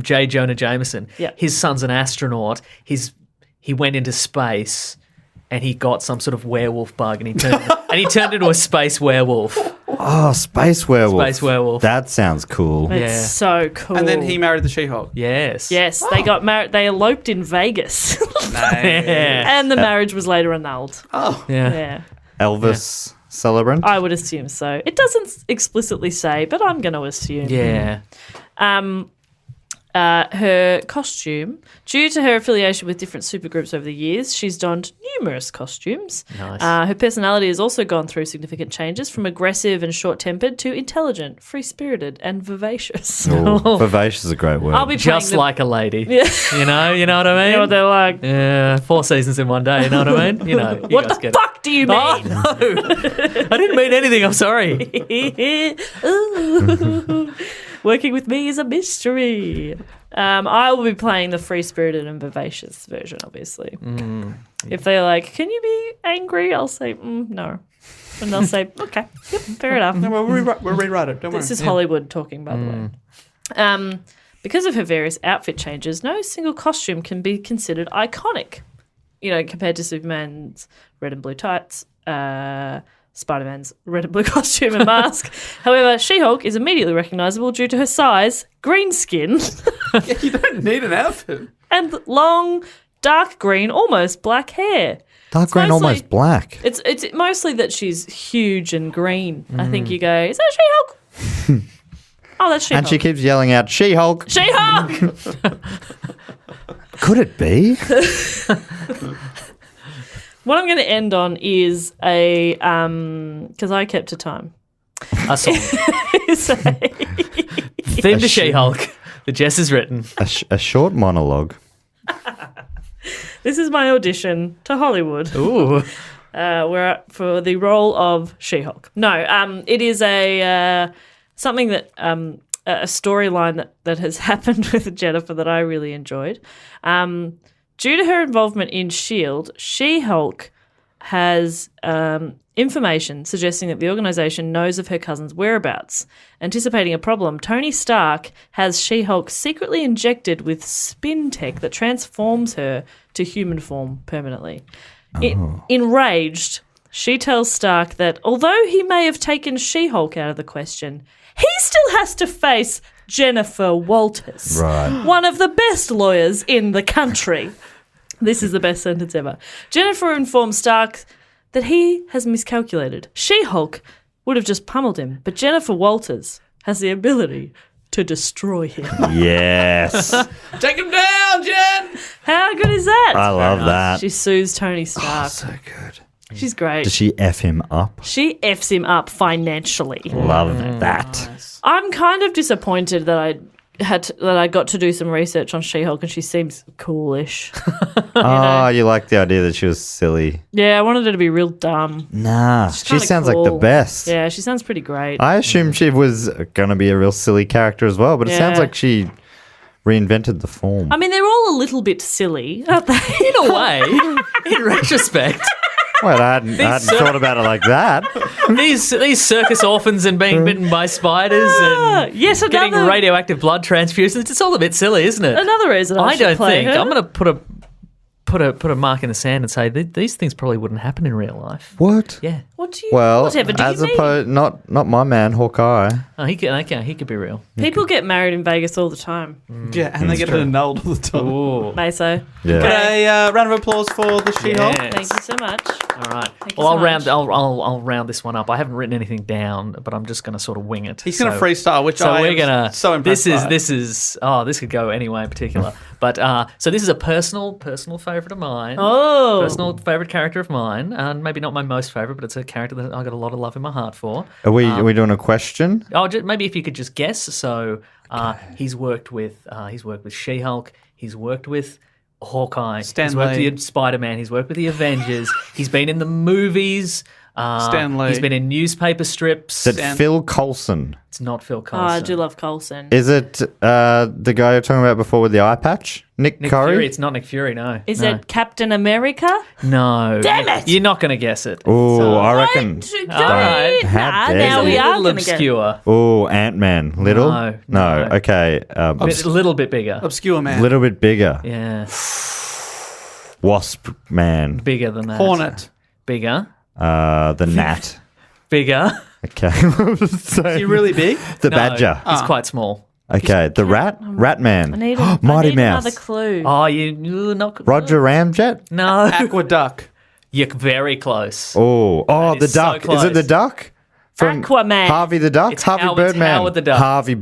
J. Jonah Jameson. Yeah. His son's an astronaut. He went into space, and he got some sort of werewolf bug, and he turned into a space werewolf. Oh, Space Werewolf. Space Werewolf. That sounds cool. It's Yeah. so cool. And then he married the She-Hulk. Yes. Yes, they got married. They eloped in Vegas, Yeah. and the marriage was later annulled. Oh. Yeah. Yeah, Elvis celebrant. I would assume so. It doesn't explicitly say, but I'm going to assume. Yeah. Her costume, due to her affiliation with different supergroups over the years, she's donned numerous costumes. Nice. Her personality has also gone through significant changes, from aggressive and short-tempered to intelligent, free-spirited, and vivacious. Oh, vivacious is a great word. I'll be Just playing like a lady. Yeah. You know what I mean? You know what they're like. Yeah, 4 seasons in one day, you know what I mean? You know. You What guys the get fuck do you mean? Oh, no. I didn't mean anything, I'm sorry. Ooh. Working with me is a mystery. I will be playing the free-spirited and vivacious version, obviously. If they're like, "Can you be angry?" I'll say, "No," and they'll say, "Okay, yep, fair enough." No, we'll rewrite it. Don't worry. This is Hollywood talking, by the way. Because of her various outfit changes, no single costume can be considered iconic. Compared to Superman's red and blue tights, Spider-Man's red and blue costume and mask. However, She-Hulk is immediately recognisable due to her size, green skin, Yeah, you don't need an outfit. and long, dark green, almost black hair. Dark green, mostly- almost black. It's mostly that she's huge and green. I think you go, "Is that She-Hulk?" Oh, that's She-Hulk. And she keeps yelling out, She-Hulk. She-Hulk! Could it be? What I'm going to end on is a because I kept to time. A song. Is a- Theme to She-Hulk that Jess has written. A short monologue. This is my audition to Hollywood. Ooh. Where for the role of She-Hulk. No, it is a something that a storyline that has happened with Jennifer that I really enjoyed. Due to her involvement in S.H.I.E.L.D., She-Hulk has information suggesting that the organization knows of her cousin's whereabouts. Anticipating a problem, Tony Stark has She-Hulk secretly injected with spin tech that transforms her to human form permanently. Enraged, she tells Stark that although he may have taken She-Hulk out of the question, he still has to face Jennifer Walters, one of the best lawyers in the country. This is the best sentence ever. Jennifer informs Stark that he has miscalculated. She-Hulk would have just pummeled him, but Jennifer Walters has the ability to destroy him. Yes. Take him down, Jen! How good is that? I love that. She sues Tony Stark. So good. She's great. Does she F him up? She F's him up financially. Love that. I'm kind of disappointed that I got to do some research on She-Hulk and she seems coolish. Oh, you like the idea that she was silly. Yeah, I wanted her to be real dumb. Nah, she kinda sounds like the cool. best. Yeah, she sounds pretty great. I assumed she was going to be a real silly character as well, but it sounds Yeah. like she reinvented the form. I mean, they're all a little bit silly, aren't they? In a way, in retrospect, Well, I hadn't thought about it like that. these circus orphans and being bitten by spiders and Yes, getting another radioactive blood transfusions. It's all a bit silly, isn't it? another reason I I should don't play think her. I'm going to put a mark in the sand and say these things probably wouldn't happen in real life. What? Yeah. What do you? Well, whatever do as you mean? opposed, not my man Hawkeye. Oh, he could be real. People get married in Vegas all the time. Yeah, and they get it annulled all the time. Ooh. Maso. Yeah. Got a round of applause for the She-Hulk. Yes. Thank you so much. All right. Thank you Well, so I'll round. much. I'll round this one up. I haven't written anything down, but I'm just going to sort of wing it. He's going to So- freestyle, which So I we're am gonna. so impressed by. This could go any way in particular. But so this is a personal favorite of mine. Oh. Personal favorite character of mine, and maybe not my most favorite, but it's a character that I got a lot of love in my heart for. Are we doing a question? Oh, maybe if you could just guess. So he's worked with She-Hulk. He's worked with Hawkeye. Stan He's worked Lee. with Spider-Man. He's worked with the Avengers. He's been in the movies. Stan Lee. He's been in newspaper strips. Is it Phil Coulson? It's not Phil Oh, Coulson. I do love Coulson. Is it the guy you're talking about before with the eye patch? Nick Curry? Fury. It's not Nick Fury. No. Is no. it Captain America? No. Damn it! You're not going to guess it. Oh, I reckon. right. How dare now you. we a are little going to get. obscure. Oh, Ant-Man. Little? No. Okay. A little bit bigger. Obscure man. little bit bigger. Yeah. Wasp Man. Bigger than that. Hornet. Bigger. The Gnat. Bigger. Okay. Is he really big? The No, Badger. He's quite small. Okay. The Rat? Rat Man. I need, Mighty I need Mouse. another clue. Oh, you're not. Roger Ramjet? No. Aqueduct. You're very close. Oh, That the is so duck. Is close. it the duck? From Aquaman. Harvey the Duck? It's Harvey Howard- it's Birdman. Howard the Duck. Harvey.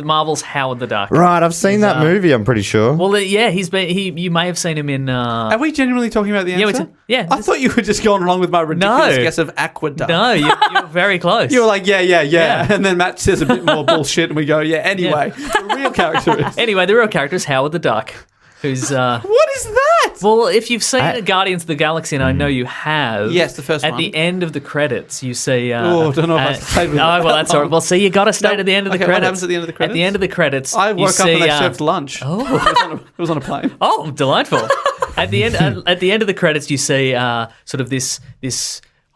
Marvel's Howard the Duck. Right, I've seen that movie, I'm pretty sure. Well, yeah, you may have seen him in. Are we genuinely talking about the Yeah, answer? yeah. I thought you were just going along with my ridiculous No. guess of Aqueduct. No, you're very close. You were like, yeah. Yeah. And then Matt says a bit more bullshit and we go, yeah, anyway. The real character is. Anyway, the real character is Howard the Duck, who's. What is that? Well, if you've seen Guardians of the Galaxy, and I know you have. Yes, the first at one. the end of the credits, you see. Oh, don't know if I stayed with Oh, that well, that's all right. long. Well, see, you got to stay No, to the end of the okay, credits. what happens at the end of the At the credits? end of the credits, I you woke up and see, they served lunch. Oh. It was on a plane. Oh, delightful! At the end of the credits, you see sort of this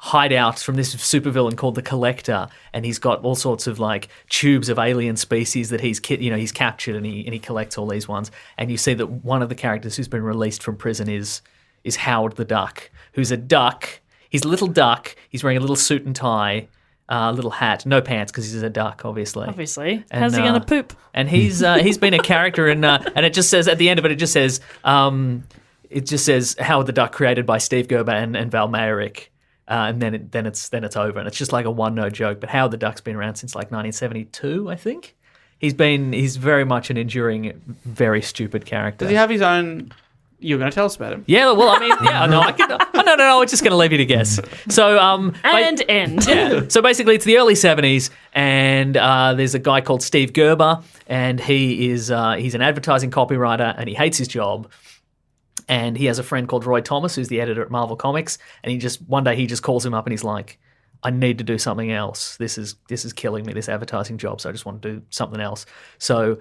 hideout from this supervillain called the Collector, and he's got all sorts of like tubes of alien species that he's captured, and he collects all these ones. And you see that one of the characters who's been released from prison is Howard the Duck, who's a duck. He's a little duck. He's wearing a little suit and tie. Little hat, no pants because he's a duck, obviously. Obviously. And, How's he going to poop? And he's been a character in, and it just says at the end of it, it just says Howard the Duck created by Steve Gerber and Val Mayerick, and then it's over, and it's just like a one-note joke. But Howard the Duck's been around since like 1972, I think. He's very much an enduring, very stupid character. Does he have his own... You're going to tell us about him. Yeah, well, I mean, yeah, no, I can. No, I'm just going to leave you to guess. So, And end. yeah. So basically, it's the early 70s, and there's a guy called Steve Gerber, and he's an advertising copywriter, and he hates his job. And he has a friend called Roy Thomas, who's the editor at Marvel Comics, and one day he just calls him up, and he's like, "I need to do something else. This is killing me, this advertising job. So I just want to do something else." So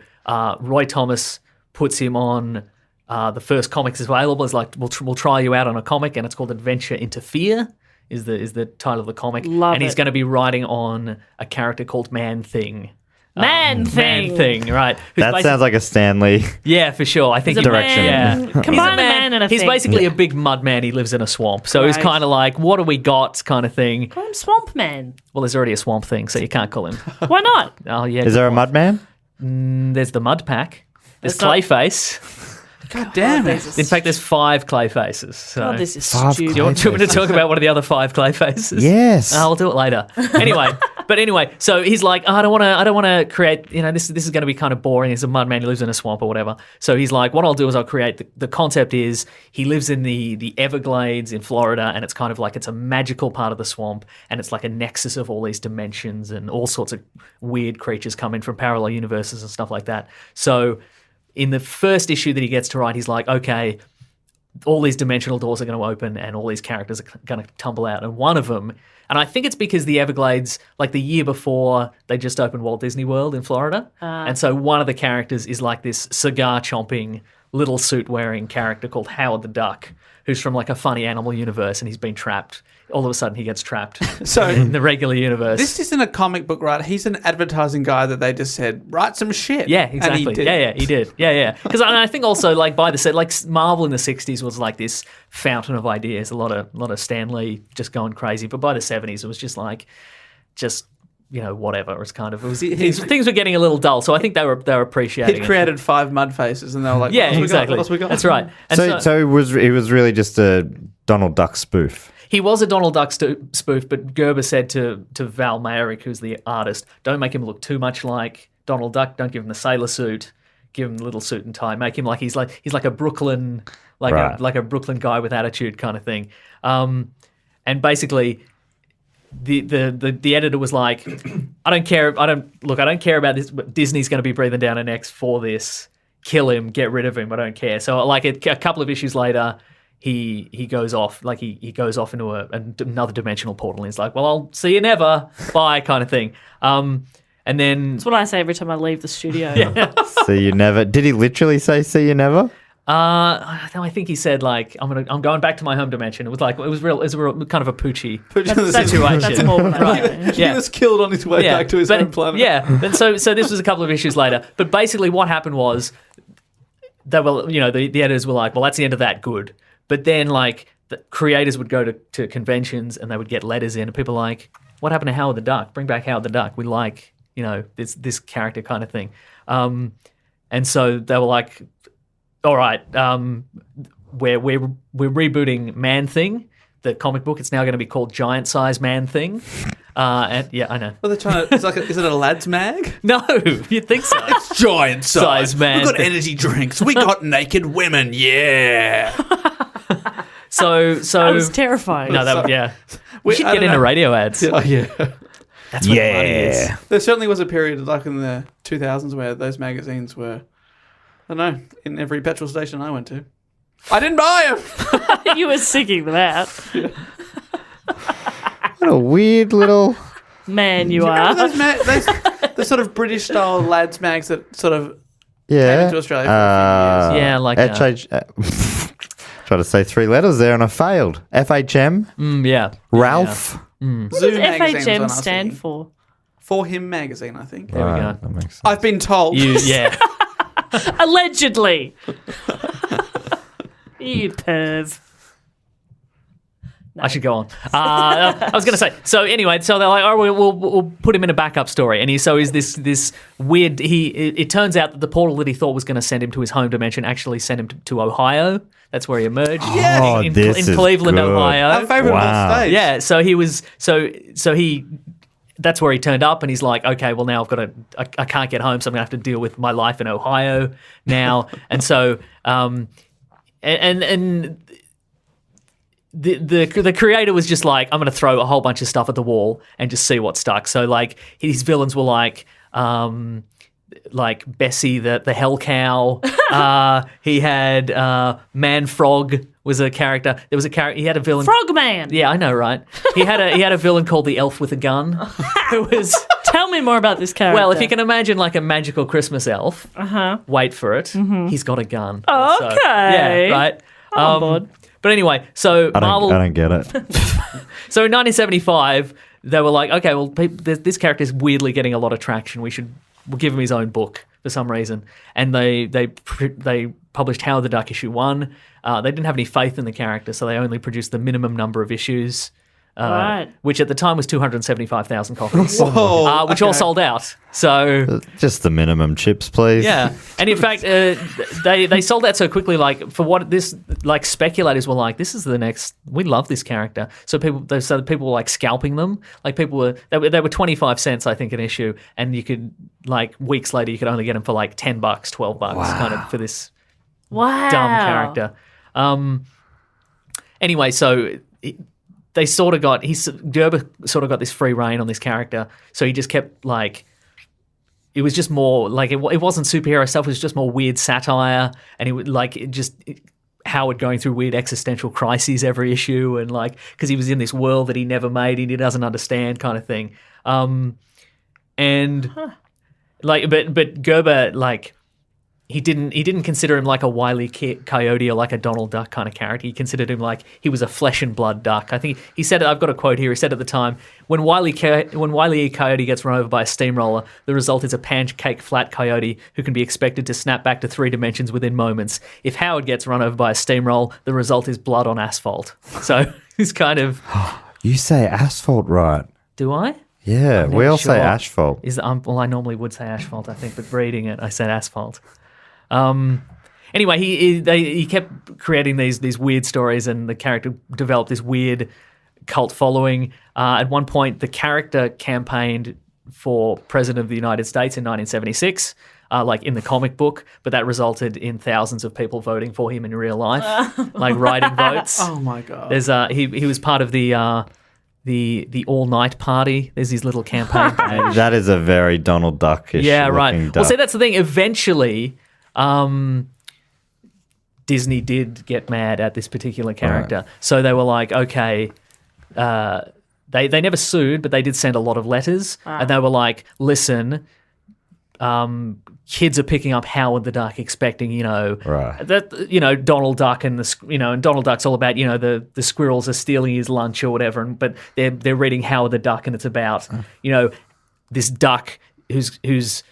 Roy Thomas puts him on The first comics is available. It's like we'll try you out on a comic, and it's called Adventure into Fear. Is the title of the comic? Love and he's it. going to be writing on a character called Man Thing. Man Thing, right? That sounds like a Stanley. Yeah, for sure. I think He's a direction. man. Yeah. Combine a man and a He's thing. basically a big mud man. He lives in a swamp, so he's Right. kind of like, what do we got, kind of thing. Call him Swamp Man. Well, there's already a swamp thing, so you can't call him. Why not? Oh yeah. Is there a mud man? There's the Mud Pack. There's That's not- Clayface. God damn it. In fact, there's 5 Clayfaces. So. God, this is Five stupid. Do you want me to talk about one of the other 5 Clayfaces? Yes. I'll do it later. Anyway, so he's like, I don't want to create, this is going to be kind of boring. He's a mud man who lives in a swamp or whatever. So he's like, what I'll do is I'll create, the concept is he lives in the Everglades in Florida, and it's kind of like, it's a magical part of the swamp, and it's like a nexus of all these dimensions, and all sorts of weird creatures come in from parallel universes and stuff like that. So in the first issue that he gets to write, he's like, okay, all these dimensional doors are going to open and all these characters are going to tumble out. And one of them, and I think it's because the Everglades, like the year before, they just opened Walt Disney World in Florida. And so one of the characters is like this cigar chomping, little suit wearing character called Howard the Duck, who's from like a funny animal universe, and he's been trapped. All of a sudden he gets trapped So in the regular universe. this isn't a comic book writer. He's an advertising guy that they just said, write some shit. Yeah, And exactly. he did. Yeah, he did. Yeah. Because I think also like by the set, like Marvel in the '60s was like this fountain of ideas. A lot of Stan Lee just going crazy. But by the '70s, it was just whatever. It was kind of things were getting a little dull. So I think they were appreciating He'd it. created 5 mud faces, and they were like, Yeah, what else exactly. What else we got? That's right. And So it was really just a Donald Duck spoof. he was a Donald Duck spoof, but Gerber said to Val Mayerick, who's the artist, don't make him look too much like Donald Duck. Don't give him the sailor suit. Give him the little suit and tie. Make him like he's like a Brooklyn Right. like a Brooklyn guy with attitude kind of thing. And basically, the editor was like, I don't care about this. But Disney's going to be breathing down our necks for this. Kill him. Get rid of him. I don't care. So like a couple of issues later, he goes off, like he goes off into another dimensional portal, and he's like, well, I'll see you never, bye, kind of thing. And then That's what I say every time I leave the studio. See you never. Did he literally say see you never? I think he said like I'm going back to my home dimension. It was a real kind of a Poochie That's situation. That's more what I like. He was killed on his way back to his but- home planet. Yeah, and so this was a couple of issues later. But basically, what happened was they were, the editors were like, well, that's the end of that. Good. But then like the creators would go to conventions and they would get letters in, and people were like, what happened to Howard the Duck? Bring back Howard the Duck. We like this character kind of thing. And so they were like, all right, we're rebooting Man Thing, the comic book. It's now going to be called Giant Size Man Thing. And yeah, I know. Well, they're trying to. It's like, is it a lads mag? No, you'd think so. Giant Size man. We got energy drinks. We got naked women. Yeah. So That was terrifying. no, yeah. We should I get don't into know. radio ads. Oh yeah. That's what the money is. There certainly was a period, like in the 2000s, where those magazines were, I don't know, in every petrol station I went to. I didn't buy them. You were seeking them out. What a weird little. Man, you Remember are. those the sort of British style lads mags that sort of Yeah. came into Australia for a few years. Yeah, like Try to say 3 letters there and I failed. FHM, yeah. Ralph. Zoo What does magazine was when I FHM was stand thinking. for? For Him magazine, I think. There we go. That makes sense. I've been told. Yeah. Allegedly. You perv. I should go on. I was going to say. So anyway, so they're like, "Oh, we'll put him in a backup story." And he's this weird. It turns out that the portal that he thought was going to send him to his home dimension actually sent him to Ohio. That's where he emerged. Yes. Oh, in this is Cleveland, good. Ohio. Our favourite Wow. on stage. Yeah. So he was. So he. That's where he turned up, and he's like, "Okay, well now I've got to. I can't get home, so I'm going to have to deal with my life in Ohio now." And so, and the creator was just like, I'm going to throw a whole bunch of stuff at the wall and just see what stuck. So like his villains were like Bessie the hell cow. He had Man Frog was a character. There was a character. He had a villain. Frogman. Yeah, I know, right? He had a villain called the Elf with a Gun, who was Tell me more about this character. Well, if you can imagine like a magical Christmas elf, wait for it. He's got a gun. Okay. Yeah, right. I'm on board. But anyway, so Marvel. I don't get it. So in 1975, they were like, okay, well, this character is weirdly getting a lot of traction. We'll give him his own book for some reason. And they published Howard the Duck issue 1. They didn't have any faith in the character, so they only produced the minimum number of issues. Right. Which at the time was 275,000 copies, Whoa, which all sold out. So Just the minimum chips, please. yeah, and in fact, they sold out so quickly. Like for what this, like speculators were like, this is the next. We love this character. So people were like scalping them. Like people were they were 25 cents, I think, an issue, and you could like weeks later you could only get them for like $10, $12, kind of for this Wow. dumb character. Anyway, so. They sort of got Gerber sort of got this free reign on this character, so he just kept like it was just more like it wasn't superhero stuff. It was just more weird satire, and it would Howard going through weird existential crises every issue, and like because he was in this world that he never made and he doesn't understand kind of thing. But Gerber like. He didn't consider him like a Wile E. Coyote or like a Donald Duck kind of character. He considered him like he was a flesh and blood duck. I think he said, I've got a quote here. He said at the time, when Wile E. Coyote gets run over by a steamroller, the result is a pancake flat coyote who can be expected to snap back to 3 dimensions within moments. If Howard gets run over by a steamroller, the result is blood on asphalt. So he's kind of... You say asphalt right. Do I? Yeah, we all say sure. asphalt. Well, I normally would say asphalt, I think, but reading it, I said asphalt. Anyway, he kept creating these weird stories, and the character developed this weird cult following. At one point, the character campaigned for president of the United States in 1976, like in the comic book, but that resulted in thousands of people voting for him in real life, like writing votes. Oh my god! There's he was part of the all-night party. There's his little campaign page. That is a very Donald Duck-ish Yeah, right. looking Well, duck. see, that's the thing. Eventually, Disney did get mad at this particular character. Right. So they were like, okay, they never sued, but they did send a lot of letters. And they were like, listen, kids are picking up Howard the Duck expecting, that, Donald Duck and and Donald Duck's all about, the squirrels are stealing his lunch or whatever. But they're reading Howard the Duck and it's about, this duck who's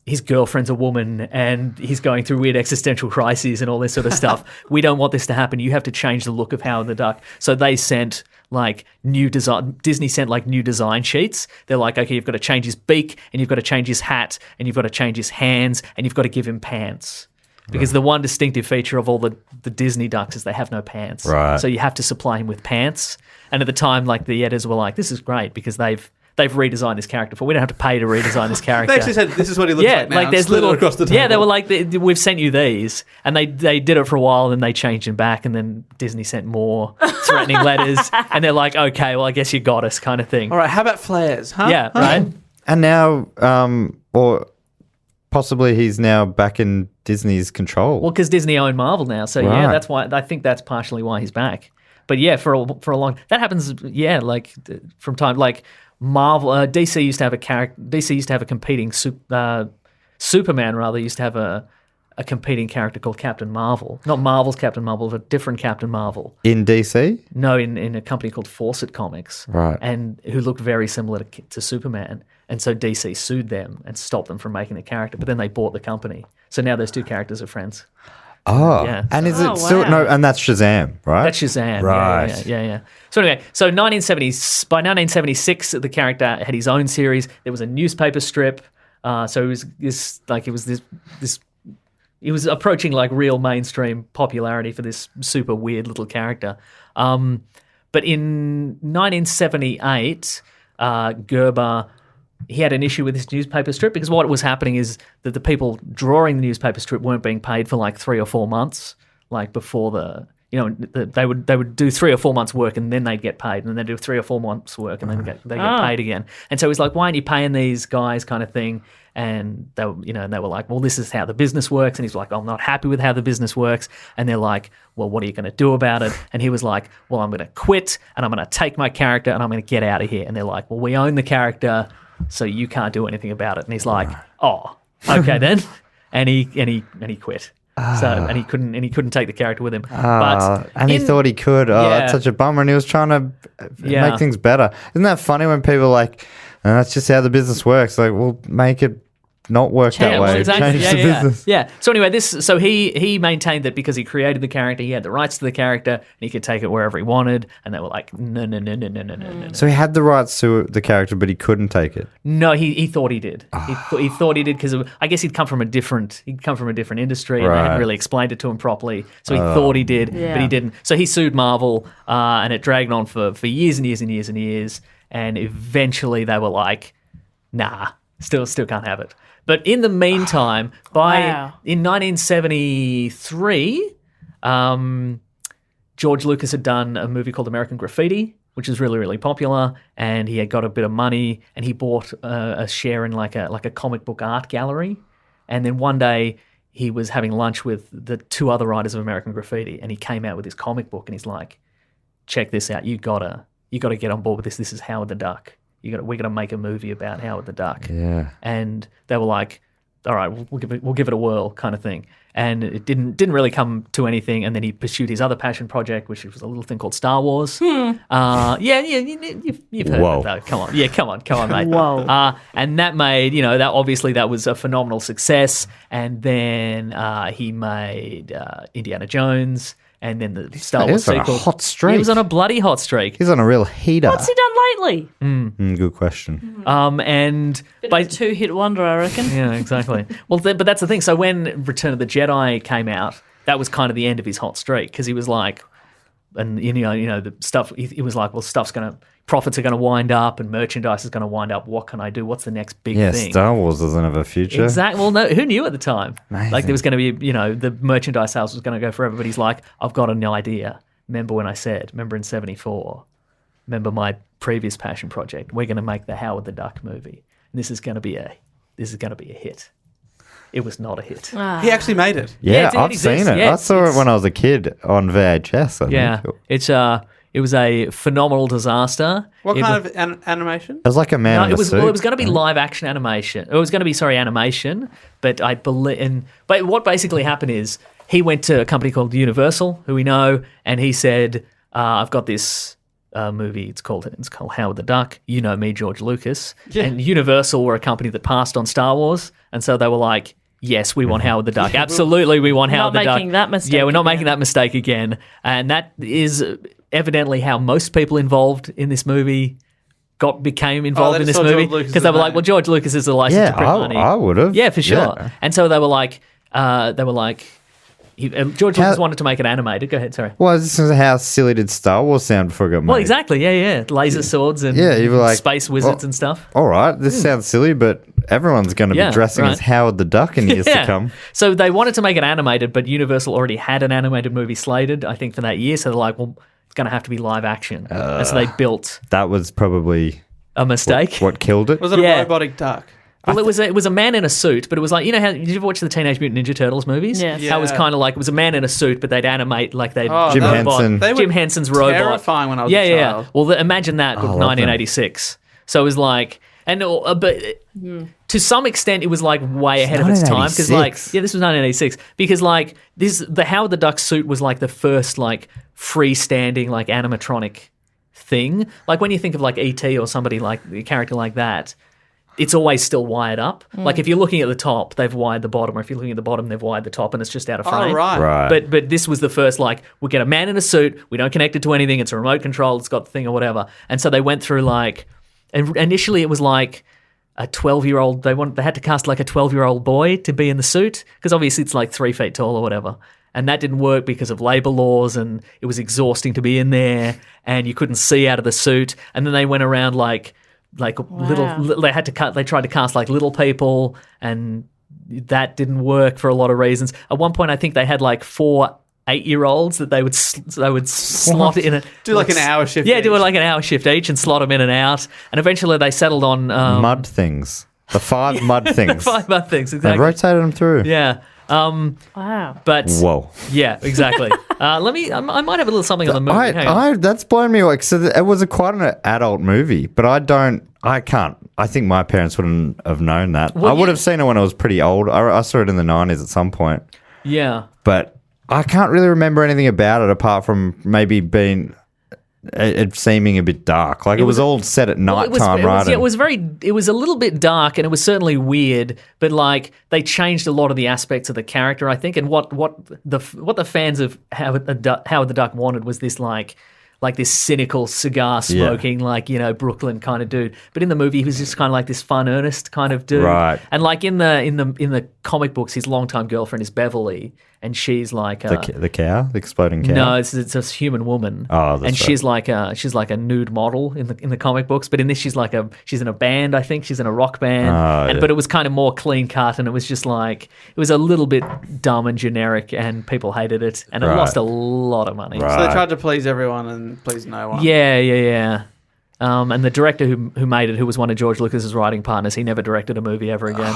his girlfriend's a woman and he's going through weird existential crises and all this sort of stuff. We don't want this to happen. You have to change the look of Howard the Duck. So they sent Disney sent new design sheets. They're like, okay, you've got to change his beak and you've got to change his hat and you've got to change his hands and you've got to give him pants. Because the one distinctive feature of all the Disney ducks is they have no pants. Right. So you have to supply him with pants. And at the time, the editors were like, this is great because they've redesigned this character we don't have to pay to redesign this character. They actually said this is what he looks like now. There's little across the table. Yeah, they were like, we've sent you these, and they did it for a while, and then they changed them back, and then Disney sent more threatening letters, and they're like, okay, well, I guess you got us, kind of thing. All right, how about flares? Huh? Yeah, right. And now, or possibly he's now back in Disney's control. Well, because Disney own Marvel now, so Right. yeah, that's why. I think that's partially why he's back. But yeah, for a long that happens. Yeah, from time Marvel, DC used to have a character. DC used to have a competing Superman. Rather used to have a competing character called Captain Marvel. Not Marvel's Captain Marvel, but a different Captain Marvel. In DC? No, in a company called Fawcett Comics, Right? And who looked very similar to Superman. And so DC sued them and stopped them from making the character. But then they bought the company, so now those two characters are friends. Oh, Yeah. and is it Oh, still wow. no? And that's Shazam, right? That's Shazam. Right. Yeah. So anyway, by 1976, the character had his own series. There was a newspaper strip. So it was approaching real mainstream popularity for this super weird little character. But in 1978, Gerber, he had an issue with this newspaper strip because what was happening is that the people drawing the newspaper strip weren't being paid for 3 or 4 months, before they would do 3 or 4 months work and then they'd get paid, and then they'd do 3 or 4 months work and then they get paid again. And so he's like, why aren't you paying these guys, kind of thing? And they were like, well, this is how the business works. And he's like, I'm not happy with how the business works. And they're like, well, what are you going to do about it? And he was like, well, I'm going to quit and I'm going to take my character and I'm going to get out of here. And they're like, well, we own the character. so you can't do anything about it. And he's like, oh, okay then, and he quit. So and he couldn't take the character with him. He thought he could. Oh, Yeah. that's such a bummer. And he was trying to Yeah. make things better. Isn't that funny when people are like, that's just how the business works? Like, we'll make it not work that way. Exactly. Change the business. Yeah. So anyway, so he maintained that because he created the character, he had the rights to the character, and he could take it wherever he wanted. And they were like, no. So he had the rights to the character, but he couldn't take it. No, he thought he did. He thought he did because I guess he'd come from a different industry, and they Right. hadn't really explained it to him properly. So he thought he did, Yeah. but he didn't. So he sued Marvel, and it dragged on for years and years and years and years. And eventually they were like, nah, still can't have it. But in the meantime, in 1973, George Lucas had done a movie called American Graffiti, which is really, really popular, and he had got a bit of money, and he bought a share in like a comic book art gallery. And then one day he was having lunch with the two other writers of American Graffiti, and he came out with his comic book, and he's like, check this out, you gotta get on board with this. This is Howard the Duck. We're gonna make a movie about Howard the Duck. Yeah. And they were like, all right, we'll give it a whirl, kind of thing. And it didn't really come to anything. And then he pursued his other passion project, which was a little thing called Star Wars. You've heard Whoa. of that. Come on, mate. Whoa. And that made, that was a phenomenal success. And then he made Indiana Jones. And then the Star Wars He was on a sequel. hot streak. He was on a bloody hot streak. He's on a real heater. What's he done lately? Good question. And Bit of a two-hit wonder, I reckon. yeah, exactly. Well, but that's the thing. So when Return of the Jedi came out, that was kind of the end of his hot streak because he was like, and the stuff. He was like, well, profits are going to wind up, and merchandise is going to wind up. What can I do? What's the next big thing? Star Wars doesn't have a future. Exactly. Well, no, who knew at the time? Amazing. Like there was going to be, the merchandise sales was going to go forever. But he's like, I've got an idea. Remember when I said, in '74, remember my previous passion project? We're going to make the Howard the Duck movie. And this is going to be a hit. It was not a hit. He actually made it. Yeah, it I've exists. seen it. Yeah, I saw it when I was a kid on VHS. I think. It was a phenomenal disaster. What kind of animation? It was like a man No, in it a was. suit. Well, it was going to be live action animation. It was going to be animation. But I believe. But what basically happened is he went to a company called Universal, who we know, and he said, "I've got this movie. It's called Howard the Duck. You know me, George Lucas." Yeah. And Universal were a company that passed on Star Wars, and so they were like, yes, we want Howard the Duck. Absolutely, we want Howard the Duck. Not making that mistake Yeah, we're not again. making that mistake again. And that is evidently how most people involved in this movie became involved they in this just saw movie George Lucas's because they were like, name. well, George Lucas is a license Yeah, to print money. I would have. Yeah, for sure. Yeah. And so they were like, George Lucas wanted to make it animated. Go ahead, sorry. Well, this is how silly did Star Wars sound before it got made? Well, exactly. Yeah. Laser swords and you were like, space wizards well, and stuff. All right, this sounds silly, but everyone's going to Yeah, be dressing right. as Howard the Duck in years to come. So they wanted to make it animated, but Universal already had an animated movie slated, I think, for that year. So they're like, well, it's going to have to be live action. And so they built That was probably a mistake. what killed it. Was it Yeah. a robotic duck? Well, it was a man in a suit, but it was like, how did you ever watch the Teenage Mutant Ninja Turtles movies? Yes. How it was Yeah. kind of like it was a man in a suit, but they'd animate like they'd Oh, Jim that- Henson. They were Jim Henson's robot. terrifying when I was yeah, a yeah, child. yeah. Well, imagine that with love them. 1986. So it was like, but to some extent, it was like way ahead of its time because, like, 1986. yeah, this was 1986 because, like, the Howard the Duck suit was like the first like freestanding like animatronic thing. Like when you think of like E.T. or somebody like a character like that. It's always still wired up. Like if you're looking at the top, they've wired the bottom, or if you're looking at the bottom, they've wired the top, and it's just out of frame. Oh, right. Right. But this was the first, like, we get a man in a suit, we don't connect it to anything, it's a remote control, it's got the thing or whatever. And so they went through, like, and initially it was like a 12-year-old, they had to cast like a 12-year-old boy to be in the suit, because obviously it's like 3 feet tall or whatever. And that didn't work because of labor laws, and it was exhausting to be in there, and you couldn't see out of the suit. And then they went around like little, they tried to cast like little people, and that didn't work for a lot of reasons. At one point, I think they had like 4 8-year-olds that they would slot in a Do like an hour shift Yeah, do each. like an hour shift each and slot them in and out. And eventually they settled on Mud things. The 5 mud things. 5 mud things They exactly. rotated them through. Yeah. Wow. But Whoa. yeah, exactly. I might have a little something on the movie. Hang on. That's blown me away. So it was quite an adult movie, but I can't I think my parents wouldn't have known that. Well, I would yeah. have seen it when I was pretty old. I saw it in the 90s at some point. Yeah. But I can't really remember anything about it apart from maybe being it seeming a bit dark. Like it was all set at night time, right? It was a little bit dark, and it was certainly weird. But like they changed a lot of the aspects of the character, I think. And what the fans of Howard the Duck wanted was this like this cynical cigar smoking, Brooklyn kind of dude. But in the movie, he was just kind of like this fun, earnest kind of dude. Right. And like in the comic books, his longtime girlfriend is Beverly, and she's like the cow, the exploding cow. no, it's a human woman. Oh, that's and right. she's like a nude model in the comic books, but in this she's in a band. I think she's in a rock band. Oh, yeah. But it was kind of more clean cut, and it was just like it was a little bit dumb and generic, and people hated it, and it Right. lost a lot of money. So they tried to please everyone and please no one. Yeah. And the director who made it, who was one of George Lucas's writing partners, he never directed a movie ever again.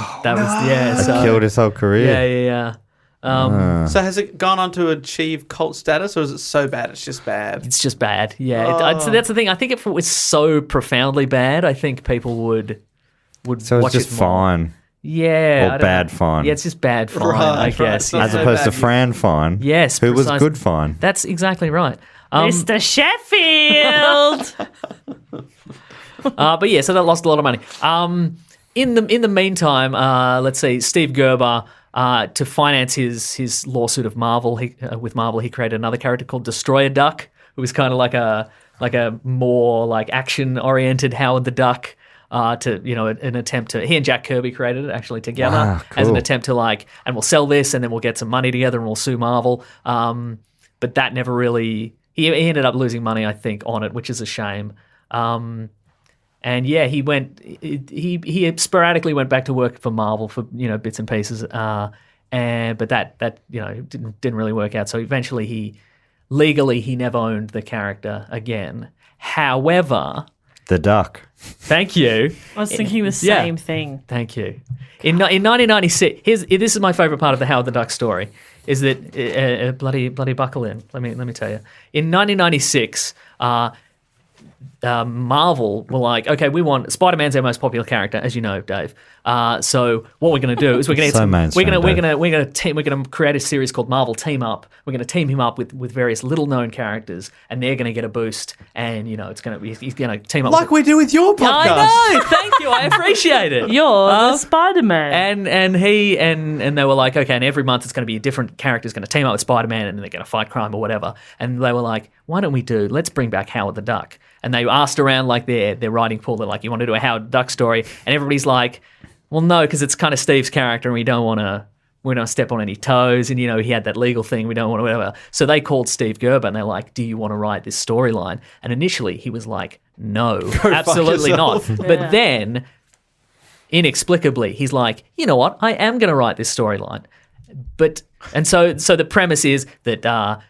So Killed his whole career. Yeah. So has it gone on to achieve cult status, or is it so bad it's just bad? It's just bad. Yeah, so that's the thing. I think if it was so profoundly bad, I think people would So watch it's just it more. fine. Yeah, Or I don't bad know. fine. Yeah, it's just bad fine, Right, I guess. right. Yeah. As opposed to bad. Fran fine. Yes, Who was precisely. good fine. That's exactly right. Mr. Sheffield. But yeah, so that lost a lot of money. In the meantime, let's see, Steve Gerber, to finance his lawsuit of Marvel, with Marvel, he created another character called Destroyer Duck, who was kind of like a more like action oriented Howard the Duck. An attempt to, he and Jack Kirby created it actually together Wow, as an cool. attempt to and we'll sell this and then we'll get some money together and we'll sue Marvel. But that never really, he ended up losing money, I think, on it, which is a shame. And yeah, he sporadically went back to work for Marvel for bits and pieces, but that didn't really work out. So eventually, he never owned the character again. However, The duck. thank you. I was thinking the same thing. Thank you. In 1996, this is my favorite part of the Howard the Duck story. Is that bloody buckle in? Let me tell you. In 1996. Marvel were like, okay, we want Spider-Man's our most popular character, as you know, Dave. So what we're going to do is we're going So to mainstream, we're going to create a series called Marvel Team Up. We're going to team him up with various little-known characters, and they're going to get a boost. And he's going to team up Like we do with your podcast. I know. Thank you. I appreciate it. You're the Spider-Man. And they were like, okay, and every month it's going to be a different character is going to team up with Spider-Man and they're going to fight crime or whatever. And they were like, why don't let's bring back Howard the Duck. And they asked around like their writing pool, they're like, you want to do a Howard the Duck story? And everybody's like, well, no, because it's kind of Steve's character and we don't want to step on any toes. And, he had that legal thing. We don't want to, whatever. So they called Steve Gerber and they're like, do you want to write this storyline? And initially he was like, no, absolutely not. But then inexplicably, he's like, you know what? I am going to write this storyline. So the premise is that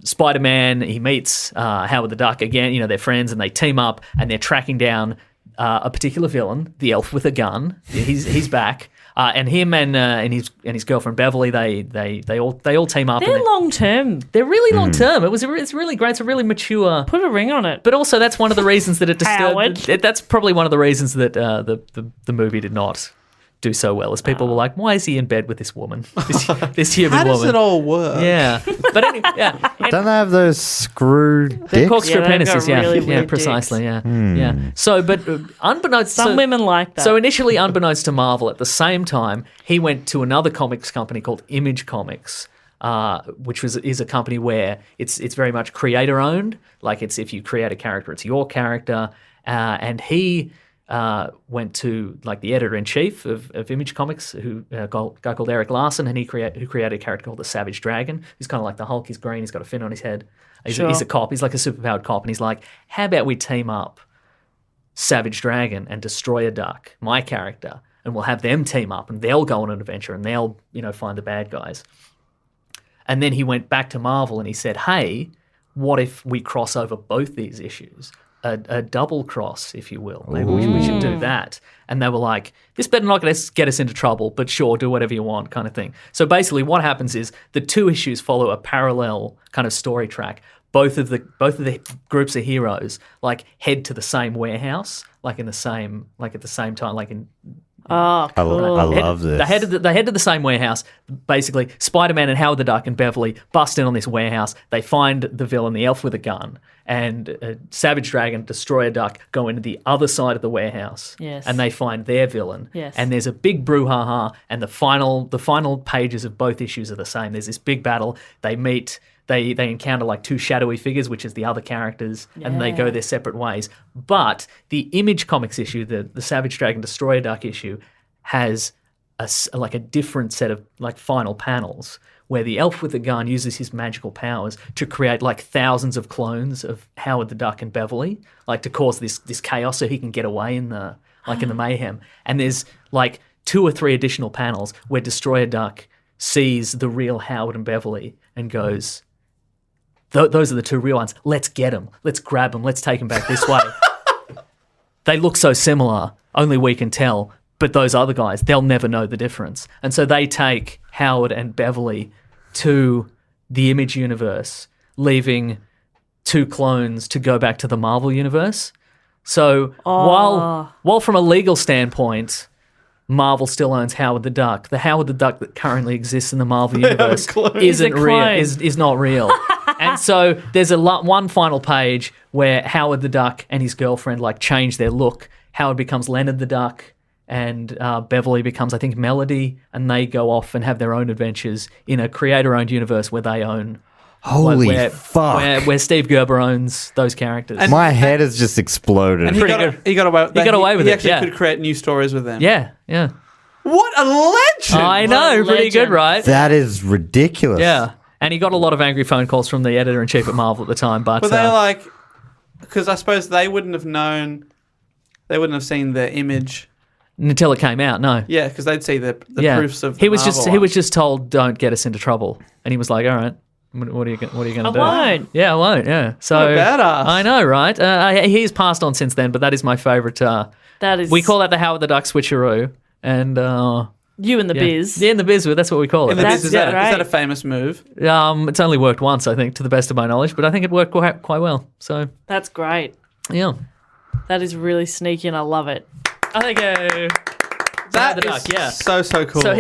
Spider-Man, he meets Howard the Duck again. They're friends and they team up and they're tracking down a particular villain, the elf with a gun. He's back. And him and his girlfriend Beverly, they all team up. They're long term. They're really long term. It's really great. It's a really mature. Put a ring on it. But also, that's one of the reasons that it Howard. disturbed. That's probably one of the reasons that the movie did not do so well. As people were like, why is he in bed with this woman, this human How woman? does it all work? Yeah, but anyway, yeah. Don't they have those screw They're dicks? corkscrew Yeah, they've got penises, yeah, really yeah, weird precisely, yeah. So, but unbeknownst, Some women like that. So initially, unbeknownst to Marvel, at the same time, he went to another comics company called Image Comics, which is a company where it's very much creator owned. Like if you create a character, it's your character, and he. Went to like the editor-in-chief of Image Comics, a guy called Eric Larson, and who created a character called the Savage Dragon. He's kind of like the Hulk. He's green. He's got a fin on his head. He's a cop. He's like a superpowered cop. And he's like, how about we team up Savage Dragon and Destroyer Duck, my character, and we'll have them team up and they'll go on an adventure and they'll find the bad guys. And then he went back to Marvel and he said, hey, what if we cross over both these issues? A double cross, if you will. Maybe we should do that. And they were like, this better not get us into trouble, but sure, do whatever you want kind of thing. So basically what happens is the two issues follow a parallel kind of story track. Both of the groups of heroes like head to the same warehouse like in the same, like at the same time, like in. Oh, I cool. love this. They head to the same warehouse. Basically, Spider-Man and Howard the Duck and Beverly bust in on this warehouse. They find the villain, the elf with a gun, and Savage Dragon, Destroyer Duck go into the other side of the warehouse. Yes. And they find their villain. Yes. And there's a big brouhaha, and the final pages of both issues are the same. There's this big battle. They meet. They encounter like two shadowy figures, which is the other characters, and they go their separate ways. But the Image Comics issue, the Savage Dragon Destroyer Duck issue, has a different set of like final panels where the elf with the gun uses his magical powers to create like thousands of clones of Howard the Duck and Beverly, like to cause this chaos so he can get away in the mayhem. And there's like 2 or 3 additional panels where Destroyer Duck sees the real Howard and Beverly and goes, those are the 2 real ones. Let's get them. Let's grab them. Let's take them back this way. They look so similar. Only we can tell. But those other guys, they'll never know the difference. And so they take Howard and Beverly to the Image universe, leaving 2 clones to go back to the Marvel universe. So while from a legal standpoint, Marvel still owns Howard the Duck, the Howard the Duck that currently exists in the Marvel universe isn't real, is not real. And so there's one final page where Howard the Duck and his girlfriend like change their look. Howard becomes Leonard the Duck, and Beverly becomes, I think, Melody, and they go off and have their own adventures in a creator-owned universe where they own. Holy fuck. Where Steve Gerber owns those characters. And my head has just exploded. And he got away with it. He actually could create new stories with them. Yeah. What a legend! I know, pretty good, right? That is ridiculous. Yeah. And he got a lot of angry phone calls from the editor-in-chief at Marvel at the time. But they like... Because I suppose they wouldn't have known... They wouldn't have seen the Image... Until it came out, no. Yeah, because they'd see the proofs of the he was Marvel just told, don't get us into trouble. And he was like, all right, what are you going to do? I won't. Yeah, I won't, yeah. So, what a badass. I know, right? He's passed on since then, but that is my favourite. That is... We call that the Howard the Duck switcheroo. And... You and the biz. Yeah, in the biz, that's what we call it. In the biz, is that a famous move? It's only worked once, I think, to the best of my knowledge, but I think it worked quite well. So that's great. Yeah. That is really sneaky, and I love it. I think that is so cool. So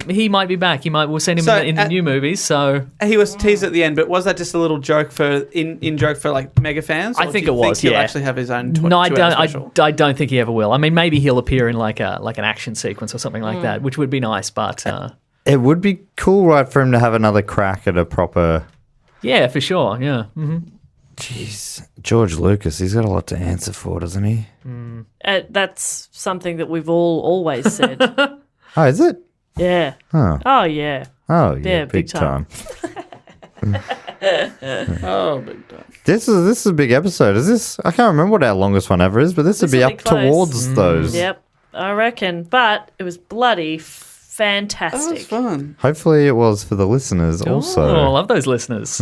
he might be back. We'll send him in the new movies. So he was teased at the end, but was that just a little joke for like mega fans? I think it was. He'll actually have his own. No, I don't. I don't think he ever will. I mean, maybe he'll appear in like an action sequence or something like that, which would be nice. But it would be cool, right, for him to have another crack at a proper. Yeah, for sure. Yeah. Mm-hmm. Jeez, George Lucas, he's got a lot to answer for, doesn't he? That's something that we've always said. Oh, is it? Yeah. Oh. Oh, yeah. Oh, yeah, Yeah, big time. Oh, big time. This is a big episode. Is this? I can't remember what our longest one ever is, but this would be will up be close. towards those. Yep, I reckon. But it was bloody fantastic. That was fun. Hopefully it was for the listeners also. Oh, I love those listeners.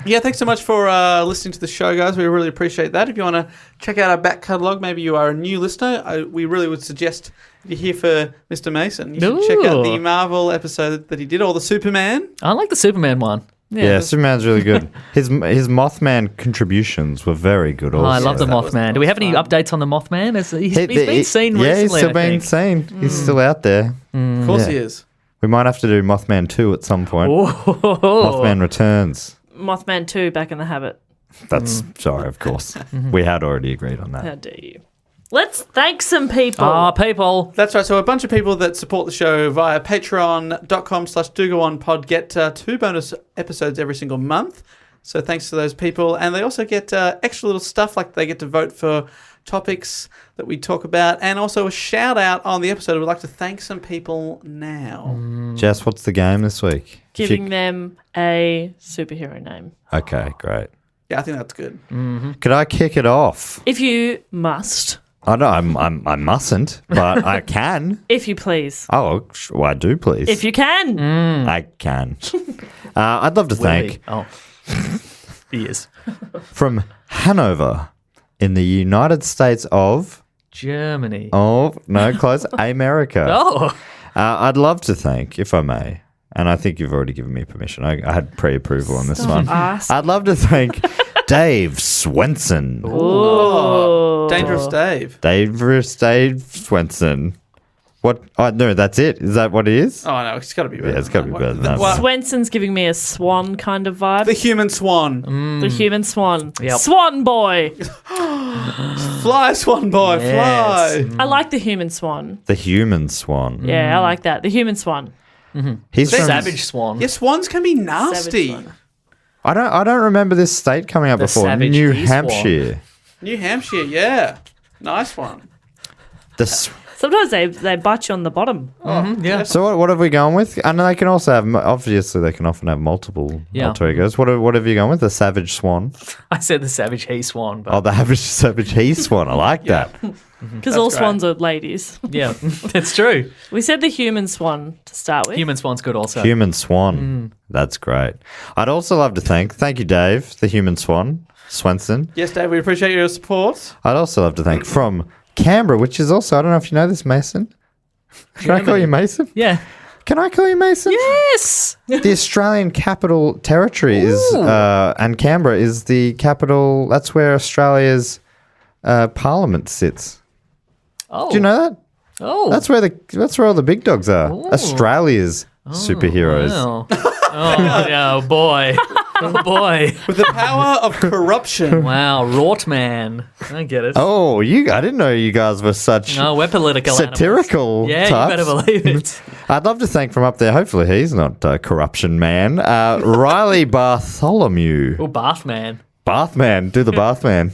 Yeah, thanks so much for listening to the show, guys. We really appreciate that. If you want to check out our back catalogue, maybe you are a new listener, we really would suggest if you're here for Mr. Mason, you should check out the Marvel episode that he did, or the Superman. I like the Superman one. Yeah, Superman's really good. His Mothman contributions were very good also. Oh, I love the Mothman. Do we have any updates on the Mothman? He's been seen recently, Yeah, he's still I being think. seen. He's still out there. Of course he is. We might have to do Mothman 2 at some point. Oh. Mothman Returns. Mothman 2, Back in the Habit. That's sorry, of course. We had already agreed on that. How dare you? Let's thank some people. People. That's right. So a bunch of people that support the show via patreon.com/dogoonpod get 2 bonus episodes every single month. So thanks to those people. And they also get extra little stuff, like they get to vote for topics that we talk about, and also a shout out on the episode. We'd like to thank some people now. Jess, what's the game this week? Giving them a superhero name. Okay, great. Yeah, I think that's good. Could I kick it off? If you must. I know I mustn't, but I can. If you please. Oh, well, I do, please. If you can. I can. I'd love to thank He is. from Hanover in the United States of Germany. Oh, no, close. America. Oh. I'd love to thank, if I may, and I think you've already given me permission. I had pre-approval on this one. Ask. I'd love to thank Dave Swenson. Oh, Dangerous Dave. Dave Swenson. What? Oh, no, that's it. Is that what it is? Oh, no, it's got to be better. Yeah, it's got to be better than that. Well, Swenson's giving me a swan kind of vibe. the human swan. The human swan. Yep. Swan boy. Fly, swan boy, Yes. fly. I like the human swan. The human swan. Yeah, I like that. The human swan. He's from, Savage Swan. Yeah, swans can be nasty. Savage swan. I don't remember this state coming up The before. savage New he Hampshire. New Hampshire, yeah. Nice one. Sometimes they bite you on the bottom. Yeah. So what have we gone with? And they can also have, obviously they can often have multiple Yeah. alter egos. What have you gone with? The Savage Swan. I said the Savage He Swan, but Oh, the Savage He Swan. I like that. Because all great. swans are ladies. yeah, that's true. We said the human swan to start with. Human Swan's good also. Human Swan. That's great. I'd also love to thank you, Dave, the Human Swan, Swenson. Yes, Dave, we appreciate your support. I'd also love to thank from Canberra, which is also, I don't know if you know this, Mason. Can I call you Mason? Yeah. Can I call you Mason? Yes. The Australian Capital Territory is, and Canberra is the capital. That's where Australia's parliament sits. Oh. Do you know that? Oh. That's where all the big dogs are. Australia's superheroes. Wow. Oh boy. Oh boy. With the power of corruption. Wow. Wrought man. I get it. Oh, I didn't know you guys were such No, we're political satirical animals. Yeah, types. you better believe it. I'd love to thank from up there. Hopefully, he's not a corruption man. Riley Bartholomew. Oh, Bath man. Bath man, do the bath man.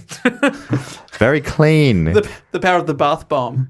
Very clean. The power of the bath bomb.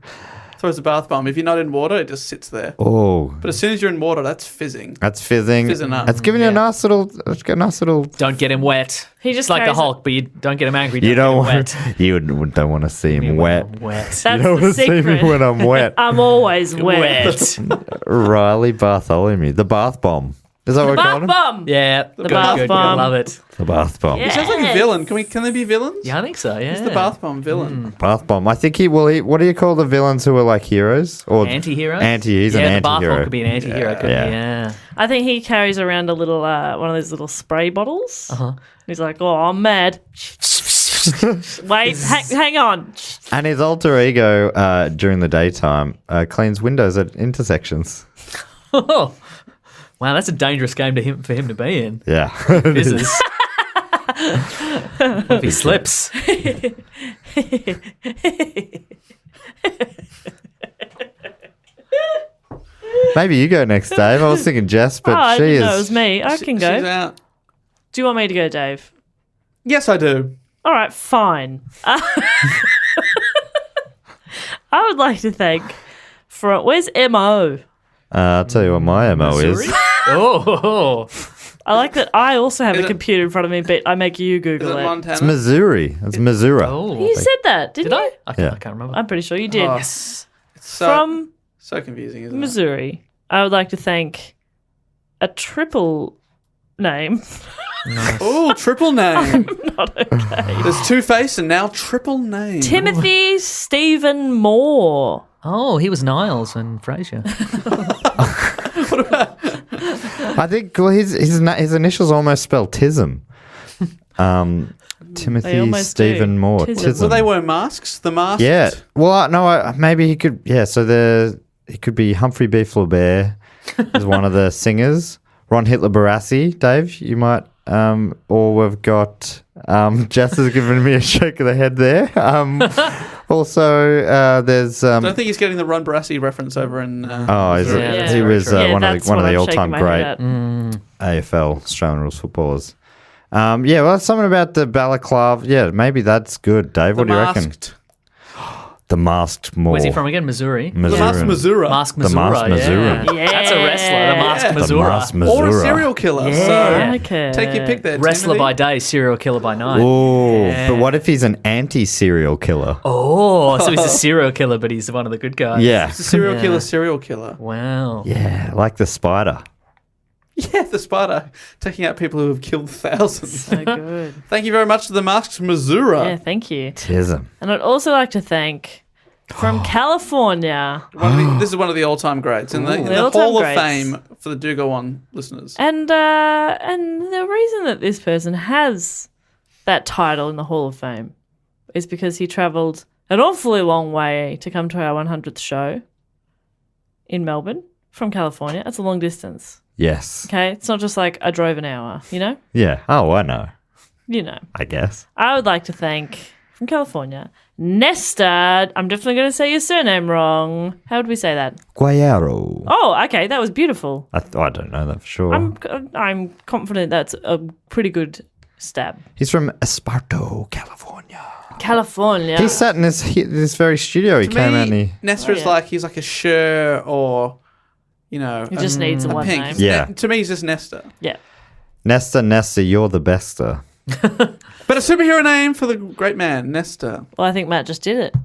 Throws a bath bomb. If you're not in water, it just sits there. Oh, But as soon as you're in water, that's fizzing. that's fizzing. Fizzing up. That's giving you a nice little. Don't get him wet. He just It's like the carries Hulk, but you don't get him angry. You don't don't get him want. You don't want to see him wet. Wet. That's You don't the want to see me secret. when I'm wet. I'm always wet. Wet. Riley Bartholomew, the bath bomb. Is that what we're calling Bath him? bomb. Yeah. The good, bath good, bomb. I love it. The bath bomb. Yeah. Sounds like a villain. Can they be villains? Yeah, I think so. Yeah. It's the bath bomb villain. Bath bomb. I think he will. What do you call the villains who are like heroes or Anti-hero? He's yeah, an the bath anti-hero. bomb could be an anti-hero. couldn't Yeah. he? Yeah. I think he carries around a little, one of those little spray bottles. Uh-huh. He's like, oh, I'm mad. Wait, hang on. And his alter ego during the daytime cleans windows at intersections. Oh. Wow, that's a dangerous game for him to be in. Yeah. Fizzes. What if he slips? Maybe you go next, Dave. I was thinking Jess, but I she didn't is. know it was me. I can She's go. out. Do you want me to go, Dave? Yes, I do. All right, fine. I would like to thank where's Mo? I'll tell you what my MO is. Oh. I like that I also have Is a it- computer in front of me, but I make you Is Google it it. Montana? It's Missouri. It's Missouri. Oh. You said that, didn't Did you? I? Yeah. I can't remember. I'm pretty sure you did. Oh. Yes. It's so, From so confusing, isn't it? Missouri, I would like to thank a triple name. Oh, triple name. Not okay. There's Two-Face and now triple name. Timothy Stephen Moore. Oh, he was Niles and Frasier. I think his initials almost spell Tism. Timothy almost Stephen do. Moore. Tism. Tism. Well, they wear masks. The masked. Yeah. Well, no, maybe he could. Yeah. So he could be Humphrey B. Flaubert as one of the singers. Ron Hitler Barassi, Dave, you might. Or we've got Jess has given me a shake of the head there. Also, there's. I don't think he's getting the Ron Barassi reference over in. Is it? Yeah. He was Yeah, one of that's the what I'm all-time shaking my great head at. AFL Australian rules footballers. Yeah, well, something about the balaclava. Yeah, maybe that's good, Dave. the What do you reckon? masked. The Masked Moore. Where's he from again? Missouri. The masked Missouri. Mask The Missouri. Masked Missouri. Yeah. That's a wrestler. The Mask Yeah. The Missouri. Masked Or a Missouri. serial killer. Yeah. So Okay. take your pick there. Wrestler Timothy. by day, serial killer by night. Oh, Yeah. but what if he's an anti-serial killer? Oh, so he's a serial killer, but he's one of the good guys. Yeah. It's a serial killer. Wow. Yeah, like the spider. Yeah, the spider taking out people who have killed thousands. So good. Thank you very much to the masked Missouri. Yeah, thank you. Tism. And I'd also like to thank from California This is one of the all-time greats in the all-time Hall of greats. Fame for the Do Go On listeners. and the reason that this person has that title in the Hall of Fame is because he travelled an awfully long way to come to our 100th show in Melbourne from California. That's a long distance. Yes. Okay, it's not just like I drove an hour, you know? Yeah. Oh, I know. You know. I guess. I would like to thank, from California, Nesta. I'm definitely going to say your surname wrong. How would we say that? Guayaro. Oh, okay, that was beautiful. I don't know that for sure. I'm confident that's a pretty good stab. He's from Esparto, California. California. He sat in this very studio. He came out and he... Nesta is like, he's like a Sher or, you know. He just needs a one Pink. name. Yeah. To me, he's just Nesta. Yeah. Nesta, you're the bester. But a superhero name for the great man, Nesta. Well, I think Matt just did it.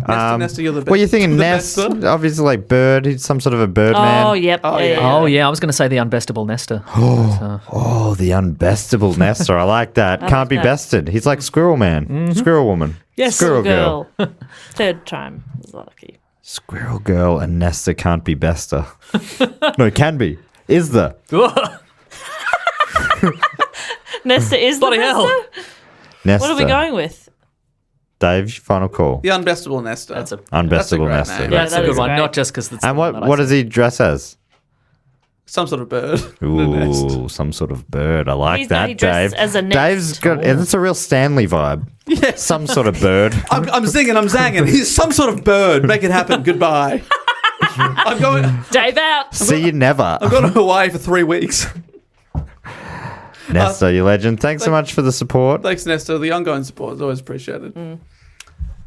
Nesta, you're the best. Well, you're thinking the Nest, bester? obviously like bird. He's some sort of a bird man. Oh, yep. Oh, yeah. yeah. Oh, yeah, I was going to say the unbestable Nesta. Oh, the unbestable Nesta. I like that. Can't be that. bested. He's like Squirrel Man. Squirrel Woman. Yes, Squirrel girl. Third time. Was lucky. Squirrel Girl and Nesta can't be bester. No, it can be. Is the. Nesta is the Bloody hell. Nesta? Nesta. What are we going with? Dave, final call. The unbestable Nesta. That's a Unbestable great Nesta. name. Yeah, that's that a good is one. great. Not just because it's And the one that I what said. does he dress as? Some sort of bird. in a nest. Ooh, some sort of bird. I like He that, dresses Dave. as a nest. Dave's got. It's a real Stanley vibe. Yes. Some sort of bird. I'm zinging, I'm zanging. He's some sort of bird. Make it happen. Goodbye. I'm going Dave out. See you never. to Hawaii for 3 weeks. Nesta, you legend. Thanks so much for the support. Thanks, Nesta. The ongoing support is always appreciated.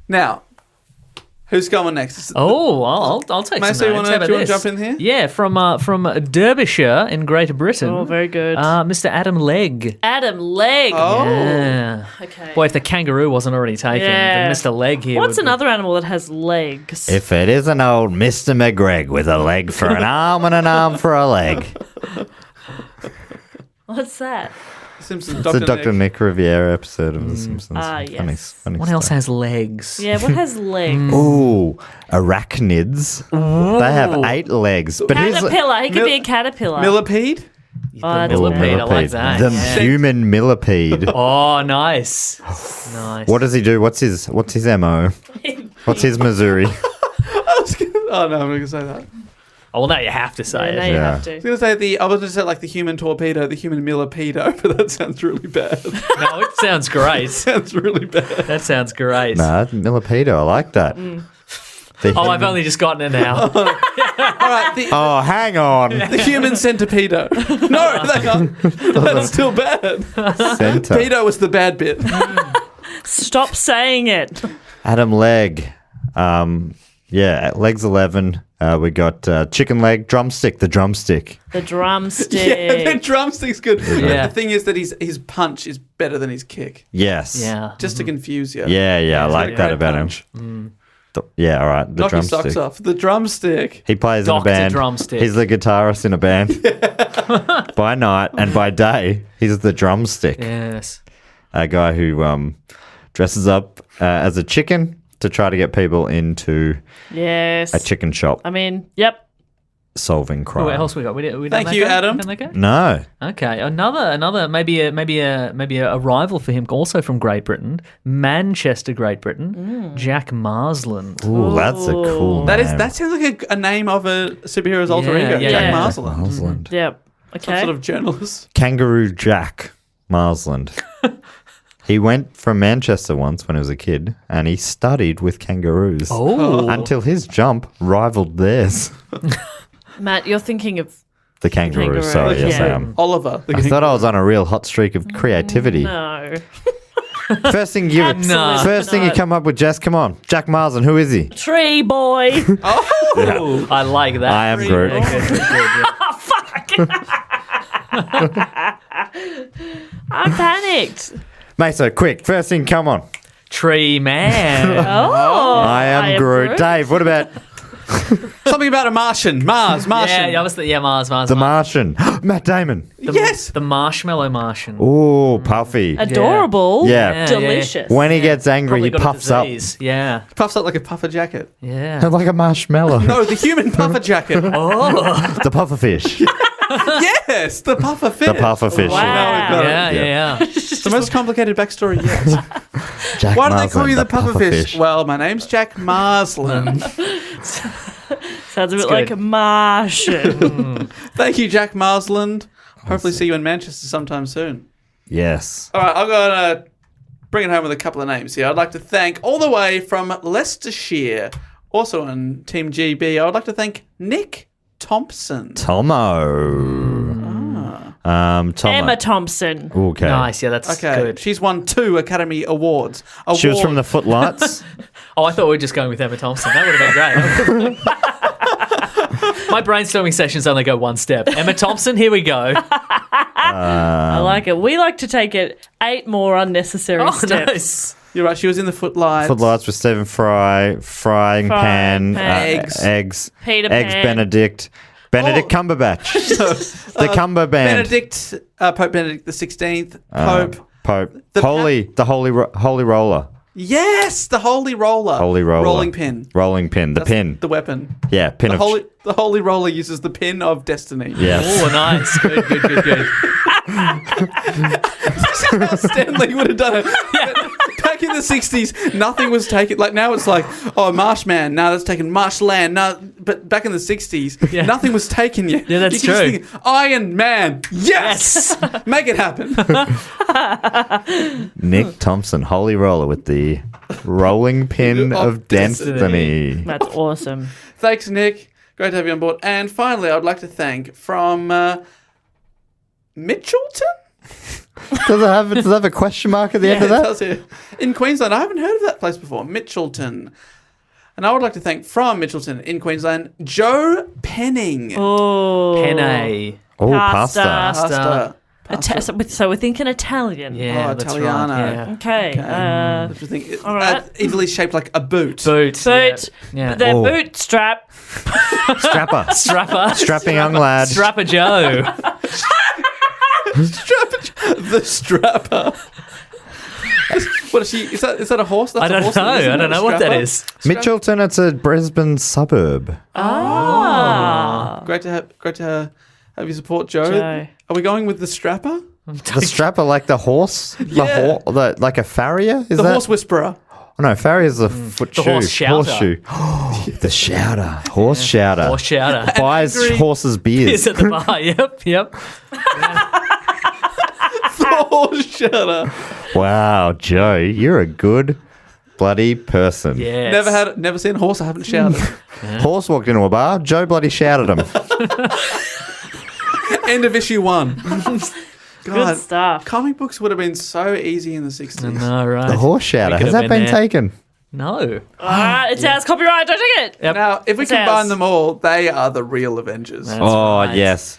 Now, who's going next? Oh, I'll take Maso, some you notes. wanna- How about do you wanna this? jump in here? Yeah, from Derbyshire in Great Britain. Oh, very good. Mr. Adam Legg. Adam Legg. Oh. Yeah. Okay. Boy, if the kangaroo wasn't already taken, Yeah. then Mr. Legg here. What's would be- another animal that has legs? If it isn't old Mr. McGreg with a leg for an arm and an arm for a leg. What's that? Simpsons. It's a Dr. Nick Riviera episode of The Simpsons. Ah, yes. Funny What else stuff. has legs? Yeah, what has legs? Ooh, arachnids. They have 8 legs. But here's Caterpillar. He could be a caterpillar. Millipede? Oh, that's Millipede, bad. I like that. The yeah. human millipede. Oh, nice. Nice. What does he do? What's his MO? What's his Missouri? Oh, no, I'm not going to say that. Oh, well, now you have to say Yeah, it. now you Yeah. have to. I was going to say I was going to say like the human torpedo, the human millipedo, but that sounds really bad. No, it sounds great. Sounds really bad. That sounds great. Nah, millipedo. I like that. The Oh, I've human- only just gotten it now. All right, Oh, hang on. the human centipedo. No, that's still bad. Center. Pedo was the bad bit. Stop saying it. Adam Legg. Yeah, legs 11. We got chicken leg, drumstick, the drumstick. The drumstick. Yeah, the drumstick's good. Yeah. But the thing is that his punch is better than his kick. Yes. Yeah. Just to confuse you. Yeah, I like Great that about punch. him. Yeah, all right. The Knock your drumstick. socks off. The drumstick. He plays in a Dr. band. Drumstick. He's the guitarist in a band. By night and by day, he's the drumstick. Yes. A guy who dresses up as a chicken to try to get people into Yes. a chicken shop I mean, yep. solving crime. What else we got? We done Thank that you, go? Adam. Done that go? No. Okay, another maybe a rival for him, also from Great Britain, Manchester, Great Britain, Jack Marsland. Ooh, that's a cool That name. sounds like a name of a superhero's alter Yeah, ego. yeah, Jack yeah. Marsland. Marsland. Yep. Some Okay. sort of journalist. Kangaroo Jack Marsland. He went from Manchester once when he was a kid and he studied with kangaroos. Oh, Until his jump rivaled theirs. Matt, you're thinking of The kangaroo, Kangaroo, sorry, yes I yeah. am. Oliver. I thought I was on a real hot streak of creativity. no. First thing you Absolutely first thing you not. come up with, Jess, come on. Jack Marsland, who is he? Tree boy. I like that. I am Groot. Good, good, good, yeah. I panicked. Maso, quick, first thing, come on. Tree man. Oh. I am Groot. Groot. Dave, what about Something about a Martian. Martian. Yeah, I was Mars. the Martian? Matt Damon. Yes. The Marshmallow Martian. Ooh, puffy. Adorable. Yeah. Delicious. When he gets angry, Probably he got a puffs up disease. Yeah, Puffs up like a puffer jacket. yeah. like a marshmallow. No, the human puffer jacket. The pufferfish. Yes. Yes, the puffer fish. The puffer fish. Wow. Now we've got it. Yeah. It's the most complicated backstory yet. Jack Why do they call Marsland, you the puffer fish? Well, my name's Jack Marsland. Sounds a bit good. like a Martian. Thank you, Jack Marsland. Hopefully see you in Manchester sometime soon. Yes. All right, I'm going to bring it home with a couple of names here. I'd like to thank, all the way from Leicestershire, also on Team GB, I would like to thank Nick Thompson. Tomo. Tomo. Emma Thompson. Okay. Nice. Yeah, that's Okay, good. she's won 2 Academy Awards. She was from the Footlights. Oh, I thought we were just going with Emma Thompson. That would have been great. My brainstorming sessions only go one step. Emma Thompson, here we go. I like it. We like to take it 8 more unnecessary Oh, steps. nice. You're right, she was in the Footlights. Footlights with Stephen Fry, frying pan, eggs, Peter eggs Pan. Benedict Cumberbatch, the Cumber Band, Pope Benedict the 16th, Pope. Pope, The the holy roller, Yes, the Holy Roller. holy roller, Rolling pin. rolling pin, the That's pin, The weapon. yeah, pin The of Holy Roller uses the pin of destiny. yes. Oh, nice. Good. Stanley would have done it. Back in the 60s, nothing was taken. Like now it's like, oh, Marshman. Now that's taken Marshland. No, but back in the 60s, Yeah. nothing was taken yet. Yeah, that's you can true. Just think, Iron Man. Yes! Make it happen. Nick Thompson, holy roller with the rolling pin of destiny. That's awesome. Thanks, Nick. Great to have you on board. And finally, I would like to thank from Mitchelton? Does it have a question mark at the end of It that? does here. In Queensland. I haven't heard of that place before. Mitchelton. And I would like to thank from Mitchelton in Queensland, Joe Penning. Oh. Penne. Oh, Pasta. pasta. So we're thinking Italian. Yeah, Oh, that's Italiano. right. Yeah. Okay. Which I think all right. Italy shaped like a boot. Boot. Boot. Yeah. Their Oh. boot strap. Strapper. Strapper. Strapping young lad. Strapper Joe. The strapper. What is she? Is that a horse? That's I a don't horse, know. isn't I it? don't know what that is. Mitchelton, it's a Brisbane suburb. Ah. Great to have you support, Joe. Joe. Are we going with the strapper? The strapper, like the horse? Yeah. Like a farrier? Is The that? horse whisperer. Oh, no, farrier's the foot shoe. horse shouter. Horseshoe. The shouter. Horse shouter. Or shouter. Buys angry- horses' beers. Is at the bar. Yep. The horse shouter. Wow, Joe, you're a good bloody person. Yes. Never seen a horse. I haven't shouted. Horse walked into a bar, Joe bloody shouted him. End of issue 1. Good God, stuff. comic books would have been so easy in the 60s. No, right. The horse shouter. We could Has have that been been there. taken? No. It's ours. Copyright. Don't take it. Yep. Now, if we It's combine ours. them all, they are the real Avengers. That's Oh, right. yes.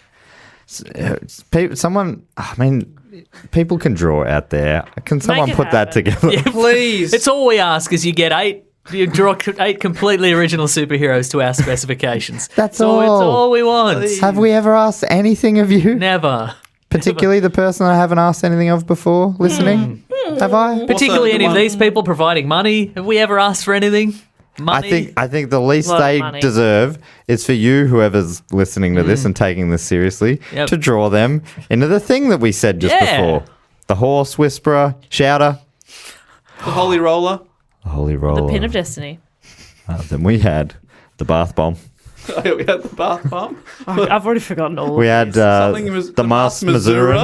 People can draw out there. Can someone it put that happen. together? Please. It's all we ask is you get 8. You draw 8 completely original superheroes to our specifications. That's all. It's all. all we want. Please. Have we ever asked anything of you? Never. Particularly the person I haven't asked anything of before listening? Have I? Particularly the any of one- these people providing money. Have we ever asked for anything? Money. I think the least Lot of they money. deserve is for you, whoever's listening to this and taking this seriously, Yep. to draw them into the thing that we said just Yeah. before. The horse whisperer, shouter, The Holy Roller. holy roller. The pin of destiny. Then we had the bath bomb. Oh, yeah, we had the bath bomb. I've already forgotten all We of had these. Something was the the Mas Mas Missouri.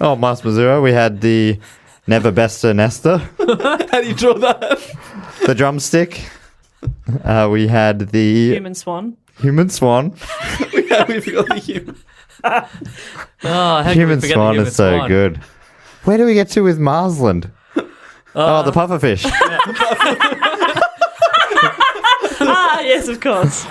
Oh, Mas Missouri. We had the Never Bester Nesta, How do you draw that? the drumstick. We had the Human swan. human swan. we forgot the human. Oh, how could we Human forget the swan human is so swan? good. Where do we get to with Marsland? The pufferfish. Yes, of course.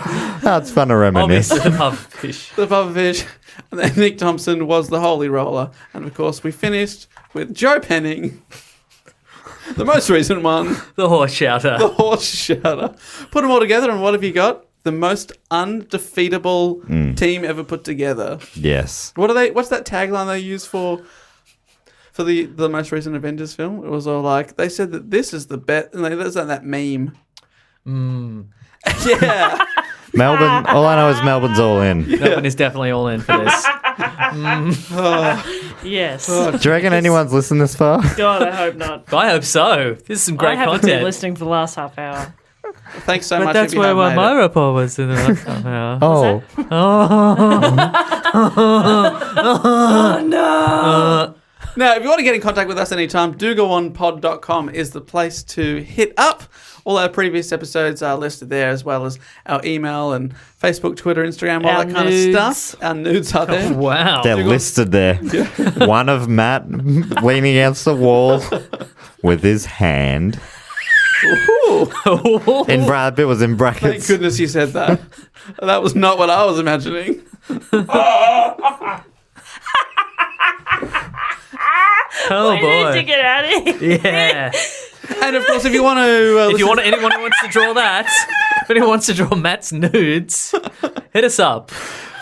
Oh, it's fun to reminisce. Obviously, the pufferfish. The pufferfish. And then Nick Thompson was the Holy Roller. And of course, we finished with Joe Penning, the most recent one, The horse shouter. the horse shouter. Put them all together, and what have you got? The most undefeatable team ever put together. Yes. What's that tagline they use for the most recent Avengers film? It was all like, they said that this is the bet, and there's that meme. Yeah. Melbourne. All I know is Melbourne's all in. Melbourne is definitely all in for this. Yes. Do you reckon anyone's listened this far? God, I hope not. I hope so. This is some great I haven't been content. listening for the last half hour. Thanks so But much. that's if you where have made my it. report was in the last half hour. Now, if you want to get in contact with us anytime, dogoonpod.com is the place to hit up. All our previous episodes are listed there, as well as our email and Facebook, Twitter, Instagram, all Our that kind nudes. of stuff. Our nudes are there. Wow. They're listed there. One of Matt leaning against the wall with his hand. It was in Thank brackets. goodness you said that. That was not what I was imagining. Oh We need to boy. get out of here. Yeah. And of course, if you want to, If you want anyone who wants to draw that, if anyone wants to draw Matt's nudes, hit us up.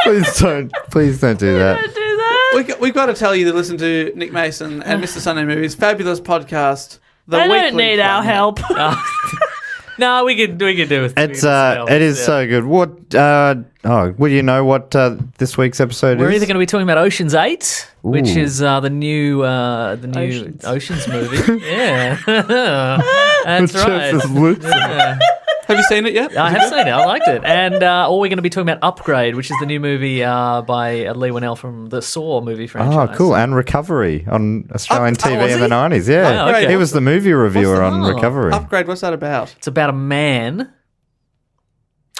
Please don't do that. Do that. we've got to tell you to listen to Nick Mason and Mr. Sunday Movies fabulous podcast. The They don't Weekly need our Club. help. No, we can do it. It is so good. What? Will you know what this week's episode We're is? either going to be talking about Ocean's 8, which Ooh. is the new Oceans movie. Yeah, that's right. Yeah. Have you seen it yet? I have seen it. I liked it. And or we're going to be talking about Upgrade, which is the new movie by Lee Winnell from the Saw movie franchise. Oh, cool. And Recovery on Australian Oh, TV was in the he? 90s. Yeah. Wow, okay. He was the movie reviewer on Oh. Recovery. Upgrade, what's that about? It's about a man.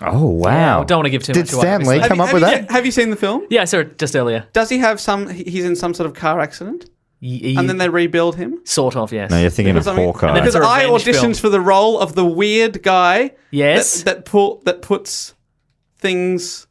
Oh, wow. Yeah, I don't want to give too Did much away. Stan Lee obviously. come up with that? Have you seen the film? Yeah, I saw it just earlier. Does he have he's in some sort of car accident? And then they rebuild him? Sort of, yes. No, you're thinking of Because, I mean, Hawkeye. And then Because It's a I revenge auditioned film. for the role of the weird guy Yes. that puts things...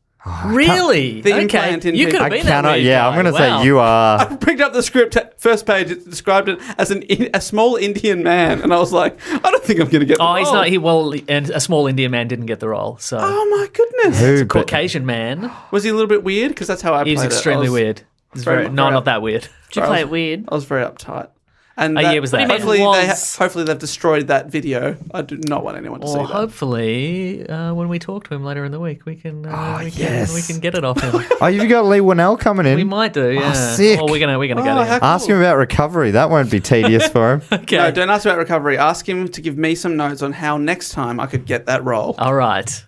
Really? The Okay. implant in You people. could I have been that cannot. weird Yeah, guy. I'm going to Wow. say you are. I picked up the script, first page, it described it as a small Indian man, and I was like, I don't think I'm going to get the Oh, role. he's not. And a small Indian man didn't get the role. So Oh my goodness. Who? But- Caucasian man. Was he a little bit weird? Because that's how I played He's it. extremely I was- weird. He's very- very, no, very- not that weird. Did you play it weird? I was very uptight. And Oh, yeah, it was that. What do you mean hopefully, was? hopefully they've destroyed that video. I do not want anyone to see Or that. hopefully, when we talk to him later in the week, we can yes. we can get it off him. Oh, you've got Lee Winnell coming in. We might do, yeah. sick. Oh, we're gonna get Oh, him. how cool. Ask him about Recovery. That won't be tedious for him. Okay. No, don't ask about Recovery. Ask him to give me some notes on how next time I could get that role. All right.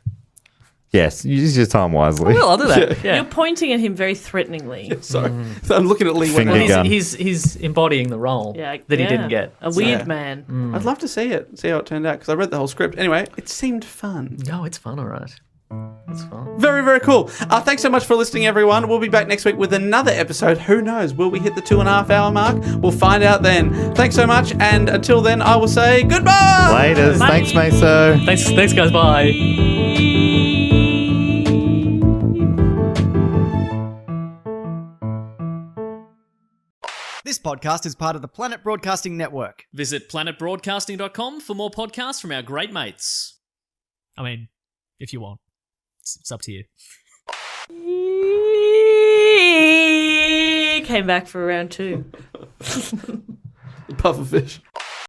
Yes, use your time wisely. Well, I'll do that. Yeah. You're pointing at him very threateningly. Sorry. So I'm looking at Lee Finger Winnell. gun. He's embodying the role Yeah, that he yeah. didn't get. A weird Yeah. man. I'd love to see it, see how it turned out, because I read the whole script. Anyway, it seemed fun. No, it's fun, all right. It's fun. Very, very cool. Thanks so much for listening, everyone. We'll be back next week with another episode. Who knows? Will we hit the 2.5 hour mark? We'll find out then. Thanks so much, and until then, I will say goodbye. Laters. Bye. Thanks, Maso. Thanks, guys. Bye. This podcast is part of the Planet Broadcasting Network. Visit planetbroadcasting.com for more podcasts from our great mates. I mean, if you want. It's up to you. Came back for round 2. Pufferfish.